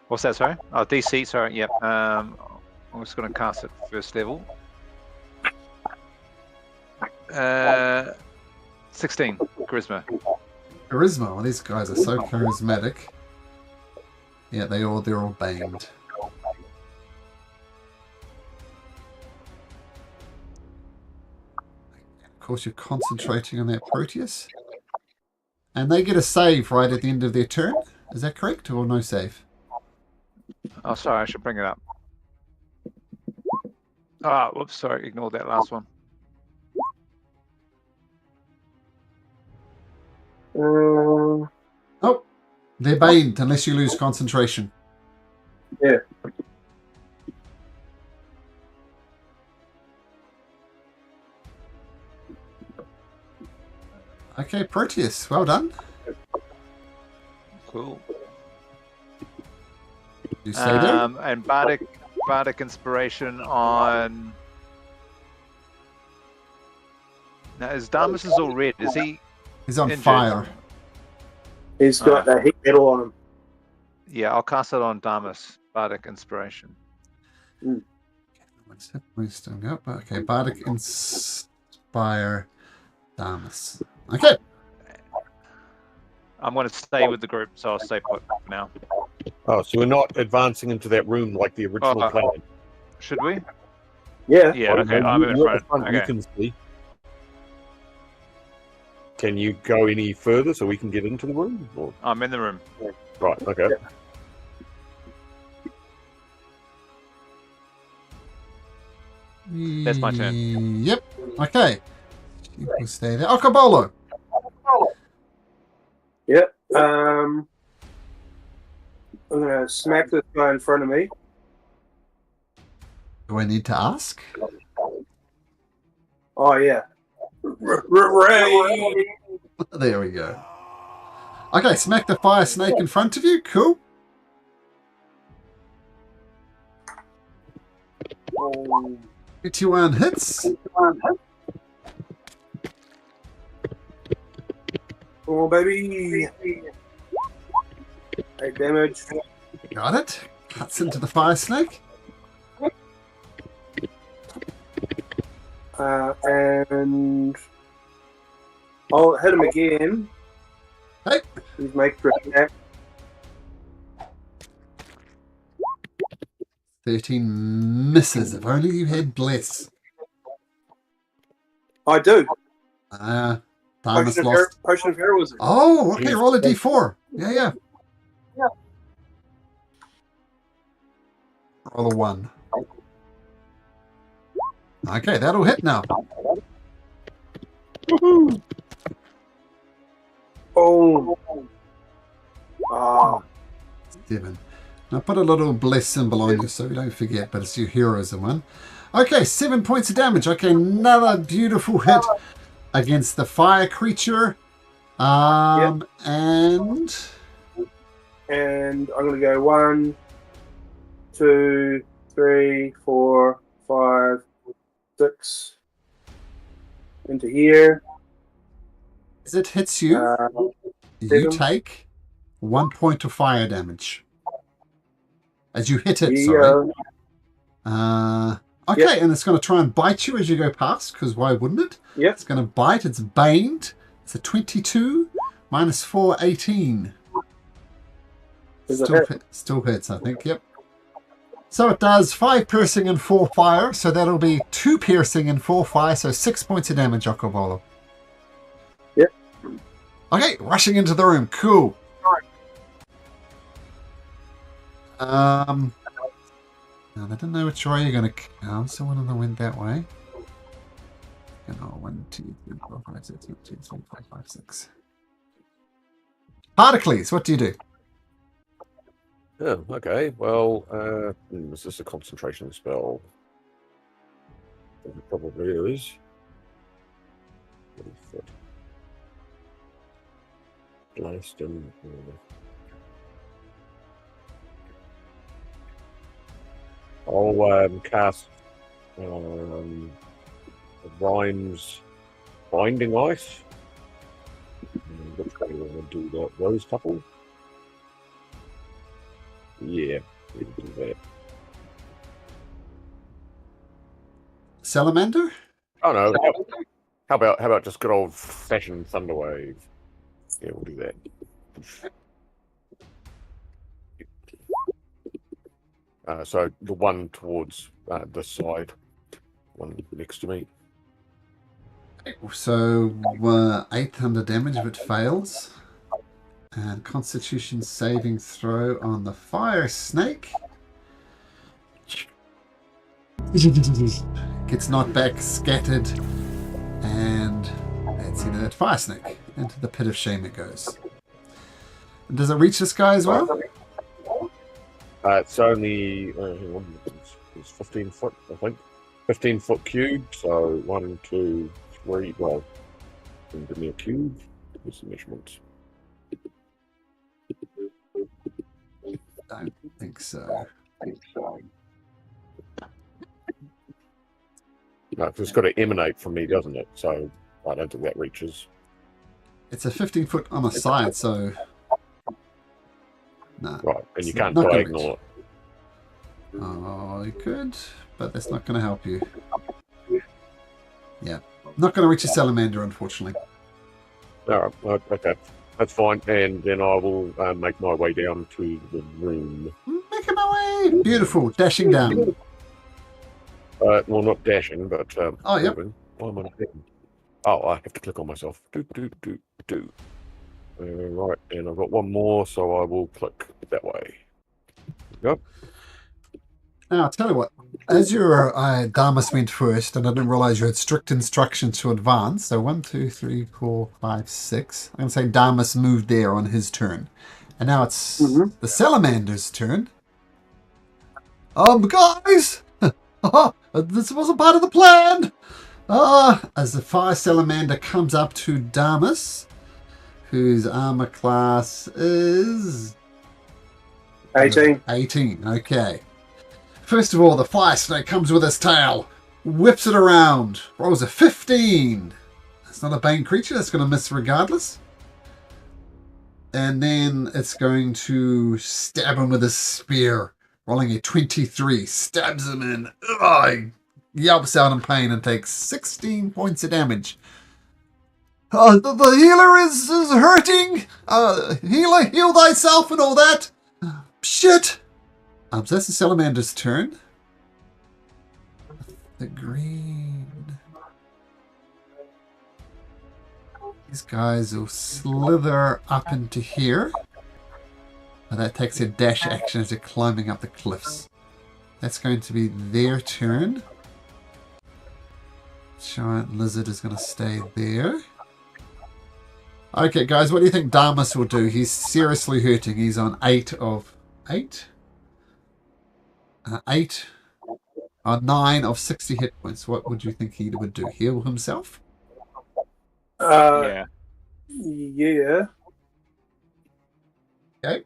[SPEAKER 2] What's that, sorry? Oh, DC, sorry, yep. I'm just going to cast it first level. 16, Charisma.
[SPEAKER 1] Charisma. Well, these guys are so charismatic. Yeah, they're all baned. Of course, you're concentrating on that Proteus. And they get a save right at the end of their turn. Is that correct, or no save?
[SPEAKER 2] Oh, sorry, I should bring it up. Ah, whoops, sorry, ignore that last one.
[SPEAKER 1] Oh, they're baned unless you lose concentration.
[SPEAKER 4] Yeah.
[SPEAKER 1] Okay, Proteus, well done.
[SPEAKER 2] Cool.
[SPEAKER 1] You stay there?
[SPEAKER 2] And Bardic Inspiration on... Now, is Damus is all red? Is he...
[SPEAKER 1] He's on
[SPEAKER 2] injured?
[SPEAKER 1] fire.
[SPEAKER 4] He's got that heat metal on him.
[SPEAKER 2] Yeah, I'll cast it on Damus. Bardic Inspiration.
[SPEAKER 1] Okay, Bardic Inspire Damus. Okay.
[SPEAKER 2] I'm going to stay with the group, so I'll stay put for now.
[SPEAKER 3] Oh, so we're not advancing into that room like the original plan.
[SPEAKER 2] Should we?
[SPEAKER 4] Yeah.
[SPEAKER 2] Yeah, okay, I'm in
[SPEAKER 3] You're at
[SPEAKER 2] front.
[SPEAKER 3] the You
[SPEAKER 2] Okay.
[SPEAKER 3] can see. Can you go any further so we can get into the room? Or...
[SPEAKER 2] I'm in the room.
[SPEAKER 3] Right, okay.
[SPEAKER 2] That's my turn.
[SPEAKER 1] Yep. Okay. You can stay there. Okabolo.
[SPEAKER 4] Yep. I'm gonna smack this guy in front of me.
[SPEAKER 1] Do I need to ask?
[SPEAKER 4] Oh yeah. Ray.
[SPEAKER 1] There we go. Okay, smack the fire snake in front of you. Cool.
[SPEAKER 4] Oh.
[SPEAKER 1] 21 hits.
[SPEAKER 4] Oh baby. 8 damage.
[SPEAKER 1] Got it. Cuts into the fire snake.
[SPEAKER 4] And I'll hit him again.
[SPEAKER 1] Hey.
[SPEAKER 4] He's making an attack.
[SPEAKER 1] 13 misses. If only you had bless.
[SPEAKER 4] I do.
[SPEAKER 1] Damus lost.
[SPEAKER 4] Potion of heroism.
[SPEAKER 1] Oh, okay. Roll a d4. Yeah. Roll a 1. Okay, that'll hit now.
[SPEAKER 4] Oh. Ah.
[SPEAKER 1] 7. Now put a little bless symbol on you so we don't forget, but it's your heroism one. Okay, 7 points of damage. Okay, another beautiful hit against the fire creature. And
[SPEAKER 4] I'm going to go 1, 2, 3, 4, 5, 6 into here.
[SPEAKER 1] as it hits you, you
[SPEAKER 4] 7.
[SPEAKER 1] take 1 point of fire damage as you hit it.
[SPEAKER 4] Yeah.
[SPEAKER 1] Sorry. Okay,
[SPEAKER 4] Yep.
[SPEAKER 1] and it's going to try and bite you as you go past, because why wouldn't it?
[SPEAKER 4] Yep.
[SPEAKER 1] It's going to bite. It's baned. It's a 22 minus 4, 18.
[SPEAKER 4] Does it hit?
[SPEAKER 1] Still hits, I think. Yep. So it does 5 piercing and 4 fire. So that'll be 2 piercing and 4 fire. So 6 points of damage, Okobolo.
[SPEAKER 4] Yep.
[SPEAKER 1] Okay, rushing into the room. Cool. Now, I don't know which way you're going to come, so one of them went that way. And 1, 2, 3, 4, 5, 6, 1, 2, 3, 4, 5, 6. Particles, what do you do?
[SPEAKER 3] Oh, okay. Well, is this a concentration spell? It probably is. Blast and... I'll cast Rhymes Binding Ice. Which way you want to do that? Those couple? Yeah, we can do that.
[SPEAKER 1] Salamander?
[SPEAKER 3] Oh no, how about just good old fashioned Thunderwave? Yeah, we'll do that. So the one towards this side, one next to me.
[SPEAKER 1] So 800 damage if it fails. And Constitution saving throw on the fire snake. Gets knocked back, scattered, and that's into that fire snake. Into the pit of shame it goes. Does it reach this guy as well?
[SPEAKER 3] It's only hang on, it's 15 foot, I think. 15 foot cube, so 1, 2, 3. Well, give me a cube. Where's the measurements?
[SPEAKER 1] Don't think so.
[SPEAKER 3] No, because it's got to emanate from me, doesn't it? So I don't think that reaches.
[SPEAKER 1] It's a 15 foot on the side, so no.
[SPEAKER 3] Right, and you
[SPEAKER 1] It's
[SPEAKER 3] can't
[SPEAKER 1] not gonna
[SPEAKER 3] diagonal
[SPEAKER 1] reach.
[SPEAKER 3] it.
[SPEAKER 1] Oh, you could, but that's not going to help you. Yeah, not going to reach a salamander, unfortunately.
[SPEAKER 3] All right, okay, that's fine. And then I will make my way down to the room.
[SPEAKER 1] Making my way. Beautiful, dashing down.
[SPEAKER 3] Well, not dashing, but
[SPEAKER 1] Oh, yep.
[SPEAKER 3] moving. Why am I not hitting? Oh, I have to click on myself. Right, and I've got one more, so I will click that way. Yep.
[SPEAKER 1] Now, I'll tell you what. As your Damas went first, and I didn't realize you had strict instructions to advance. So 1, 2, 3, 4, 5, 6. I'm going to say Damas moved there on his turn. And now it's the Salamander's turn. Guys! This wasn't part of the plan! As the Fire Salamander comes up to Damas, whose armor class is
[SPEAKER 4] 18.
[SPEAKER 1] 18, okay. First of all, the fire snake comes with his tail, whips it around, rolls a 15. That's not a bane creature, that's going to miss regardless. And then it's going to stab him with his spear, rolling a 23, stabs him in. He yelps out in pain and takes 16 points of damage. The healer is hurting. Healer, heal thyself and all that. Shit. So that's the Salamander's turn. The green. These guys will slither up into here. And that takes a dash action as they're climbing up the cliffs. That's going to be their turn. Giant lizard is going to stay there. Okay, guys, what do you think Damas will do? He's seriously hurting. He's on 8 of 8. 9 of 60 hit points. What would you think he would do? Heal himself?
[SPEAKER 2] Yeah.
[SPEAKER 4] Yeah.
[SPEAKER 1] Okay.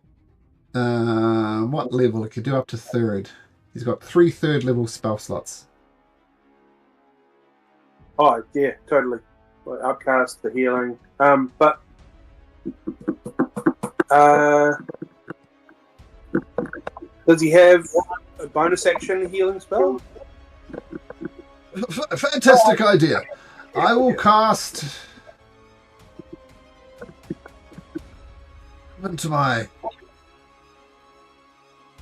[SPEAKER 1] What level? He could do up to 3rd. He's got 3 3rd level spell slots.
[SPEAKER 4] Oh, yeah, totally. Like upcast, the healing. But Does he have a bonus action healing spell?
[SPEAKER 1] Fantastic idea. I will cast into my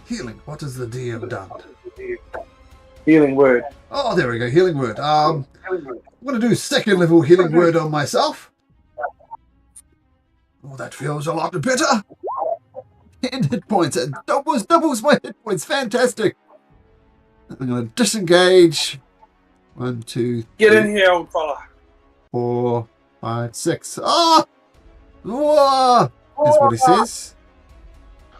[SPEAKER 1] healing. What has the DM done?
[SPEAKER 4] Healing word.
[SPEAKER 1] Oh, there we go. Healing word. I'm going to do second level healing word on myself. Oh, that feels a lot better. 10 hit points. It doubles my hit points. Fantastic. I'm going to disengage. 1, 2,
[SPEAKER 4] Get in here, old fella.
[SPEAKER 1] 4, 5, 6. Ah! Whoa! Is what he says.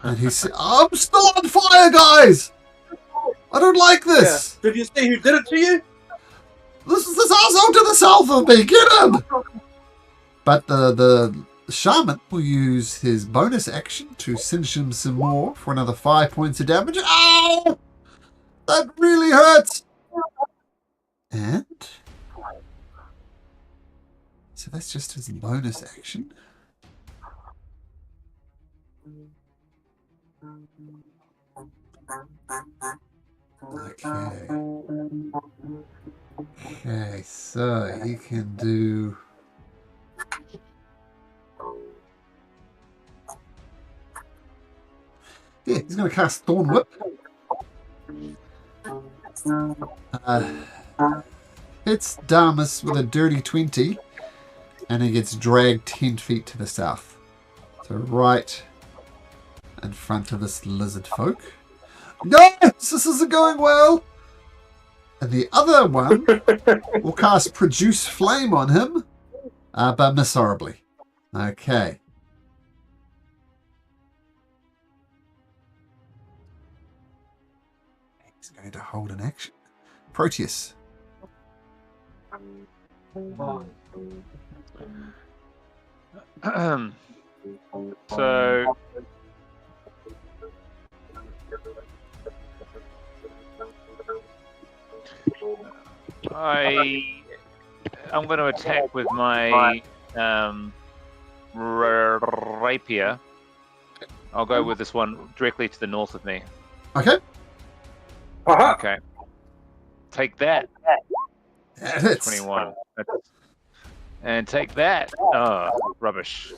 [SPEAKER 1] And he says, I'm still on fire, guys! I don't like this.
[SPEAKER 4] Yeah. Did you see who did it to you?
[SPEAKER 1] This is this asshole to the south of me. Get him! But the shaman will use his bonus action to singe him some more for another 5 points of damage. Ow! That really hurts. And so that's just his bonus action. Okay. Okay, so he can do. Yeah, he's going to cast Thorn Whip. Hits Damus with a dirty 20, and he gets dragged 10 feet to the south. So right in front of this lizard folk. No! This isn't going well! And the other one will cast Produce Flame on him, but miss horribly. Okay. He's going to hold an action. Proteus.
[SPEAKER 2] So I'm going to attack with my rapier. I'll go with this one directly to the north of me.
[SPEAKER 1] Okay.
[SPEAKER 4] Uh-huh.
[SPEAKER 2] Okay. Take that.
[SPEAKER 1] That hits.
[SPEAKER 2] 21. And take that. Oh, rubbish.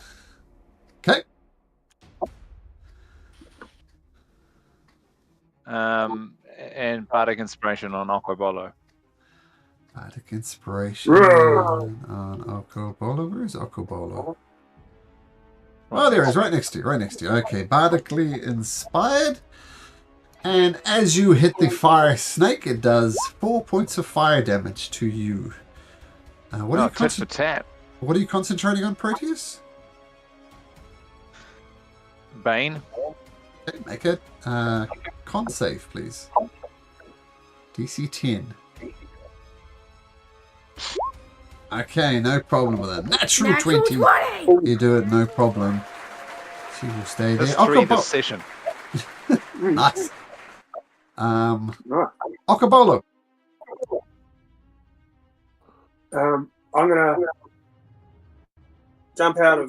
[SPEAKER 1] Okay.
[SPEAKER 2] And Bardic Inspiration on Okobolo.
[SPEAKER 1] Bardic Inspiration on Okobolo. Where is Okobolo? Oh, there he is, right next to you, right next to you. Okay, Bardically Inspired. And as you hit the fire snake, it does 4 points of fire damage to you. What are you concentrating on, Proteus?
[SPEAKER 2] Bane.
[SPEAKER 1] Okay, make it con save, please. DC 10. Okay, no problem with that. Natural 20. You do it, no problem. She will stay there.
[SPEAKER 2] That's 3 this session.
[SPEAKER 1] Nice. Okobolo.
[SPEAKER 4] I'm gonna jump out of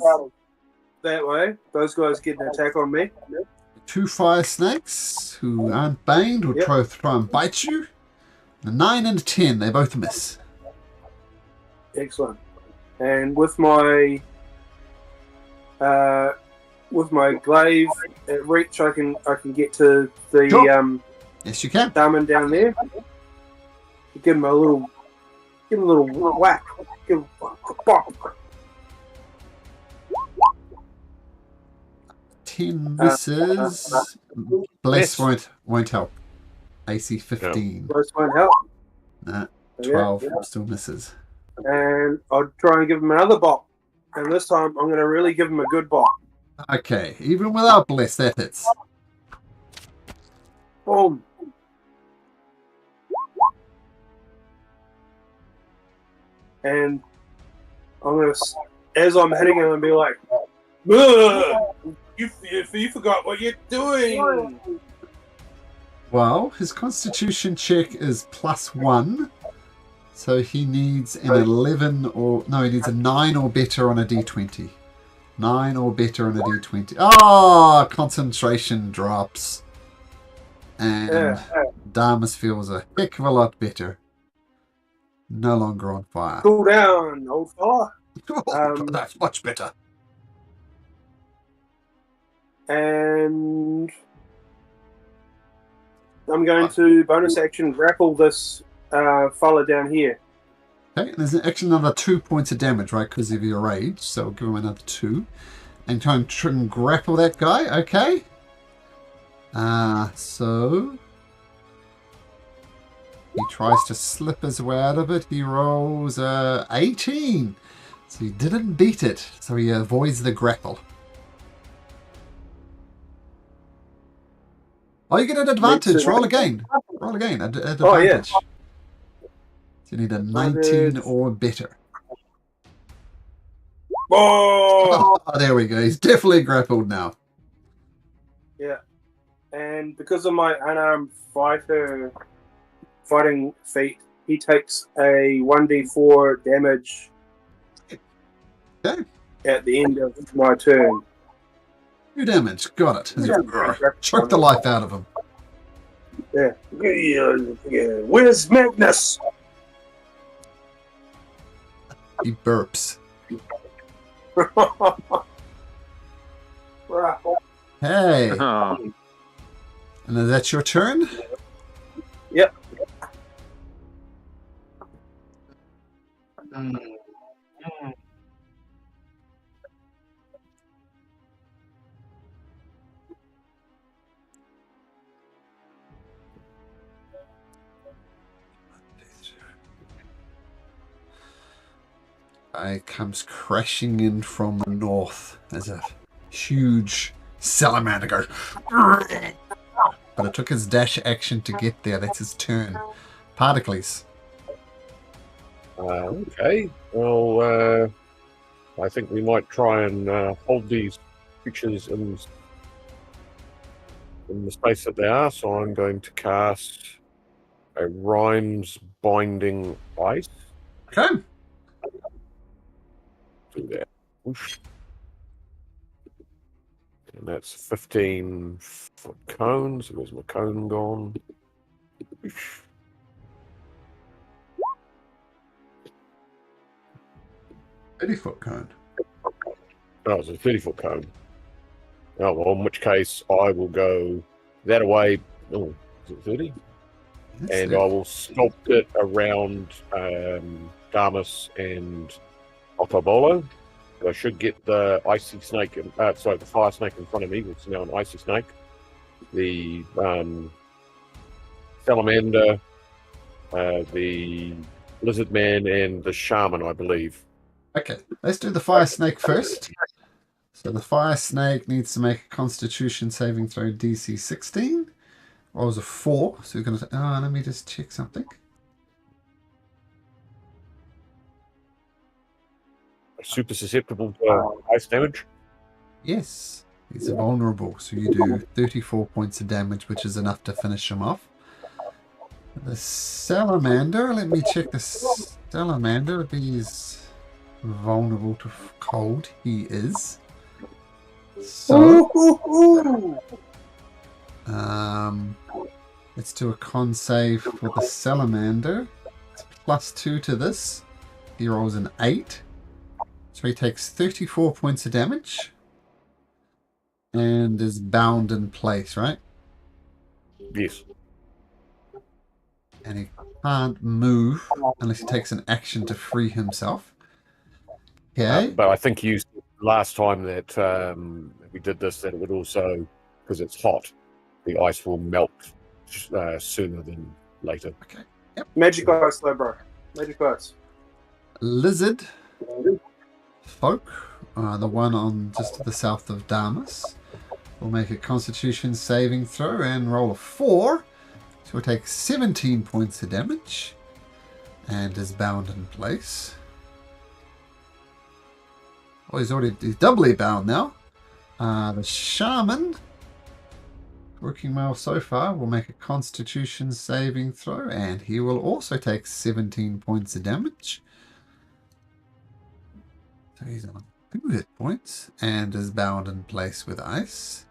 [SPEAKER 4] that way. Those guys get an attack on me.
[SPEAKER 1] 2 fire snakes who aren't baned will try and bite you. A 9 and a 10, they both miss.
[SPEAKER 4] Excellent. And with my glaive at reach, I can get to the
[SPEAKER 1] Sure. Yes, you can.
[SPEAKER 4] shaman down there. Give him a little whack. Give him a bop.
[SPEAKER 1] 10 misses. Bless won't help. AC 15.
[SPEAKER 4] Those won't help.
[SPEAKER 1] Nah, 12 still misses.
[SPEAKER 4] And I'll try and give him another bop. And this time I'm going to really give him a good bop.
[SPEAKER 1] Okay, even without bless, that hits.
[SPEAKER 4] Boom. And I'm going to, as I'm hitting him, and be like, you forgot what you're doing.
[SPEAKER 1] Well, his constitution check is +1. So he needs an 11 or... No, he needs a 9 or better on a d20. 9 or better on a d20. Oh, concentration drops. And
[SPEAKER 4] Yeah.
[SPEAKER 1] Damas feels a heck of a lot better. No longer on fire.
[SPEAKER 4] Cool down, old fella.
[SPEAKER 1] That's much better.
[SPEAKER 4] And I'm going to bonus action grapple this fella down here.
[SPEAKER 1] Okay, and there's actually another 2 points of damage, right, because of your rage. So I'll give him another 2. And try and grapple that guy, okay? So he tries to slip his way out of it. He rolls 18. So he didn't beat it. So he avoids the grapple. Oh, you get an advantage. Roll again. Roll again. Advantage.
[SPEAKER 4] Oh, yeah.
[SPEAKER 1] So you need a 19 or better.
[SPEAKER 4] Oh!
[SPEAKER 1] Oh, there we go. He's definitely grappled now.
[SPEAKER 4] Yeah. And because of my unarmed fighting feat, he takes a 1d4 damage
[SPEAKER 1] Okay.
[SPEAKER 4] at the end of my turn.
[SPEAKER 1] 2 damage. Got it. Choke the life out of him.
[SPEAKER 4] Yeah. Where's Magnus?
[SPEAKER 1] He burps. Hey.
[SPEAKER 2] Oh.
[SPEAKER 1] And then that's your turn?
[SPEAKER 4] Yep.
[SPEAKER 1] Guy comes crashing in from the north as a huge salamander goes. But it took his dash action to get there. That's his turn. Particles.
[SPEAKER 3] Okay. Well, I think we might try and hold these creatures in the space that they are. So I'm going to cast a Rhymes Binding Ice.
[SPEAKER 1] Okay.
[SPEAKER 3] Do that. Whoosh. And that's 15-foot cone. So where's my cone gone? Whoosh.
[SPEAKER 1] Foot cone.
[SPEAKER 3] Oh, it's a 30-foot cone. Oh, well, in which case I will go that away. Oh, is it 30? And I will sculpt it around Damas and Otobolo. I should get the icy snake, the fire snake in front of me, which is now an icy snake. The salamander, the lizard man, and the shaman, I believe.
[SPEAKER 1] Okay, let's do the fire snake first. So the fire snake needs to make a Constitution saving throw DC 16. Rolls a 4. So we're going to. Oh, let me just check something.
[SPEAKER 3] Super susceptible to ice damage.
[SPEAKER 1] Yes, he's vulnerable. So you do 34 points of damage, which is enough to finish him off. The salamander. Let me check the salamander. If he's vulnerable to cold, he is. So, let's do a con save for the salamander. It's +2 to this. He rolls an 8. So he takes 34 points of damage. And is bound in place, right?
[SPEAKER 3] Yes.
[SPEAKER 1] And he can't move unless he takes an action to free himself. Okay.
[SPEAKER 3] But I think you said last time that we did this, that it would also, because it's hot, the ice will melt sooner than later.
[SPEAKER 1] Okay. Yep.
[SPEAKER 4] Magic ice, though, bro. Magic ice.
[SPEAKER 1] Lizard folk, the one on just to the south of Damas, will make a Constitution saving throw and roll a 4. So he'll take 17 points of damage and is bound in place. Oh, he's doubly bound now. The shaman, working well so far, will make a Constitution saving throw and he will also take 17 points of damage. So he's on 2 hit points and is bound in place with ice.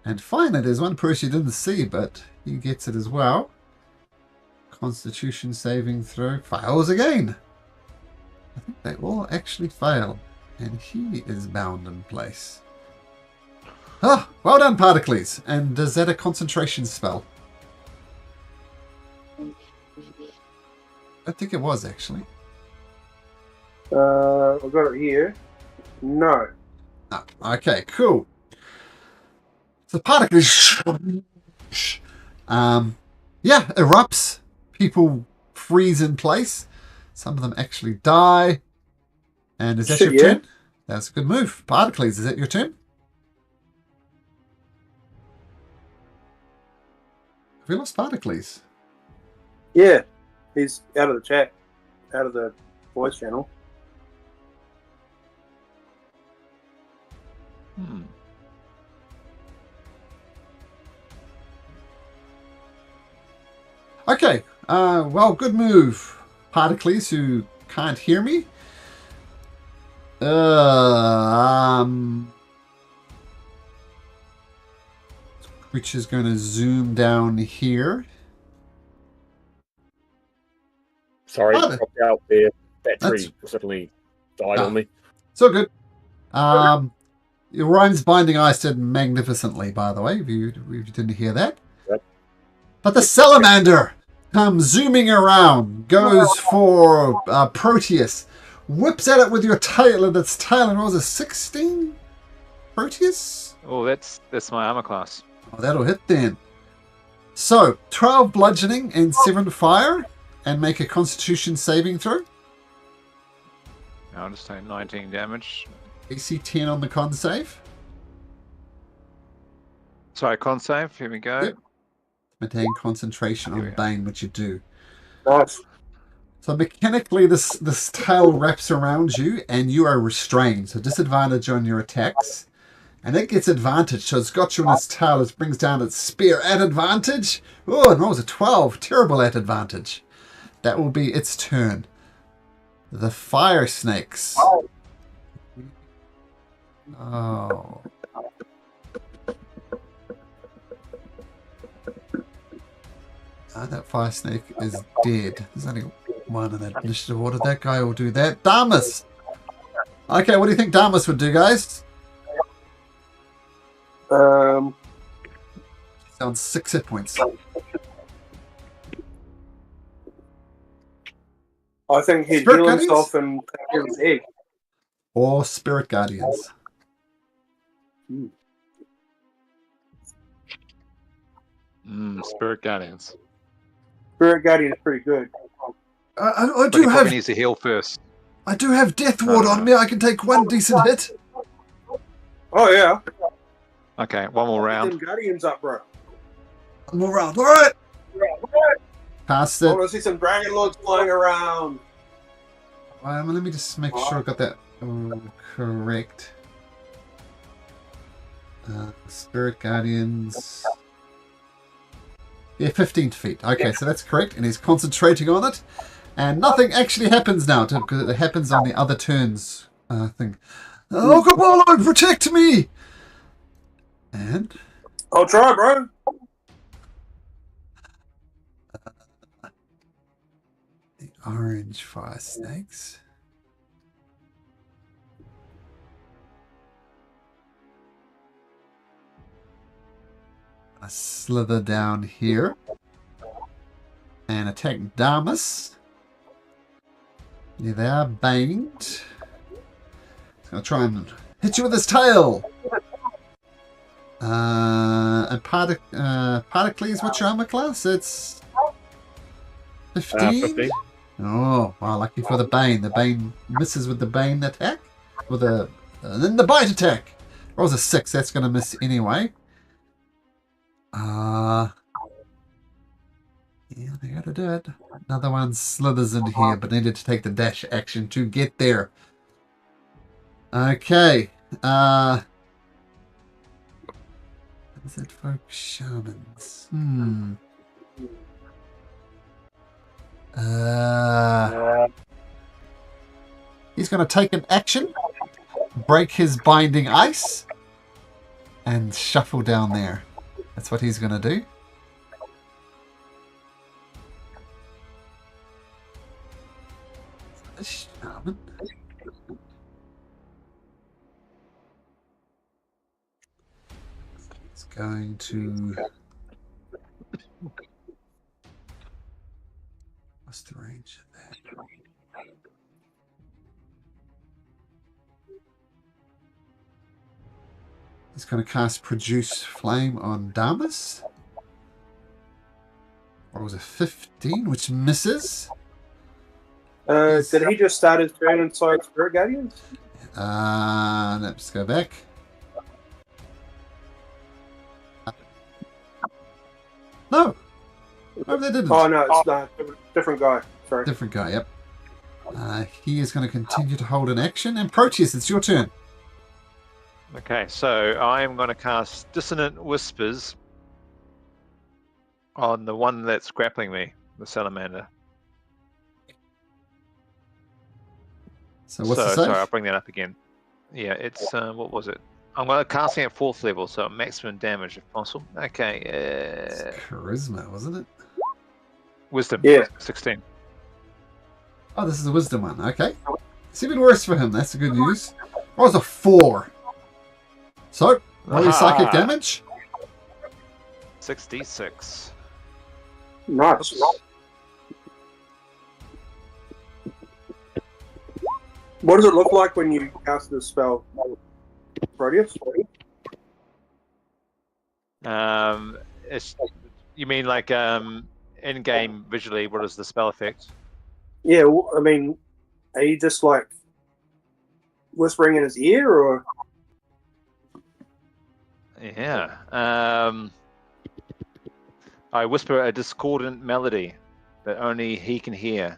[SPEAKER 1] And finally, there's one person you didn't see, but he gets it as well. Constitution saving throw fails again. I think they all actually fail. And he is bound in place. Ah, well done, Particles. And is that a concentration spell? I think it was, actually.
[SPEAKER 4] I've got it here. No.
[SPEAKER 1] Ah, okay, cool. So Particles... yeah, erupts. People freeze in place. Some of them actually die. And is that your turn? That's a good move. Particles, is that your turn? Have we lost Particles?
[SPEAKER 4] Yeah. He's out of the chat. Out of the voice channel.
[SPEAKER 1] Okay. Well, good move. Particles, who can't hear me. Creature's going to zoom down here.
[SPEAKER 3] Sorry,
[SPEAKER 1] Oh,
[SPEAKER 3] dropped out there. Battery
[SPEAKER 1] that's-
[SPEAKER 3] suddenly died on me.
[SPEAKER 1] So good. Ryan's Binding Ice did magnificently, by the way, if you didn't hear that.
[SPEAKER 3] Yep.
[SPEAKER 1] But the Salamander comes zooming around, goes for Proteus, whips at it with your tail, and its tail, and rolls a 16? Proteus?
[SPEAKER 2] Oh, that's my armor class.
[SPEAKER 1] Oh, that'll hit then. So, 12 bludgeoning and 7 fire, and make a Constitution saving throw.
[SPEAKER 2] I'll just take 19 damage.
[SPEAKER 1] AC 10 on the con save.
[SPEAKER 2] Sorry, con save. Here we go.
[SPEAKER 1] Yep. Maintain concentration
[SPEAKER 2] Here
[SPEAKER 1] on
[SPEAKER 2] we go.
[SPEAKER 1] Bane, which you do.
[SPEAKER 4] Nice.
[SPEAKER 1] So mechanically, this tail wraps around you, and you are restrained. So disadvantage on your attacks. And it gets advantage, so it's got you in its tail. It brings down its spear at advantage. Oh, it rolls a 12. Terrible at advantage. That will be its turn. The fire snakes. Oh. That fire snake is dead. There's only one in that initiative order. That guy will do that. Damus! Okay, what do you think Damus would do, guys? Sounds 6 hit points.
[SPEAKER 4] I think he'd
[SPEAKER 1] Spirit
[SPEAKER 4] heal
[SPEAKER 1] Guardians?
[SPEAKER 4] himself and give his egg.
[SPEAKER 1] Or Spirit Guardians.
[SPEAKER 2] Spirit Guardians.
[SPEAKER 4] Spirit Guardian is pretty good.
[SPEAKER 1] I
[SPEAKER 2] But he
[SPEAKER 1] do
[SPEAKER 2] probably
[SPEAKER 1] have
[SPEAKER 2] needs to heal first.
[SPEAKER 1] Death Ward on me. I can take one decent hit.
[SPEAKER 4] Oh, yeah.
[SPEAKER 2] Okay, one more
[SPEAKER 4] Get
[SPEAKER 2] round.
[SPEAKER 4] them Guardians up, bro.
[SPEAKER 1] One more round. All right. Cast
[SPEAKER 4] I
[SPEAKER 1] it.
[SPEAKER 4] want to see some Dragon Lords flying around.
[SPEAKER 1] Let me just make sure I got that correct. Spirit Guardians. Yeah, 15 feet. Okay, so that's correct. And he's concentrating on it. And nothing actually happens now, because it happens on the other turns thing. Oh, Cabolo, protect me! And
[SPEAKER 4] I'll try, bro.
[SPEAKER 1] the orange fire snakes. I slither down here and attack Damus. Yeah, they are baned. He's gonna try and hit you with his tail. And Particles, what's your armor class? It's 15?
[SPEAKER 3] 15.
[SPEAKER 1] Oh, wow, lucky for the Bane. The Bane misses with the Bane attack. With a then the bite attack. Rolls a 6, that's gonna miss anyway. Yeah, they gotta do it. Another one slithers in here, but needed to take the dash action to get there. Okay. What is it, folks? Shamans. He's gonna take an action break his binding ice and shuffle down there. That's what he's going to do. Shaman. It's going to... What's the range of that? He's going to cast Produce Flame on Damas. Or was it 15, which misses?
[SPEAKER 4] Did he just start his turn inside Spirit Guardians?
[SPEAKER 1] Let's go back. No. No, they didn't.
[SPEAKER 4] Oh, no, it's not. Different guy. Sorry.
[SPEAKER 1] Different guy, yep. He is going to continue to hold an action. And Proteus, it's your turn.
[SPEAKER 2] Okay, so I am going to cast Dissonant Whispers on the one that's grappling me, the salamander.
[SPEAKER 1] So what's the save?
[SPEAKER 2] Sorry, I'll bring that up again. Yeah, it's, what was it? I'm going to casting at 4th level, so maximum damage if possible. Okay,
[SPEAKER 1] It's charisma, wasn't it?
[SPEAKER 2] Wisdom,
[SPEAKER 4] Yeah.
[SPEAKER 2] 16.
[SPEAKER 1] Oh, this is a wisdom one. Okay. It's even worse for him. That's the good news. Oh, it's a 4. So, roll your psychic damage.
[SPEAKER 2] 66.
[SPEAKER 4] Nice. What does it look like when you cast this spell, Proteus?
[SPEAKER 2] You mean like in-game visually? What is the spell effect?
[SPEAKER 4] Yeah, I mean, are you just like whispering in his ear, or?
[SPEAKER 2] Yeah. I whisper a discordant melody that only he can hear,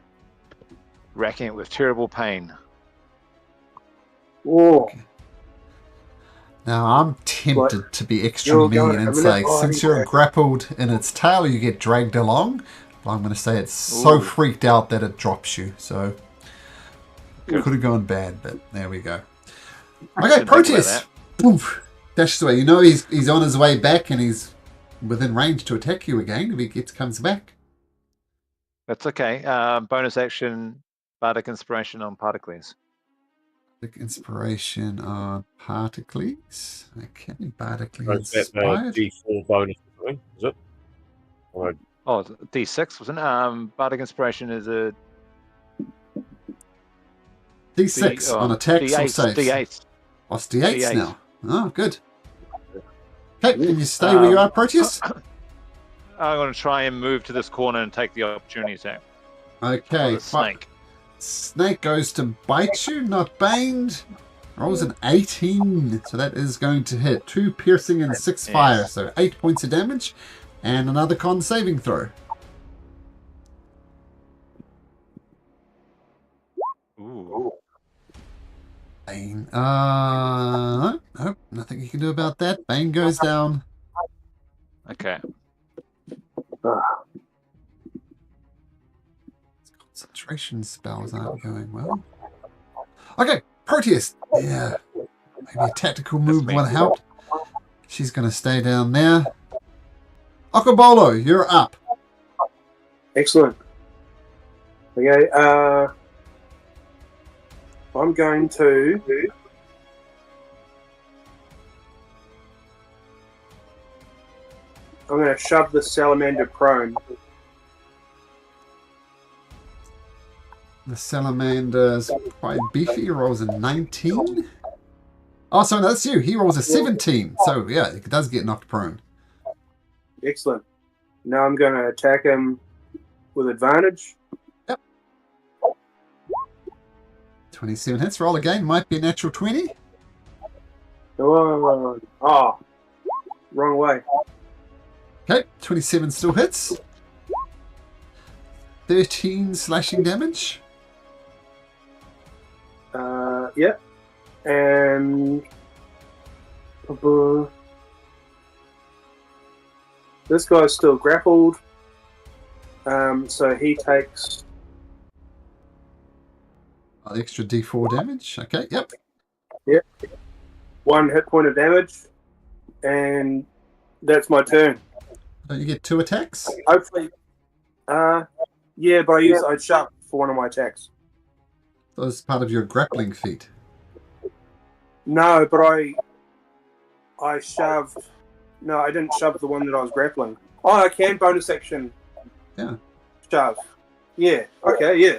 [SPEAKER 2] racking it with terrible pain.
[SPEAKER 4] Oh,
[SPEAKER 1] Now, I'm tempted to be extra
[SPEAKER 4] You're
[SPEAKER 1] mean
[SPEAKER 4] going
[SPEAKER 1] and
[SPEAKER 4] to
[SPEAKER 1] say,
[SPEAKER 4] minute
[SPEAKER 1] since you're
[SPEAKER 4] body.
[SPEAKER 1] grappled in its tail, you get dragged along. But I'm going to say it's so
[SPEAKER 2] Ooh.
[SPEAKER 1] freaked out that it drops you. So, it
[SPEAKER 2] Good.
[SPEAKER 1] could have gone bad, but there we go.
[SPEAKER 2] Didn't
[SPEAKER 1] Okay,
[SPEAKER 2] think about
[SPEAKER 1] Proteus.
[SPEAKER 2] that.
[SPEAKER 1] Poof, dashes away. You know he's on his way back and he's within range to attack you again if he comes back.
[SPEAKER 2] That's okay. Bonus action, Bardic Inspiration on Particles.
[SPEAKER 1] The inspiration on Particles. Okay, Bardically
[SPEAKER 3] So is that
[SPEAKER 1] inspired.
[SPEAKER 3] D4 bonus, is it? Or
[SPEAKER 2] Oh, D6 wasn't it? Bardic Inspiration is a
[SPEAKER 1] D6 on attacks or
[SPEAKER 2] D8.
[SPEAKER 1] saves.
[SPEAKER 2] D8.
[SPEAKER 1] Oh, it's D8s
[SPEAKER 2] D8.
[SPEAKER 1] now. Oh, good. Okay, can you stay where you are, Proteus?
[SPEAKER 2] I'm going to try and move to this corner and take the opportunity attack.
[SPEAKER 1] Okay,
[SPEAKER 2] The snake.
[SPEAKER 1] Snake goes to bite you, not baned. Rolls an 18, so that is going to hit. 2 piercing and 6 fire, so 8 points of damage. And another con saving throw.
[SPEAKER 2] Ooh.
[SPEAKER 1] Bane. No, nothing you can do about that. Bane goes down.
[SPEAKER 2] Okay.
[SPEAKER 1] Concentration spells aren't going well. Okay, Proteus. Yeah. Maybe a tactical move
[SPEAKER 2] me.
[SPEAKER 1] would help. She's going to stay down there. Okobolo, you're up.
[SPEAKER 4] excellent. Okay, I'm going to. I'm going to shove the salamander prone.
[SPEAKER 1] The salamander's quite beefy. He rolls a 19. Oh, so that's you. He rolls a 17. So, yeah, it does get knocked prone.
[SPEAKER 4] Excellent. Now I'm going to attack him with advantage.
[SPEAKER 1] 27 hits. Roll again. Might be a natural 20.
[SPEAKER 4] Oh, wrong way.
[SPEAKER 1] Okay, 27 still hits. 13 slashing damage.
[SPEAKER 4] Yeah. And this guy's still grappled. So he takes
[SPEAKER 1] The extra d4 damage. Okay, yep.
[SPEAKER 4] 1 hit point of damage, and that's my turn.
[SPEAKER 1] Don't you get 2 attacks?
[SPEAKER 4] Hopefully, yeah, but I'd shove for one of my attacks.
[SPEAKER 1] That was part of your grappling feat.
[SPEAKER 4] No, but I shoved. No, I didn't shove the one that I was grappling. Oh, I can bonus action.
[SPEAKER 1] Yeah.
[SPEAKER 4] Shove. Yeah. Okay. Yeah.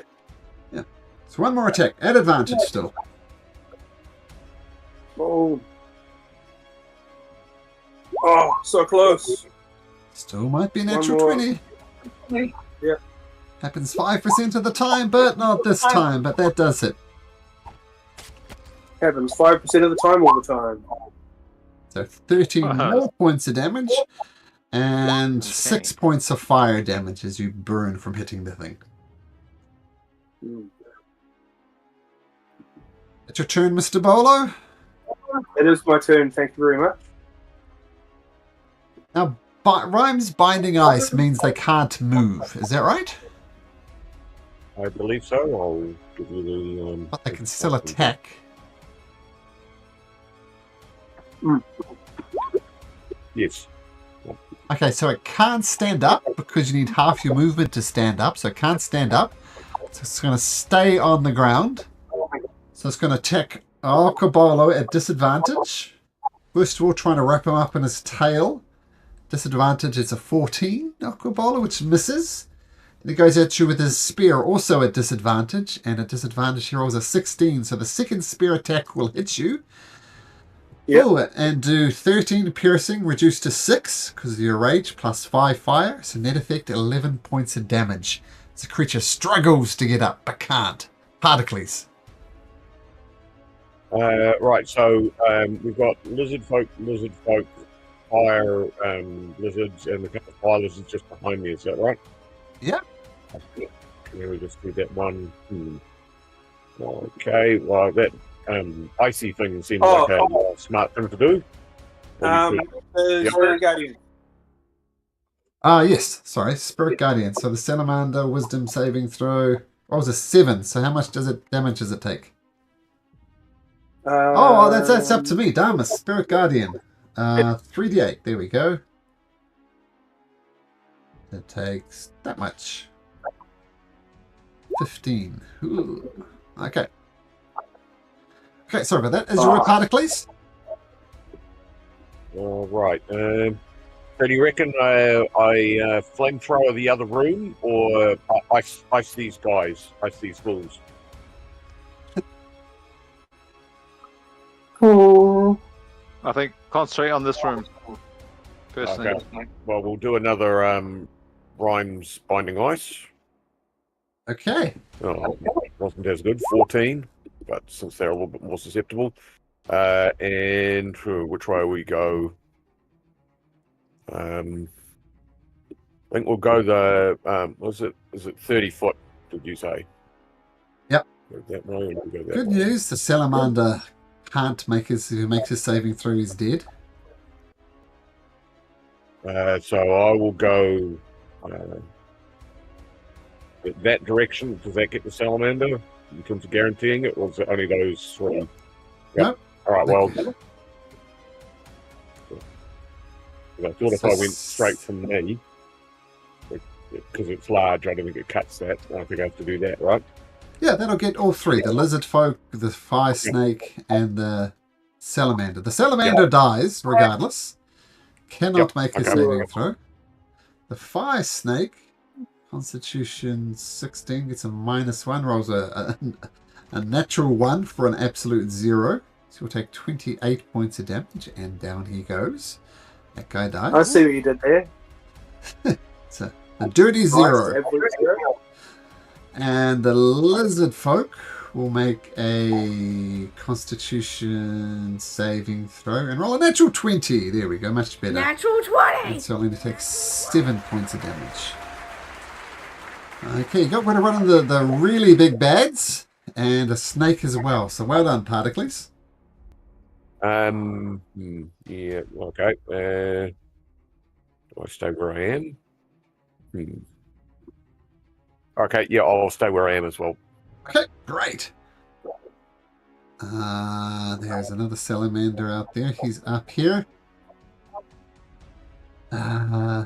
[SPEAKER 1] So 1 more attack at advantage still.
[SPEAKER 4] Oh, so close.
[SPEAKER 1] Still might be a
[SPEAKER 4] One
[SPEAKER 1] natural
[SPEAKER 4] more.
[SPEAKER 1] 20.
[SPEAKER 4] Yeah.
[SPEAKER 1] Happens 5% of the time, but not this time. But that does it.
[SPEAKER 4] Happens 5% of the time, all the time.
[SPEAKER 1] So 13
[SPEAKER 2] Uh-huh.
[SPEAKER 1] more points of damage, and
[SPEAKER 2] Okay.
[SPEAKER 1] 6 points of fire damage as you burn from hitting the thing. It's your turn, Mr. Bolo.
[SPEAKER 4] It is my turn. Thank you very much.
[SPEAKER 1] Now, Rhymes binding ice means they can't move. Is that right?
[SPEAKER 3] I believe so. I'll give you the.
[SPEAKER 1] But they can still attack.
[SPEAKER 3] Yes.
[SPEAKER 1] Okay, so it can't stand up because you need half your movement to stand up. So it can't stand up. So it's going to stay on the ground. So it's going to attack Aotearoa at disadvantage. First of all, trying to wrap him up in his tail. Disadvantage is a 14, Aotearoa, which misses. And he goes at you with his spear, also at disadvantage. And at disadvantage, he rolls a 16. So the second spear attack will hit you.
[SPEAKER 4] Yep.
[SPEAKER 1] Oh, and do 13 piercing, reduced to 6 because of your rage, plus 5 fire. So net effect, 11 points of damage. The creature struggles to get up, but can't. Particles.
[SPEAKER 3] Right, so we've got lizard folk, fire lizards, and a couple of fire lizards just behind me. Is that right?
[SPEAKER 1] Yeah.
[SPEAKER 3] Okay. Can we just do that one? Okay, well, that icy thing seems like a smart thing to do.
[SPEAKER 4] Spirit Guardian.
[SPEAKER 1] Yes. Sorry, Spirit Guardian. So the Salamander Wisdom saving throw. What was a 7? So how much damage does it take? That's up to me. Damas, Spirit Guardian. 3d8. There we go. It takes that much. 15. Ooh. Okay. Okay, sorry about that. Is your Particles?
[SPEAKER 3] All right. So do you reckon I flamethrower the other room, or ice these guys, ice these fools?
[SPEAKER 2] I think concentrate on this room. Personally.
[SPEAKER 3] Okay. Well, we'll do another Rhymes binding ice.
[SPEAKER 1] Okay.
[SPEAKER 3] Oh, wasn't as good. 14, but since they're a little bit more susceptible. And which way we go? I think we'll go the is it 30 foot, did you say?
[SPEAKER 1] Yep.
[SPEAKER 3] Go that way, or we'll go that
[SPEAKER 1] Good
[SPEAKER 3] way?
[SPEAKER 1] news, the Salamander can't make who makes his saving throw is dead.
[SPEAKER 3] So I will go that direction. Does that get the Salamander in terms of guaranteeing it, or is it only those three? Yep.
[SPEAKER 1] Nope.
[SPEAKER 3] All right, well, I thought if I went straight from me, because it's large, I don't think it cuts that. I think I have to do that, right?
[SPEAKER 1] Yeah, that'll get all three. The lizard folk, the fire snake, and the salamander. The salamander dies regardless. Cannot make a saving throw. The fire snake, Constitution 16, gets a -1, rolls a natural 1 for an absolute 0. So he'll take 28 points of damage, and down he goes. That guy dies.
[SPEAKER 4] I see what you did there.
[SPEAKER 1] It's a dirty 0. And the lizard folk will make a Constitution saving throw and roll a natural 20. There we go, much better.
[SPEAKER 6] Natural 20!
[SPEAKER 1] And so only takes 7 points of damage. Okay, you got one to run on the really big bads and a snake as well. So well done, Particles.
[SPEAKER 3] Yeah, okay. Do I stay where I am? Okay, yeah, I'll stay where I am as well.
[SPEAKER 1] Okay, great. There's another salamander out there. He's up here. Uh,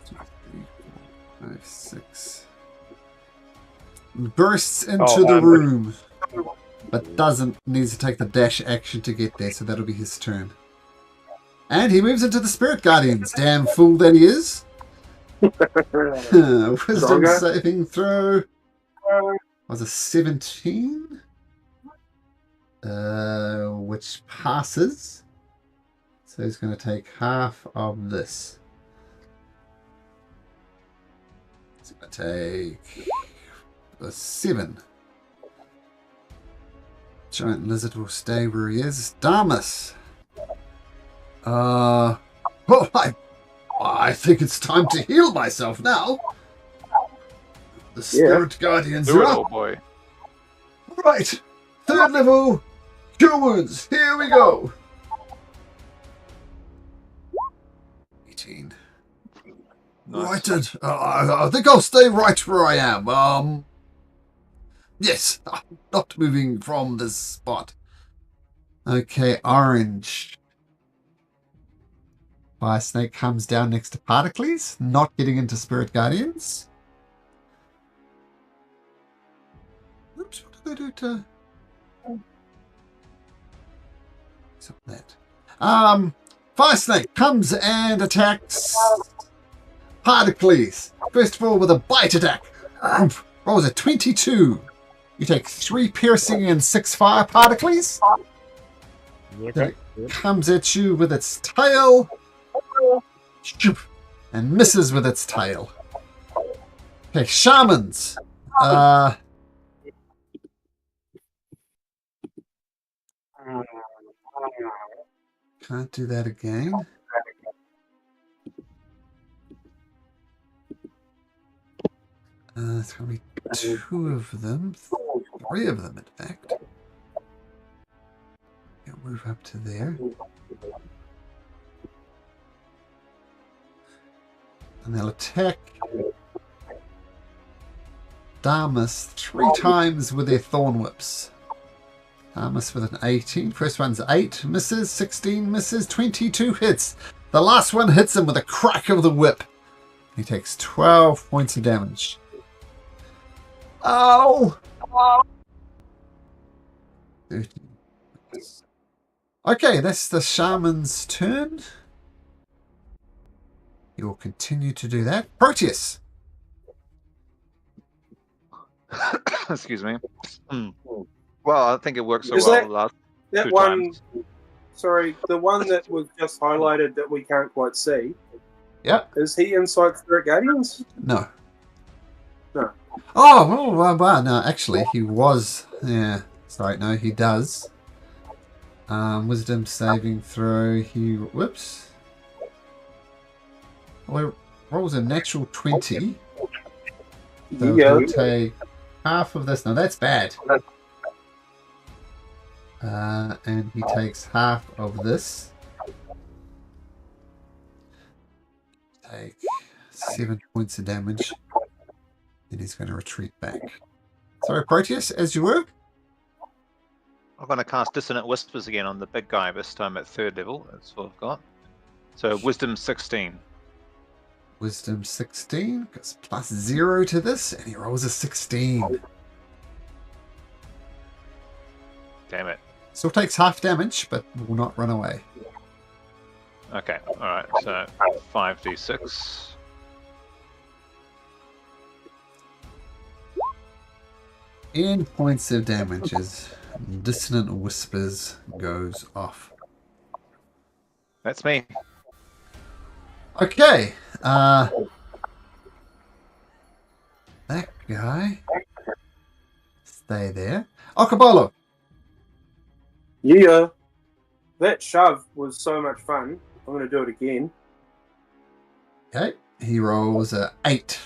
[SPEAKER 1] 2, 3, 4, 5, 6. Bursts into the room, but needs to take the dash action to get there, so that'll be his turn. And he moves into the Spirit Guardians. Damn fool that he is. Wisdom saving throw was a 17, which passes. So he's going to take half of this. He's going to take a 7. Giant lizard will stay where he is. Damus. Well, I think it's time to heal myself now. The Spirit Guardians
[SPEAKER 2] Do
[SPEAKER 1] are
[SPEAKER 2] it,
[SPEAKER 1] up.
[SPEAKER 2] old boy.
[SPEAKER 1] Right. 3rd level cure wounds. Here we go. 18.
[SPEAKER 2] Nice.
[SPEAKER 1] Righted. I think I'll stay right where I am. Yes. I'm not moving from this spot. Okay, orange. Fire Snake comes down next to Particles, not getting into Spirit Guardians. Oops, what did I do to... What's up that? Fire Snake comes and attacks Particles. First of all with a bite attack. Rolls a 22. You take 3 piercing and 6 fire Particles.
[SPEAKER 3] Okay.
[SPEAKER 1] It comes at you with its tail. And misses with its tail. Okay, shamans. Can't do that again. It's going to be 2 of them. 3 of them, in fact. Yeah, move up to there. And they'll attack Damus 3 times with their thorn whips. Damus with an 18. First one's 8, misses. 16 misses. 22 hits. The last one hits him with a crack of the whip. He takes 12 points of damage. Oh! 13. Okay, that's the shaman's turn. He will continue to do that. Proteus!
[SPEAKER 2] Excuse me. Well, I think it works so
[SPEAKER 4] Is
[SPEAKER 2] well
[SPEAKER 4] that-
[SPEAKER 2] the last
[SPEAKER 4] That
[SPEAKER 2] 2
[SPEAKER 4] one,
[SPEAKER 2] times.
[SPEAKER 4] sorry, the one that was just highlighted that we can't quite see,
[SPEAKER 1] Yep.
[SPEAKER 4] is he inside Spirit Guardians?
[SPEAKER 1] No.
[SPEAKER 4] No.
[SPEAKER 1] Oh, well, no, actually, he was. Yeah. Sorry, no, he does. Wisdom saving throw. He. Whoops. Well, rolls a natural 20. So
[SPEAKER 4] Yeah.
[SPEAKER 1] he'll take half of this. Now, that's bad. And he takes half of this. Take 7 points of damage. Then he's going to retreat back. Sorry, Proteus, as you were?
[SPEAKER 2] I'm going to cast Dissonant Whispers again on the big guy, this time at 3rd level. That's what I've got. So, Wisdom 16.
[SPEAKER 1] Wisdom 16, gets plus 0 to this, and he rolls a 16.
[SPEAKER 2] Damn it.
[SPEAKER 1] Still takes half damage, but will not run away.
[SPEAKER 2] Okay, alright, so 5d6.
[SPEAKER 1] In points of damage as Dissonant Whispers goes off.
[SPEAKER 2] That's me.
[SPEAKER 1] Okay, that guy, stay there. Okabolo.
[SPEAKER 4] Yeah. That shove was so much fun. I'm going to do it again.
[SPEAKER 1] Okay, he rolls a 8.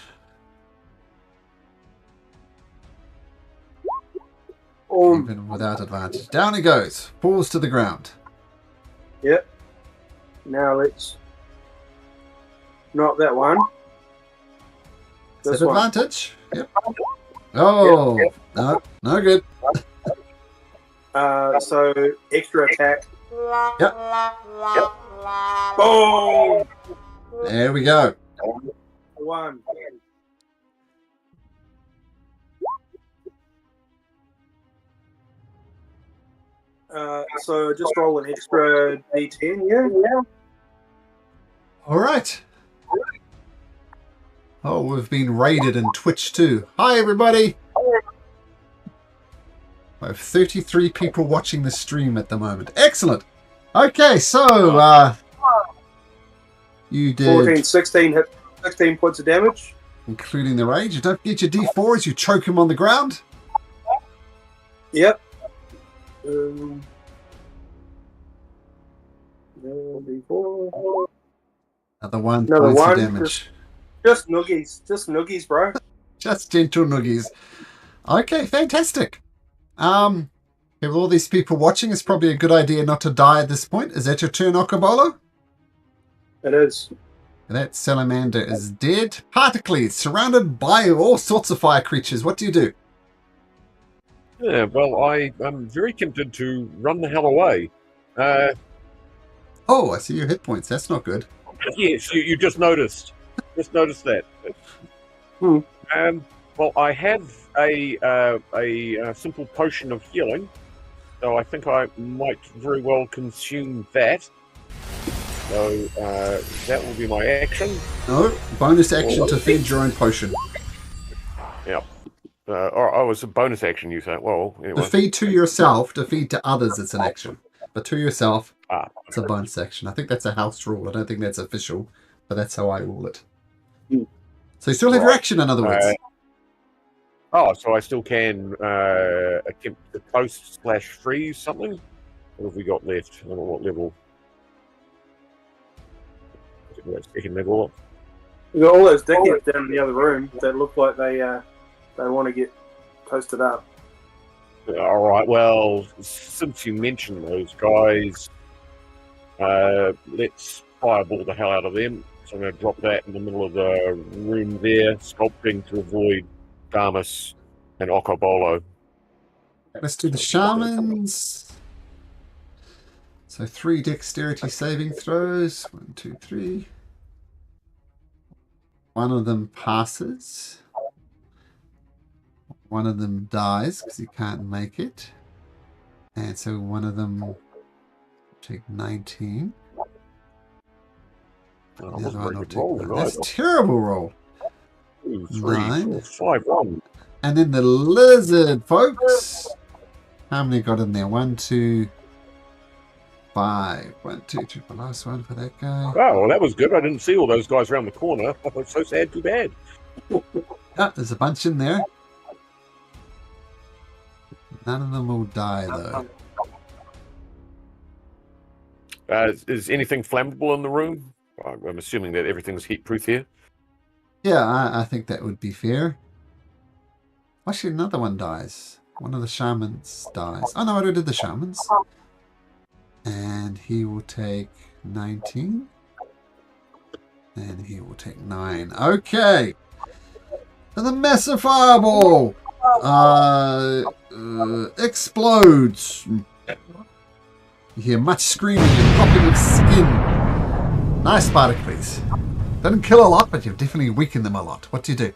[SPEAKER 1] Even without advantage. Down he goes. Falls to the ground.
[SPEAKER 4] Yep. Now let's... Not that one.
[SPEAKER 1] Is
[SPEAKER 4] This
[SPEAKER 1] that
[SPEAKER 4] one.
[SPEAKER 1] advantage? Yep. Oh, no, no good.
[SPEAKER 4] So extra attack.
[SPEAKER 1] Yep.
[SPEAKER 4] Boom!
[SPEAKER 1] There we go.
[SPEAKER 4] 1. So just roll an extra d10, yeah?
[SPEAKER 1] All right. Oh, we've been raided in Twitch too. Hi, everybody. I have 33 people watching the stream at the moment. Excellent. Okay, so you did
[SPEAKER 4] 14, 16 hit, 16 points of damage.
[SPEAKER 1] including the rage. You don't forget your D4 as you choke him on the ground.
[SPEAKER 4] Yep. D4.
[SPEAKER 1] Another 1
[SPEAKER 4] Another
[SPEAKER 1] points of
[SPEAKER 4] 1.
[SPEAKER 1] damage.
[SPEAKER 4] Just noogies, bro.
[SPEAKER 1] Just gentle noogies. Okay, fantastic. With all these people watching, it's probably a good idea not to die at this point. Is that your turn, Okobolo?
[SPEAKER 4] It is.
[SPEAKER 1] That salamander is dead. Particles, surrounded by all sorts of fire creatures. What do you do?
[SPEAKER 3] Yeah, well, I'm very tempted to run the hell away.
[SPEAKER 1] Oh, I see your hit points. That's not good.
[SPEAKER 3] Yes, you just noticed. Just noticed that.
[SPEAKER 4] Hmm.
[SPEAKER 3] Well, I have a simple potion of healing, so I think I might very well consume that. So that will be my action.
[SPEAKER 1] No, bonus action to feed your own potion.
[SPEAKER 3] Yeah. Oh, it's a bonus action, you say? Well,
[SPEAKER 1] To
[SPEAKER 3] anyway.
[SPEAKER 1] feed to yourself, to feed to others, it's an action. But to yourself,
[SPEAKER 3] Ah.
[SPEAKER 1] it's a bonus action. I think that's a house rule. I don't think that's official, but that's how I rule it.
[SPEAKER 4] Hmm.
[SPEAKER 1] So you still have your
[SPEAKER 3] Right.
[SPEAKER 1] action, in other words.
[SPEAKER 3] So I still can attempt to post/freeze something? What have we got left? I don't know what level. Second level.
[SPEAKER 4] You got all those dickheads down in the other room that look like they want to get toasted up.
[SPEAKER 3] All right. Well, since you mentioned those guys, let's fireball the hell out of them. So I'm going to drop that in the middle of the room there, sculpting to avoid Damus and Okobolo.
[SPEAKER 1] Let's do the shamans. So 3 dexterity saving throws. 1, 2, 3. One of them passes. One of them dies because he can't make it. And so one of them will take 19.
[SPEAKER 3] Oh,
[SPEAKER 1] The
[SPEAKER 3] that was
[SPEAKER 1] other
[SPEAKER 3] a
[SPEAKER 1] one
[SPEAKER 3] very
[SPEAKER 1] will
[SPEAKER 3] good
[SPEAKER 1] take
[SPEAKER 3] roll,
[SPEAKER 1] 9.
[SPEAKER 3] guys.
[SPEAKER 1] That's a terrible roll.
[SPEAKER 3] 2, 3,
[SPEAKER 1] 9.
[SPEAKER 3] 4, 5, 1.
[SPEAKER 1] And then the lizard, folks. How many got in there? 1, 2, 5. 1, 2, 3. The last one for that guy.
[SPEAKER 3] Oh, well, that was good. I didn't see all those guys around the corner. It's so sad, too bad.
[SPEAKER 1] Ah, there's a bunch in there. None of them will die, though.
[SPEAKER 3] Is anything flammable in the room? I'm assuming that everything's heat-proof here.
[SPEAKER 1] Yeah, I think that would be fair. Actually, another one dies. One of the shamans dies. Oh, no, I already did the shamans. And he will take 19. And he will take 9. Okay. And the massive fireball explodes. You hear much screaming and popping of skin. Nice particles. Doesn't kill a lot, but you've definitely weakened them a lot. What do you do?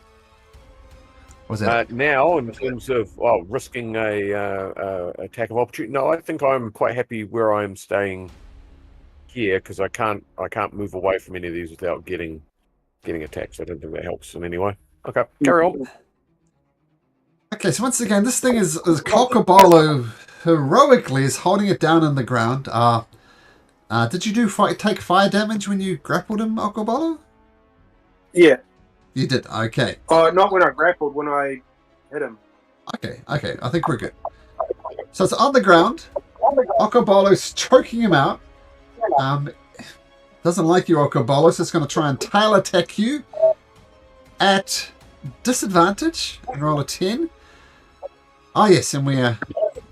[SPEAKER 1] What was that?
[SPEAKER 3] Now, in terms of risking a attack of opportunity, no, I think I'm quite happy where I'm staying here because I can't move away from any of these without getting attacked. So I don't think that helps in any way. Okay, carry on.
[SPEAKER 1] Okay, so once again, this thing is Kokobolo heroically is holding it down on the ground. Did you take fire damage when you grappled him, Okobolo?
[SPEAKER 4] Yeah.
[SPEAKER 1] You did, okay.
[SPEAKER 4] Not when I grappled, when I hit him.
[SPEAKER 1] Okay, I think we're good. So it's on the ground. Okobolo's choking him out. Doesn't like you, Okobolo, so it's going to try and tail attack you at disadvantage and roll a 10. Oh yes, and we are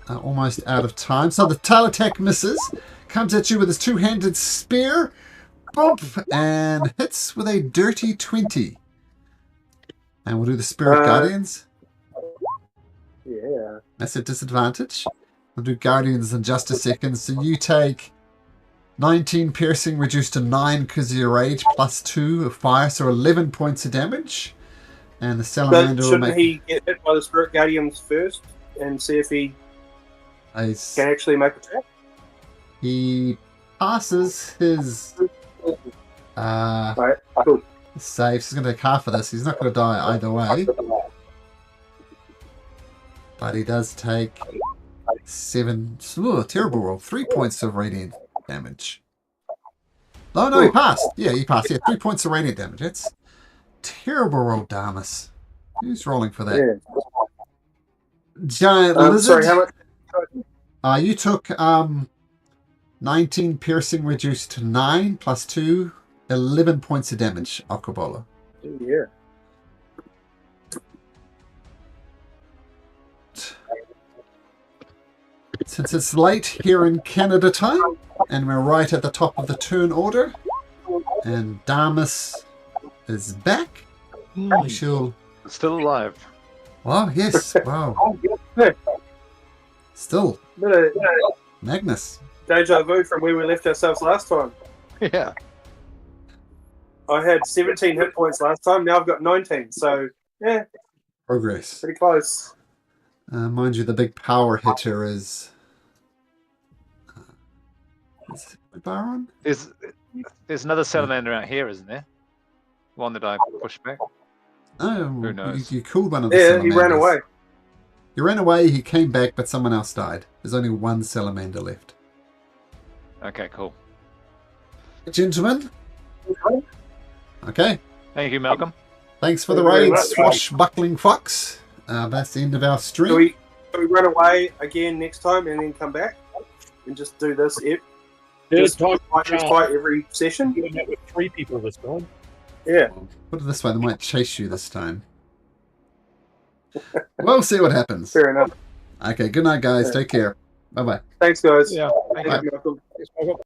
[SPEAKER 1] almost out of time. So the tail attack misses, comes at you with his two-handed spear, bump, and hits with a dirty 20. And we'll do the Spirit Guardians.
[SPEAKER 4] Yeah.
[SPEAKER 1] That's a disadvantage. We'll do Guardians in just a second. So you take 19 piercing reduced to 9 because of your rage, plus 2 of fire, so 11 points of damage. And the
[SPEAKER 4] But
[SPEAKER 1] salamander will
[SPEAKER 4] shouldn't
[SPEAKER 1] make...
[SPEAKER 4] he get hit by the Spirit Guardians first and see if he can actually make a attack?
[SPEAKER 1] He passes his
[SPEAKER 4] Right. Cool.
[SPEAKER 1] save. He's going to take half of this. He's not going to die either way. But he does take 7... Ooh, terrible roll. 3 points of radiant damage. Oh, no, he passed. Yeah, he passed. Yeah, 3 points of radiant damage. That's terrible roll, Damus. Who's rolling for that?
[SPEAKER 4] Yeah.
[SPEAKER 1] Giant lizard.
[SPEAKER 4] Sorry, how much?
[SPEAKER 1] You took 19 piercing reduced to 9 plus 2, 11 points of damage, Alcobola.
[SPEAKER 4] Yeah.
[SPEAKER 1] Since it's late here in Canada time, and we're right at the top of the turn order, and Damus is back, we shall...
[SPEAKER 2] Still alive.
[SPEAKER 1] Wow, yes, wow. Still,
[SPEAKER 4] Bit of
[SPEAKER 1] Magnus.
[SPEAKER 4] deja vu from where we left ourselves last time.
[SPEAKER 2] Yeah.
[SPEAKER 4] I had 17 hit points last time. Now I've got 19. So, yeah,
[SPEAKER 1] Progress.
[SPEAKER 4] pretty close.
[SPEAKER 1] Mind you, the big power hitter is it Baron?
[SPEAKER 2] There's another salamander out here, isn't there? One that I pushed back.
[SPEAKER 1] No,
[SPEAKER 2] Who knows?
[SPEAKER 1] You killed one of the
[SPEAKER 4] Yeah,
[SPEAKER 1] salamanders.
[SPEAKER 4] he ran away.
[SPEAKER 1] He ran away, he came back, but someone else died. There's only one salamander left.
[SPEAKER 2] Okay, cool.
[SPEAKER 1] Gentlemen? Okay.
[SPEAKER 2] Thank you, Malcolm.
[SPEAKER 1] Thanks for the
[SPEAKER 4] Thank you very
[SPEAKER 1] raid,
[SPEAKER 4] much.
[SPEAKER 1] Swashbuckling Fox. That's the end of our stream.
[SPEAKER 4] Do we run away again next time and then come back and just do this? Just
[SPEAKER 3] time
[SPEAKER 4] fight every session?
[SPEAKER 3] doing that with 3 people this time.
[SPEAKER 4] Yeah.
[SPEAKER 1] Put it this way, they might chase you this time. We'll see what happens.
[SPEAKER 4] Fair enough.
[SPEAKER 1] Okay, good night, guys. Take care. Bye-bye.
[SPEAKER 4] Thanks, guys.
[SPEAKER 3] Yeah.
[SPEAKER 2] Thank
[SPEAKER 1] Bye.
[SPEAKER 2] you.
[SPEAKER 4] Malcolm.
[SPEAKER 3] Yes, Malcolm.